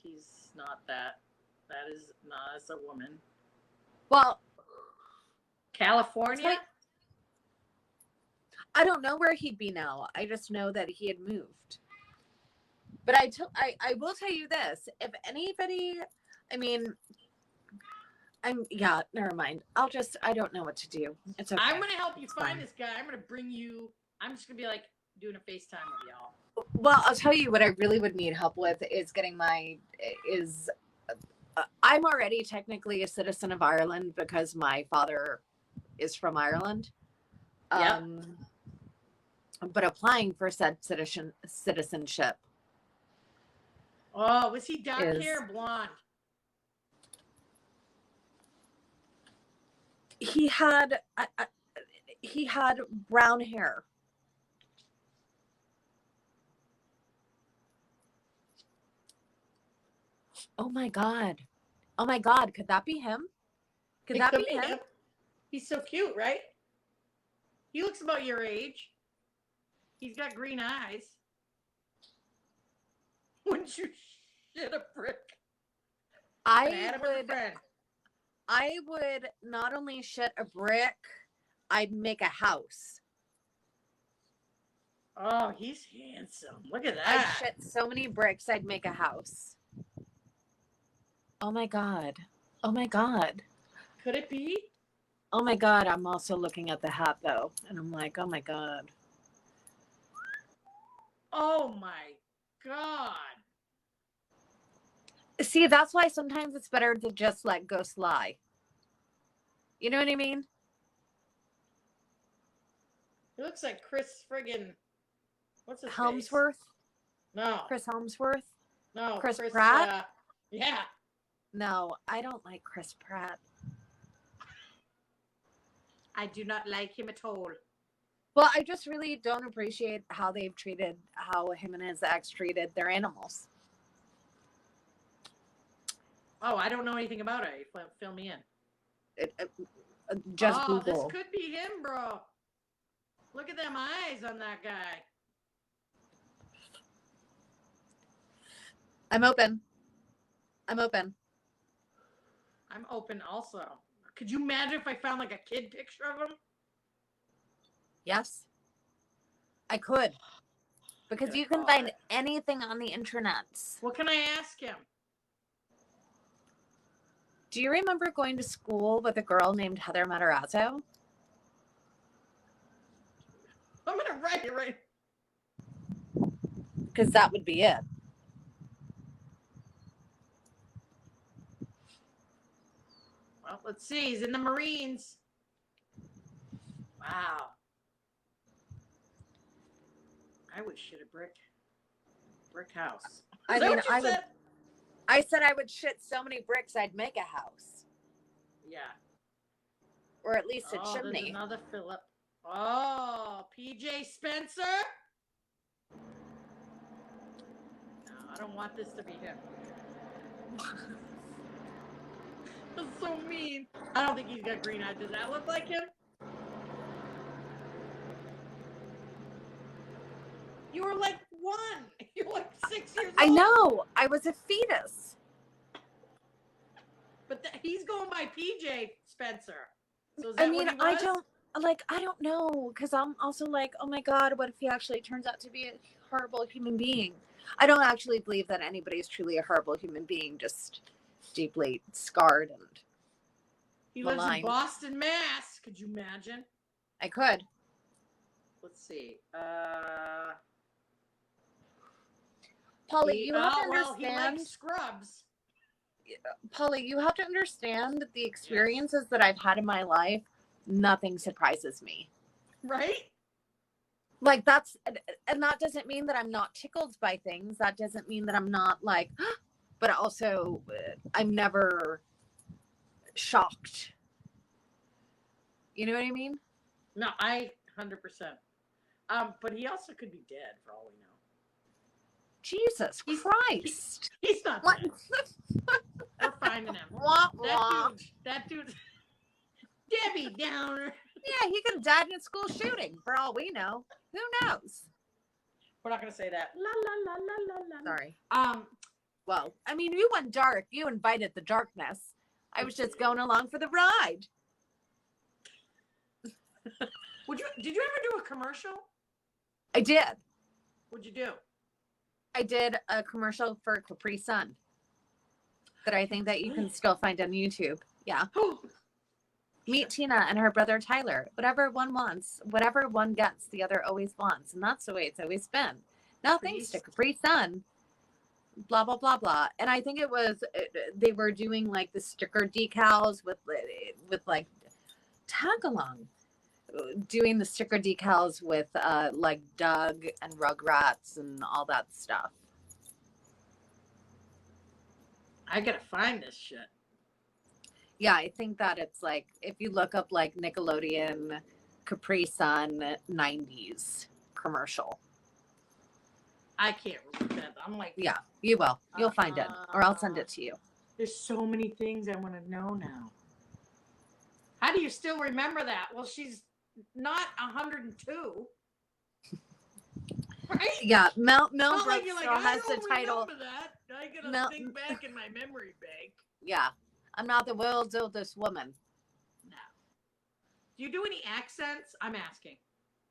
he's not that. That is not as a woman. Well, California? I don't know where he'd be now. I just know that he had moved. But I will tell you this. If anybody, never mind. I don't know what to do. It's okay. I'm going to help you find this guy. I'm just going to be like doing a FaceTime with y'all. Well, I'll tell you what I really would need help with is I'm already technically a citizen of Ireland because my father is from Ireland. Yep. But applying for said citizenship. Oh, was he dark hair or blonde? He had brown hair. Oh my god. Could that be him? Could that be him? He's so cute, right? He looks about your age. He's got green eyes. Wouldn't you shit a brick? I would not only shit a brick, I'd make a house. Oh, he's handsome. Look at that. I'd shit so many bricks, I'd make a house. Oh my god. Could it be? Oh my god, I'm also looking at the hat though. And I'm like, oh my god. Oh my god. See, that's why sometimes it's better to just let ghosts lie. You know what I mean? He looks like Chris friggin' what's his face? Helmsworth? No. Chris Helmsworth? No. Chris Pratt? Yeah. No, I don't like Chris Pratt. I do not like him at all. Well, I just really don't appreciate how him and his ex treated their animals. Oh, I don't know anything about it. Fill me in. Just Google. Google. This could be him, bro. Look at them eyes on that guy. I'm open. I'm open also. Could you imagine if I found like a kid picture of him? Yes. I could. Because you can find anything on the internet. What can I ask him? Do you remember going to school with a girl named Heather Martazarro? I'm going to write it right. Because that would be it. Well, let's see. He's in the Marines. Wow. I would shit a brick house. I mean, I said I would shit so many bricks I'd make a house. Yeah. Or at least a there's chimney. Another Philip. Oh, PJ Spencer? No, I don't want this to be him. That's so mean. I don't think he's got green eyes. Does that look like him? You were like 1. You were like 6 years old. I know. I was a fetus. But he's going by PJ Spencer. So is I that mean, what he was? I don't know. Because I'm also like, oh my God, what if he actually turns out to be a horrible human being? I don't actually believe that anybody is truly a horrible human being, just deeply scarred and he lives maligned. in Boston, Mass. Could you imagine? I could. Let's see. Polly, you have to understand. He likes Scrubs. Polly, you have to understand that the experiences that I've had in my life, nothing surprises me. Right? Like that doesn't mean that I'm not tickled by things. That doesn't mean that I'm not like, but also I'm never shocked. You know what I mean? No, I 100%. But he also could be dead for all we know. Jesus Christ. He's not dead. We're finding him. That dude, Debbie Downer. Yeah, he could have died in a school shooting for all we know. Who knows? We're not going to say that. La, la, la, la, la, la. Sorry. Well, I mean, you went dark. You invited the darkness. I was just going along for the ride. Did you ever do a commercial? I did. What'd you do? I did a commercial for Capri Sun that I think that you can still find on YouTube. Yeah. Meet Tina and her brother Tyler. Whatever one wants, whatever one gets, the other always wants. And that's the way it's always been. Now, thanks to Capri Sun, blah, blah, blah, blah. And I think they were doing like the sticker decals with like tag along. Doing the sticker decals with like Doug and Rugrats and all that stuff. I gotta find this shit. Yeah, I think that it's like if you look up like Nickelodeon Capri Sun 90s commercial. I can't remember that. I'm like, yeah, you will. You'll find it, or I'll send it to you. There's so many things I want to know now. How do you still remember that? Well, she's not 102. Right? Yeah, Mel Brooks like still has the title. That. I gotta think back in my memory bank. Yeah, I'm not the world's oldest woman. No. Do you do any accents? I'm asking.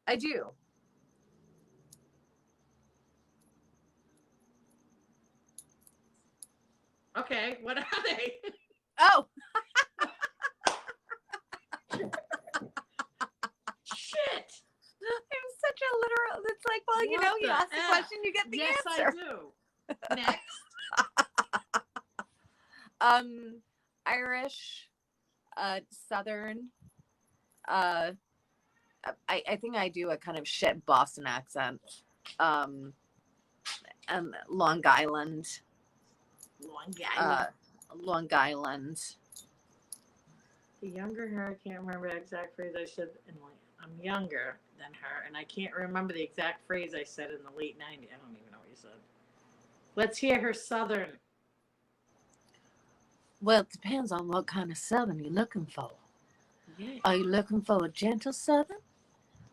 I do. Okay, what are they? Oh. Shit. I'm such a literal. It's like, well, you know, you ask the question, you get the answer. Yes, I do. Next. Irish, Southern. I think I do a kind of shit Boston accent. And Long Island. Long Island. The younger her, I can't remember the exact phrase I said. I'm younger than her, and I can't remember the exact phrase I said in the late 90s. I don't even know what you said. Let's hear her Southern. Well, it depends on what kind of Southern you're looking for. Yeah. Are you looking for a gentle Southern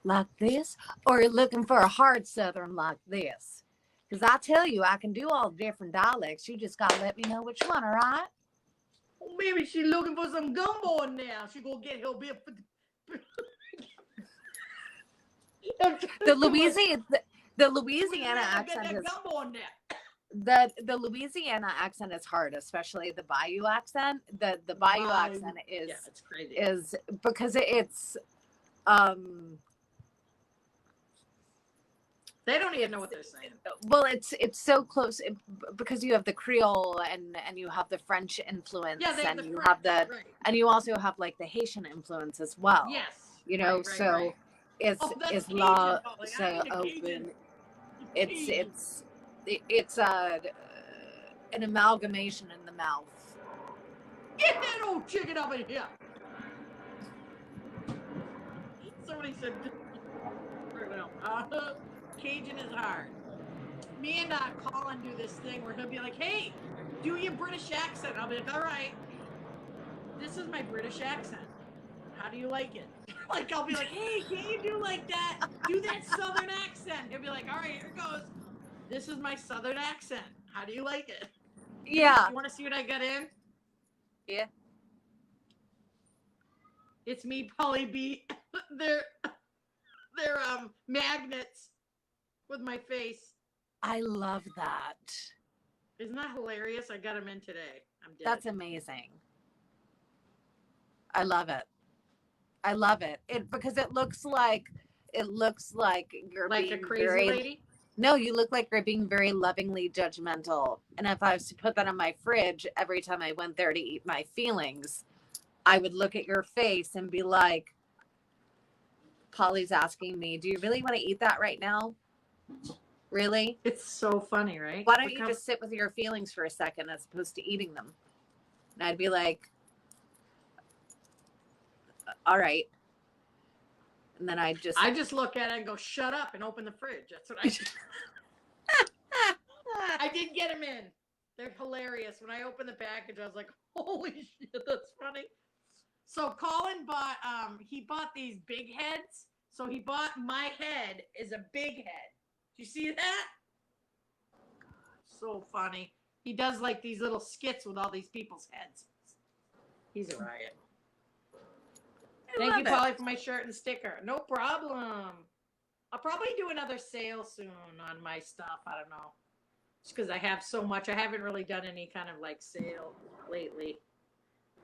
like this? Or are you looking for a hard Southern like this? Because I tell you, I can do all the different dialects. You just got to let me know which one, all right? Well, maybe she's looking for some gumbo in there. She gonna get her bit. The Louisiana accent is gumbo in there. the Louisiana accent is hard, especially the Bayou accent. The Bayou accent is it's crazy. is because it's They don't even know what they're saying. well, it's so close because you have the Creole and you have the French influence, Yeah, they have and the you French, have the right. and you also have like the Haitian influence as well. Yes. You know, right, so right. it's That's it's Cajun, law Polly. I so ain't a open. Cajun. It's an amalgamation in the mouth. Get that old chicken up in here. Somebody said, Cajun is hard. Me and Colin do this thing where he'll be like, hey, do your British accent. I'll be like, all right, this is my British accent. How do you like it? Like, I'll be like, hey, can you do like that? Do that Southern accent. He'll be like, all right, here it goes. This is my Southern accent. How do you like it? Yeah. You want to see what I got in? Yeah. It's me, Polly B. They're magnets with my face. I love that. Isn't that hilarious? I got them in today. I'm dead. That's amazing. I love it. I love it. Because it looks like you're like being a crazy very, lady. No, you look like you're being very lovingly judgmental. And if I was to put that on my fridge every time I went there to eat my feelings, I would look at your face and be like, Polly's asking me, do you really want to eat that right now? Really? It's so funny, right? Why don't you just sit with your feelings for a second as opposed to eating them? And I'd be like, all right. And then I just look at it and go, shut up, and open the fridge. That's what I do. I did get them in. They're hilarious. When I opened the package, I was like, holy shit, that's funny. So Colin bought, he bought these big heads. So he bought my head as a big head. Do you see that? So funny. He does like these little skits with all these people's heads. He's a riot. Thank you, Polly, for my shirt and sticker. No problem. I'll probably do another sale soon on my stuff. I don't know. Just because I have so much. I haven't really done any kind of like sale lately.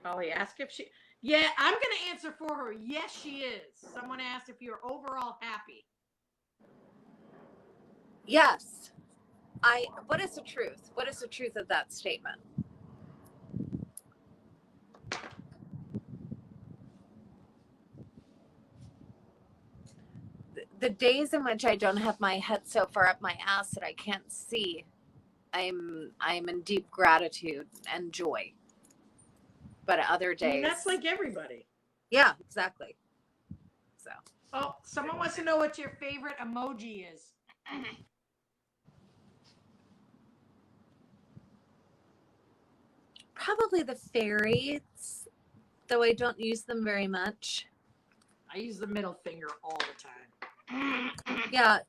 Polly asked if she... Yeah, I'm going to answer for her. Yes, she is. Someone asked if you're overall happy. Yes. What is the truth? What is the truth of that statement? The days in which I don't have my head so far up my ass that I can't see, I'm in deep gratitude and joy. But other days, I mean, that's like everybody. Yeah, exactly. So. Oh, someone wants to know what your favorite emoji is. Probably the fairies, though I don't use them very much. I use the middle finger all the time. Yeah,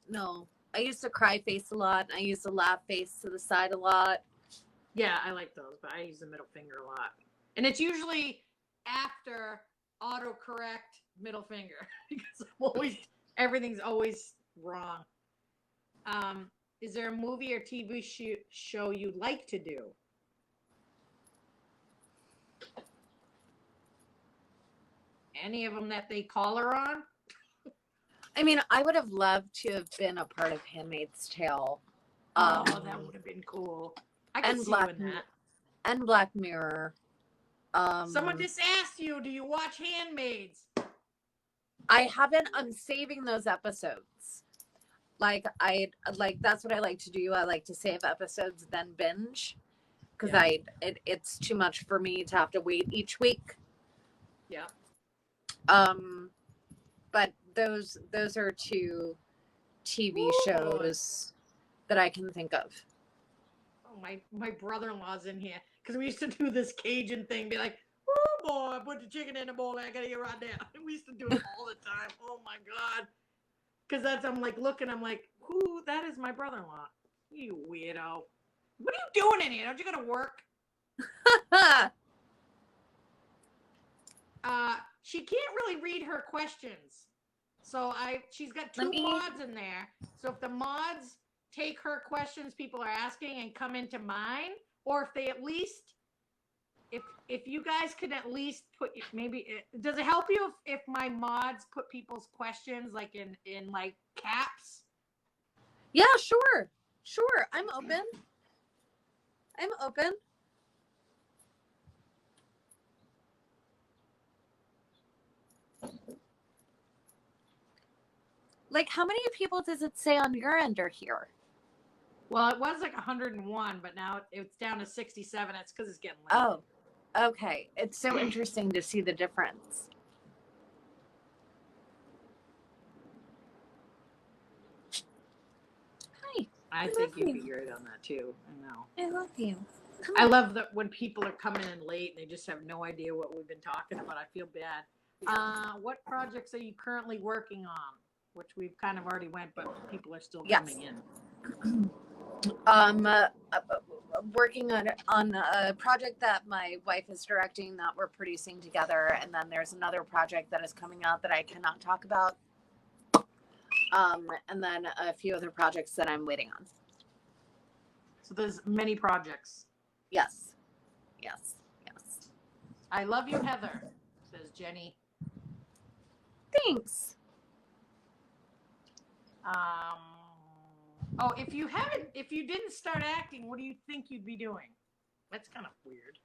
no. I use the cry face a lot. I use the laugh face to the side a lot. Yeah, I like those, but I use the middle finger a lot. And it's usually after autocorrect middle finger because everything's always wrong. Is there a movie or TV show you'd like to do? Any of them that they call her on? I mean, I would have loved to have been a part of Handmaid's Tale. That would have been cool. I can see you in that. and Black Mirror. Someone just asked you, do you watch Handmaids? I haven't. I'm saving those episodes. Like that's what I like to do. I like to save episodes then binge, because it's too much for me to have to wait each week. Yeah. But those are two TV shows that I can think of. Oh, my brother-in-law's in here because we used to do this Cajun thing, be like, oh boy, put the chicken in the bowl, I gotta get right now. We used to do it all the time. Oh my God. Because I'm like looking, I'm like, who? That is my brother-in-law. You weirdo. What are you doing in here? Don't you gotta work? She can't really read her questions. So she's got two mods in there. So if the mods take her questions people are asking and come into mine, or if they at least, if you guys could at least put, maybe, does it help you if my mods put people's questions like in like caps? Yeah, sure. I'm open. Like, how many people does it say on your end are here? Well, it was like 101, but now it's down to 67. It's because it's getting late. Oh, okay. It's so interesting to see the difference. Hi. I think you'd be great on that too. I know. I love you. I love that when people are coming in late and they just have no idea what we've been talking about. I feel bad. What projects are you currently working on? Which we've kind of already went, but people are still coming in. Working on a project that my wife is directing that we're producing together, and then there's another project that is coming out that I cannot talk about. And then a few other projects that I'm waiting on. So there's many projects. Yes. I love you, Heather, says Jenny. Thanks. If you didn't start acting, what do you think you'd be doing? That's kind of weird.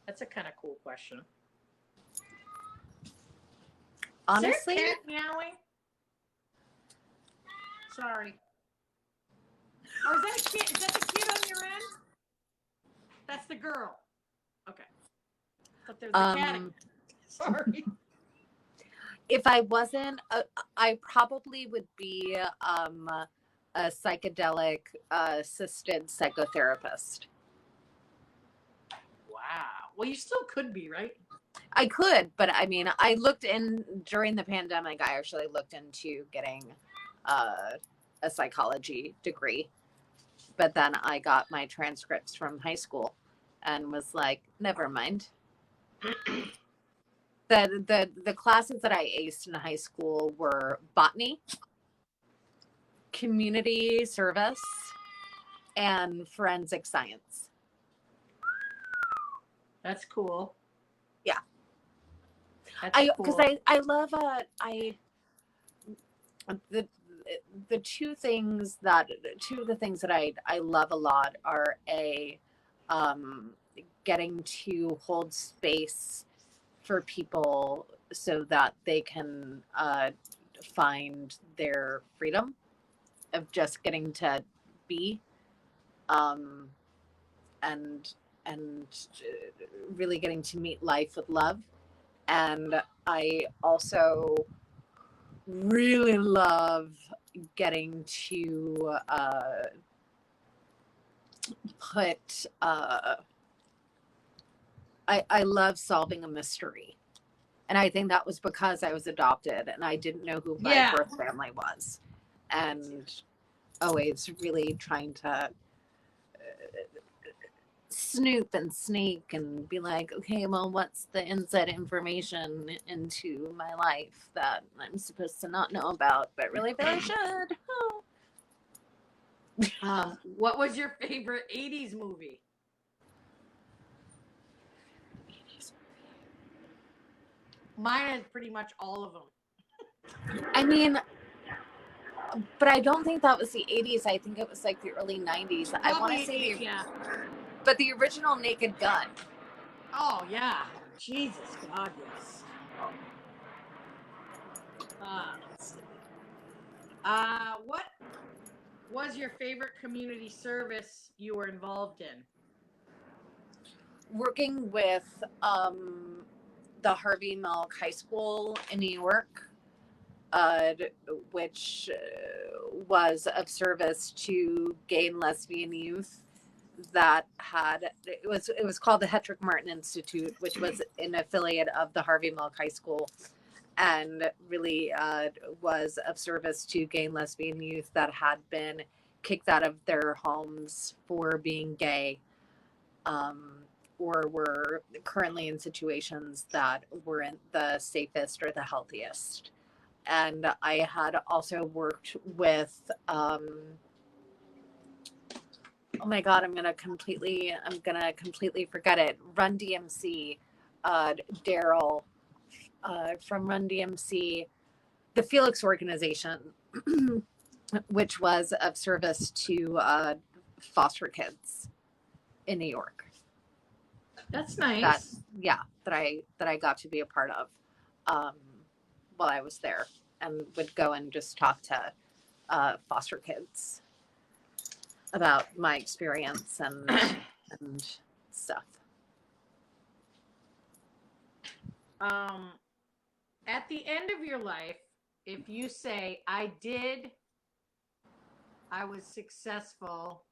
That's a kind of cool question. Honestly, is there a cat meowing? Sorry. Oh, is that a kid? Is that the kid on your end? That's the girl. Okay. But there's a cat. Sorry. If I wasn't, I probably would be a psychedelic assisted psychotherapist. Wow. Well, you still could be, right? I could, but I mean, I looked in during the pandemic. I actually looked into getting a psychology degree, but then I got my transcripts from high school and was like, never mind. The classes that I aced in high school were botany, community service, and forensic science. That's cool. Yeah. That's cool. Because I love the two of the things that I love a lot are getting to hold space for people so that they can find their freedom of just getting to be, and really getting to meet life with love. And I also really love getting to put I love solving a mystery. And I think that was because I was adopted and I didn't know who my birth family was. And always really trying to snoop and sneak and be like, okay, well, what's the inside information into my life that I'm supposed to not know about, but really I should. Oh. What was your favorite 80s movie? Mine is pretty much all of them. I mean, but I don't think that was the 80s. I think it was like the early 90s. I want to say But the original Naked Gun. Oh yeah, Jesus God, yes. Let's see. What was your favorite community service you were involved in? Working with the Harvey Milk High School in New York, which was of service to gay and lesbian youth that had it was called the Hetrick Martin Institute, which was an affiliate of the Harvey Milk High School, and really was of service to gay and lesbian youth that had been kicked out of their homes for being gay, or were currently in situations that weren't the safest or the healthiest. And I had also worked with oh my God, I'm gonna completely forget it. Run DMC, Daryl from Run DMC, the Felix organization, which was of service to foster kids in New York. That's nice. That I got to be a part of while I was there, and would go and just talk to foster kids about my experience and stuff. At the end of your life, if you say, I was successful,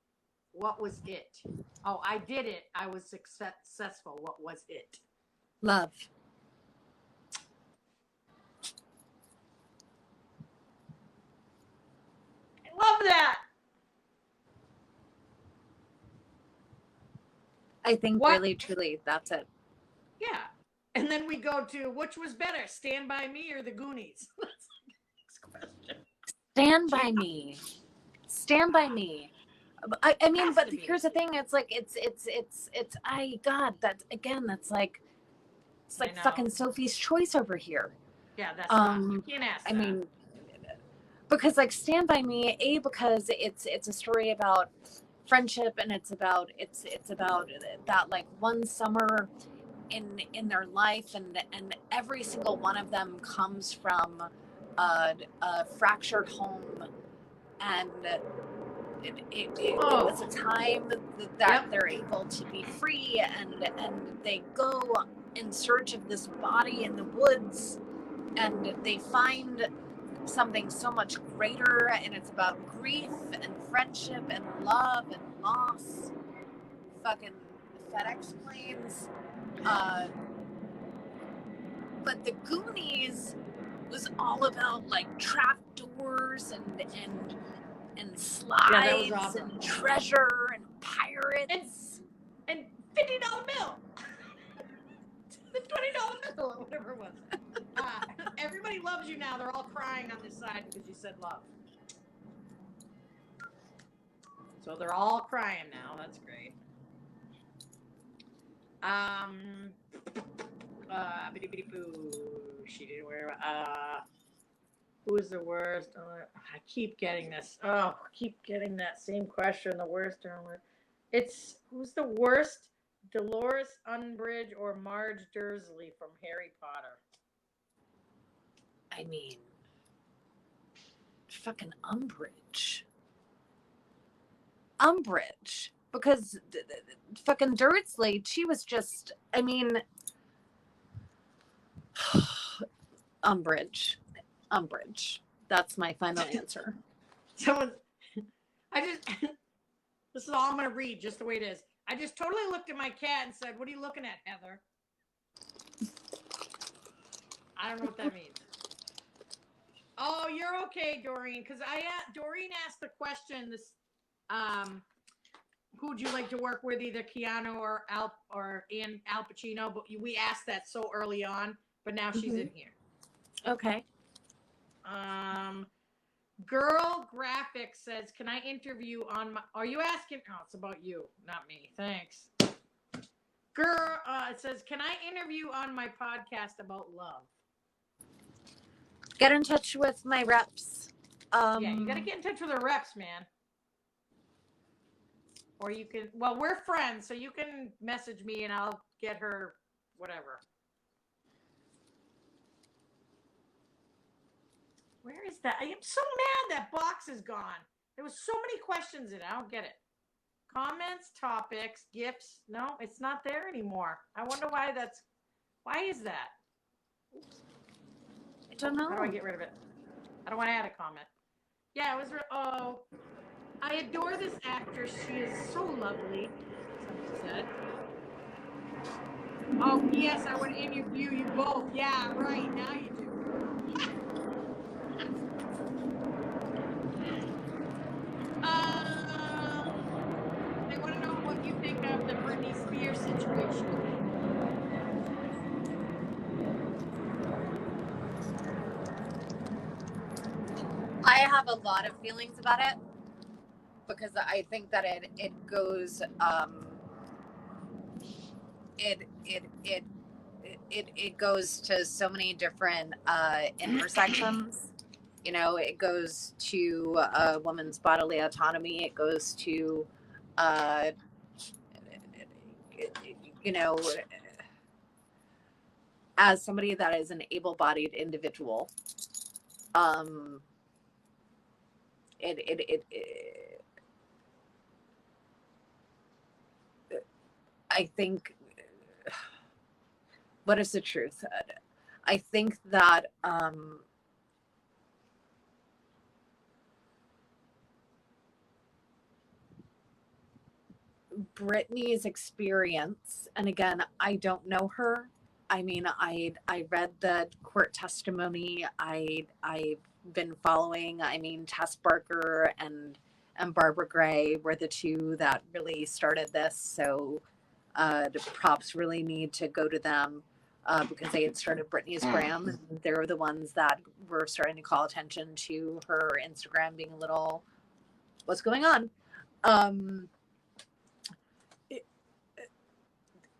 what was it? Oh, I did it, I was successful, what was it? Love. I love that. I think really, truly, that's it. Yeah. And then we go to, which was better, Stand By Me or The Goonies? That's the next question. Stand By Me. Stand By Me. I mean, but here's the thing. It's like, that's like, it's like fucking Sophie's Choice over here. Yeah, that's not, you can't ask that. I mean, because like Stand By Me, because it's a story about friendship, and it's about that like one summer in their life, and every single one of them comes from a fractured home, and it was a time that they're able to be free, and they go in search of this body in the woods, and they find something so much greater, and it's about grief and friendship and love and loss. Fucking FedEx planes. But The Goonies was all about like trap doors and slides and treasure and pirates and $50 bill. The $20 bill or whatever it was. Everybody loves you now. They're all crying on this side because you said love. So they're all crying now. That's great. She didn't wear. Who is the worst? I keep getting this. Oh, I keep getting that same question. The worst or it's who's the worst? Dolores Umbridge or Marge Dursley from Harry Potter? I mean, fucking Umbridge. Because fucking Dursley, she was just, I mean, Umbridge. That's my final answer. This is all I'm going to read, just the way it is. I just totally looked at my cat and said, what are you looking at, Heather? I don't know what that means. Oh, you're okay, Doreen, because Doreen asked the question, this, who would you like to work with, either Keanu or Al Pacino, but we asked that so early on, but now she's in here. Okay. Girl Graphics says, can I interview on my, are you asking? Oh, it's about you, not me. Thanks. Girl, it says, can I interview on my podcast about love? Get in touch with my reps. Yeah, you got to get in touch with the reps, man. Or you can, well, we're friends, so you can message me and I'll get her whatever. Where is that? I am so mad that box is gone. There was so many questions in it. I don't get it. Comments, topics, gifts. No, it's not there anymore. I wonder why is that? I don't know. How do I get rid of it? I don't want to add a comment. Yeah, it was, oh, I adore this actress. She is so lovely, somebody said. Oh, yes, I would interview you both. Yeah, right. Now you do. They want to know what you think of the Britney Spears situation. I have a lot of feelings about it because I think that it goes it goes to so many different intersections. You know, it goes to a woman's bodily autonomy. It goes to you know, as somebody that is an able-bodied individual, I think, what is the truth? I think that Britney's experience, and again, I don't know her. I mean, I read the court testimony. I've been following. I mean, Tess Barker and Barbara Gray were the two that really started this. So the props really need to go to them because they had started Britney's gram, and they were the ones that were starting to call attention to her Instagram being a little, what's going on?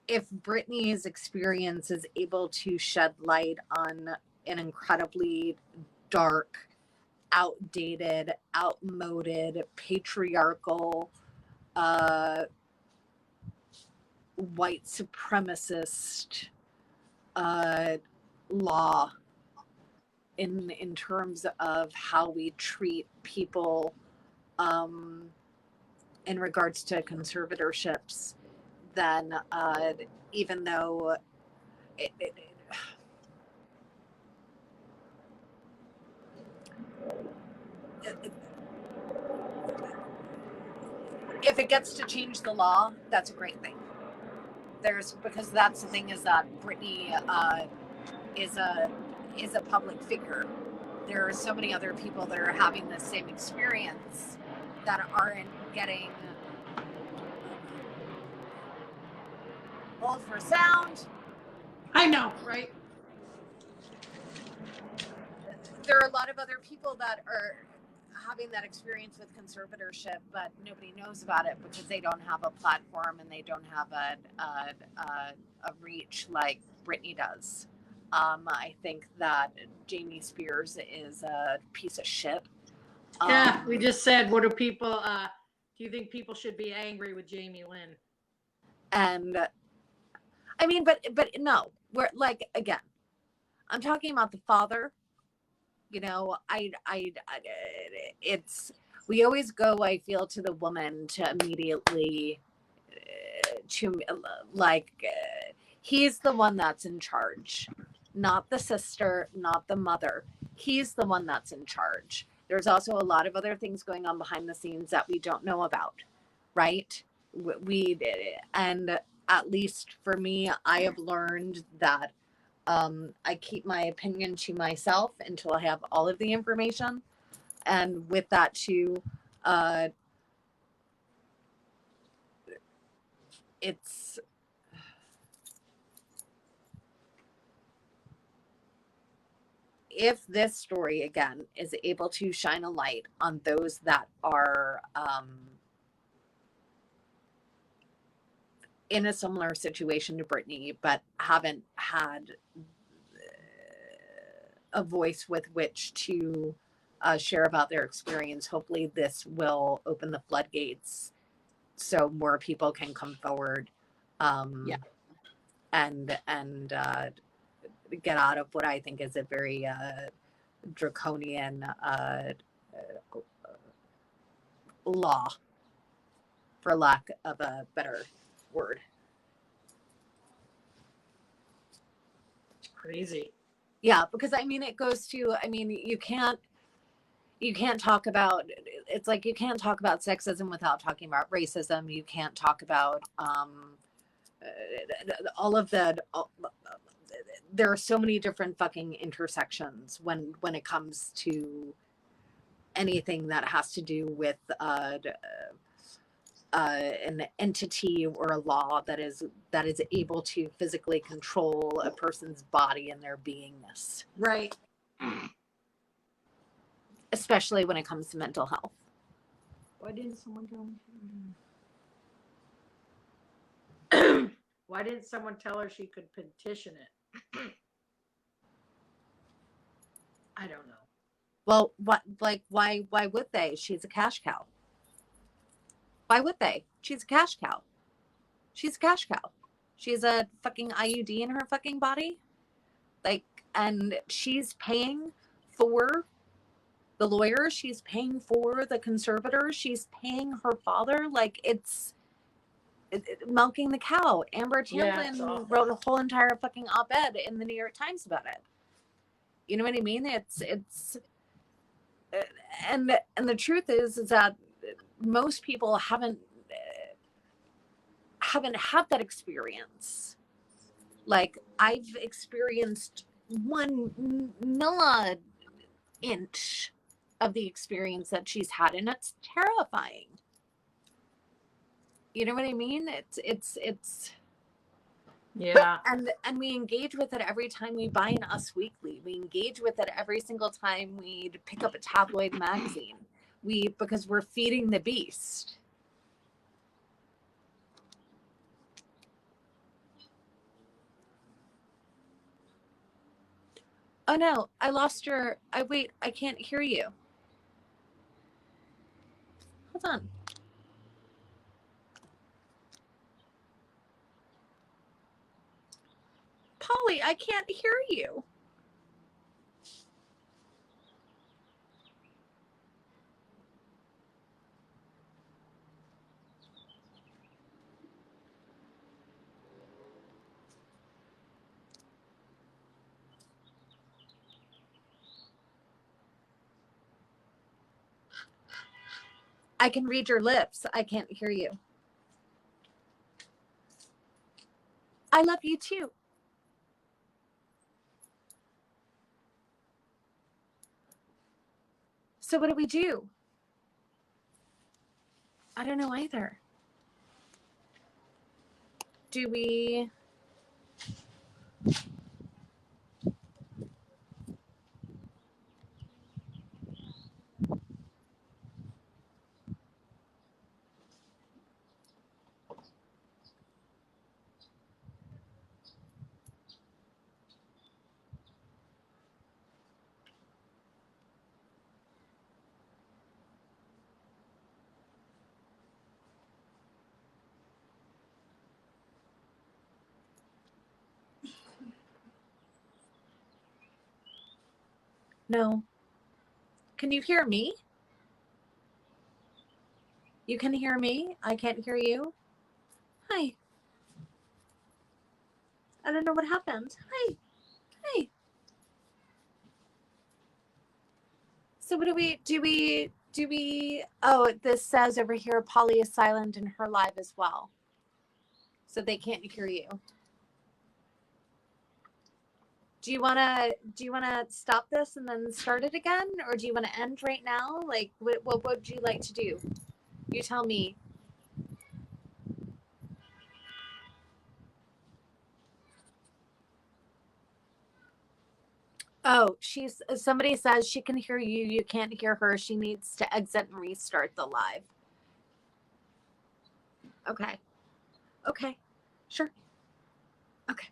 If Britney's experience is able to shed light on an incredibly dark, outdated, outmoded, patriarchal, white supremacist law in terms of how we treat people in regards to conservatorships, then even though if it gets to change the law, that's a great thing. Because that's the thing, is that Britney is a public figure. There are so many other people that are having the same experience that aren't getting hold for sound. I know, right? There are a lot of other people that are having that experience with conservatorship, but nobody knows about it because they don't have a platform and they don't have a reach like Britney does. I think that Jamie Spears is a piece of shit. Yeah, we just said, what do people, do you think people should be angry with Jamie Lynn? And I mean, but no, we're like, again, I'm talking about the father. You know, it's, we always go, I feel, to the woman to immediately, he's the one that's in charge, not the sister, not the mother. He's the one that's in charge. There's also a lot of other things going on behind the scenes that we don't know about, right? And at least for me, I have learned that I keep my opinion to myself until I have all of the information. And with that too, it's, if this story again is able to shine a light on those that are in a similar situation to Britney, but haven't had a voice with which to share about their experience, hopefully this will open the floodgates so more people can come forward, Yeah. and get out of what I think is a very draconian law, for lack of a better word. It's crazy. Yeah, because I mean, it goes to, I mean, you can't talk about, it's like you can't talk about sexism without talking about racism. You can't talk about all of the there are so many different fucking intersections when it comes to anything that has to do with an entity or a law that is able to physically control a person's body and their beingness, Right. especially when it comes to mental health. Why didn't someone tell Why didn't someone tell her she could petition it? I don't know. Well, what, like, why would they? She's a cash cow. Why would they? She's a cash cow. She's a cash cow. She has a fucking IUD in her fucking body. Like, and she's paying for the lawyer. She's paying for the conservator. She's paying her father. Like, it's milking the cow. Amber Tamblyn wrote a whole entire fucking op-ed in the New York Times about it. You know what I mean? It's and the truth is that most people haven't had that experience. Like, I've experienced 1 milli-inch of the experience that she's had, and it's terrifying. You know what I mean? It's Yeah. and we engage with it every time we buy an Us Weekly. We engage with it every single time we pick up a tabloid magazine. Because we're feeding the beast. Oh no, I lost your. Wait, I can't hear you. Hold on. Polly, I can't hear you. I can read your lips. I can't hear you. I love you too. So what do we do? I don't know either. Do we... No. Can you hear me? You can hear me? I can't hear you? Hi. I don't know what happened. Hi. Hi. So what do we... Oh, this says over here, Polly is silent in her live as well. So they can't hear you. Do you wanna stop this and then start it again? Or do you wanna end right now? Like, what would you like to do? You tell me. Oh, somebody says she can hear you. You can't hear her. She needs to exit and restart the live. Okay. Okay. Sure. Okay.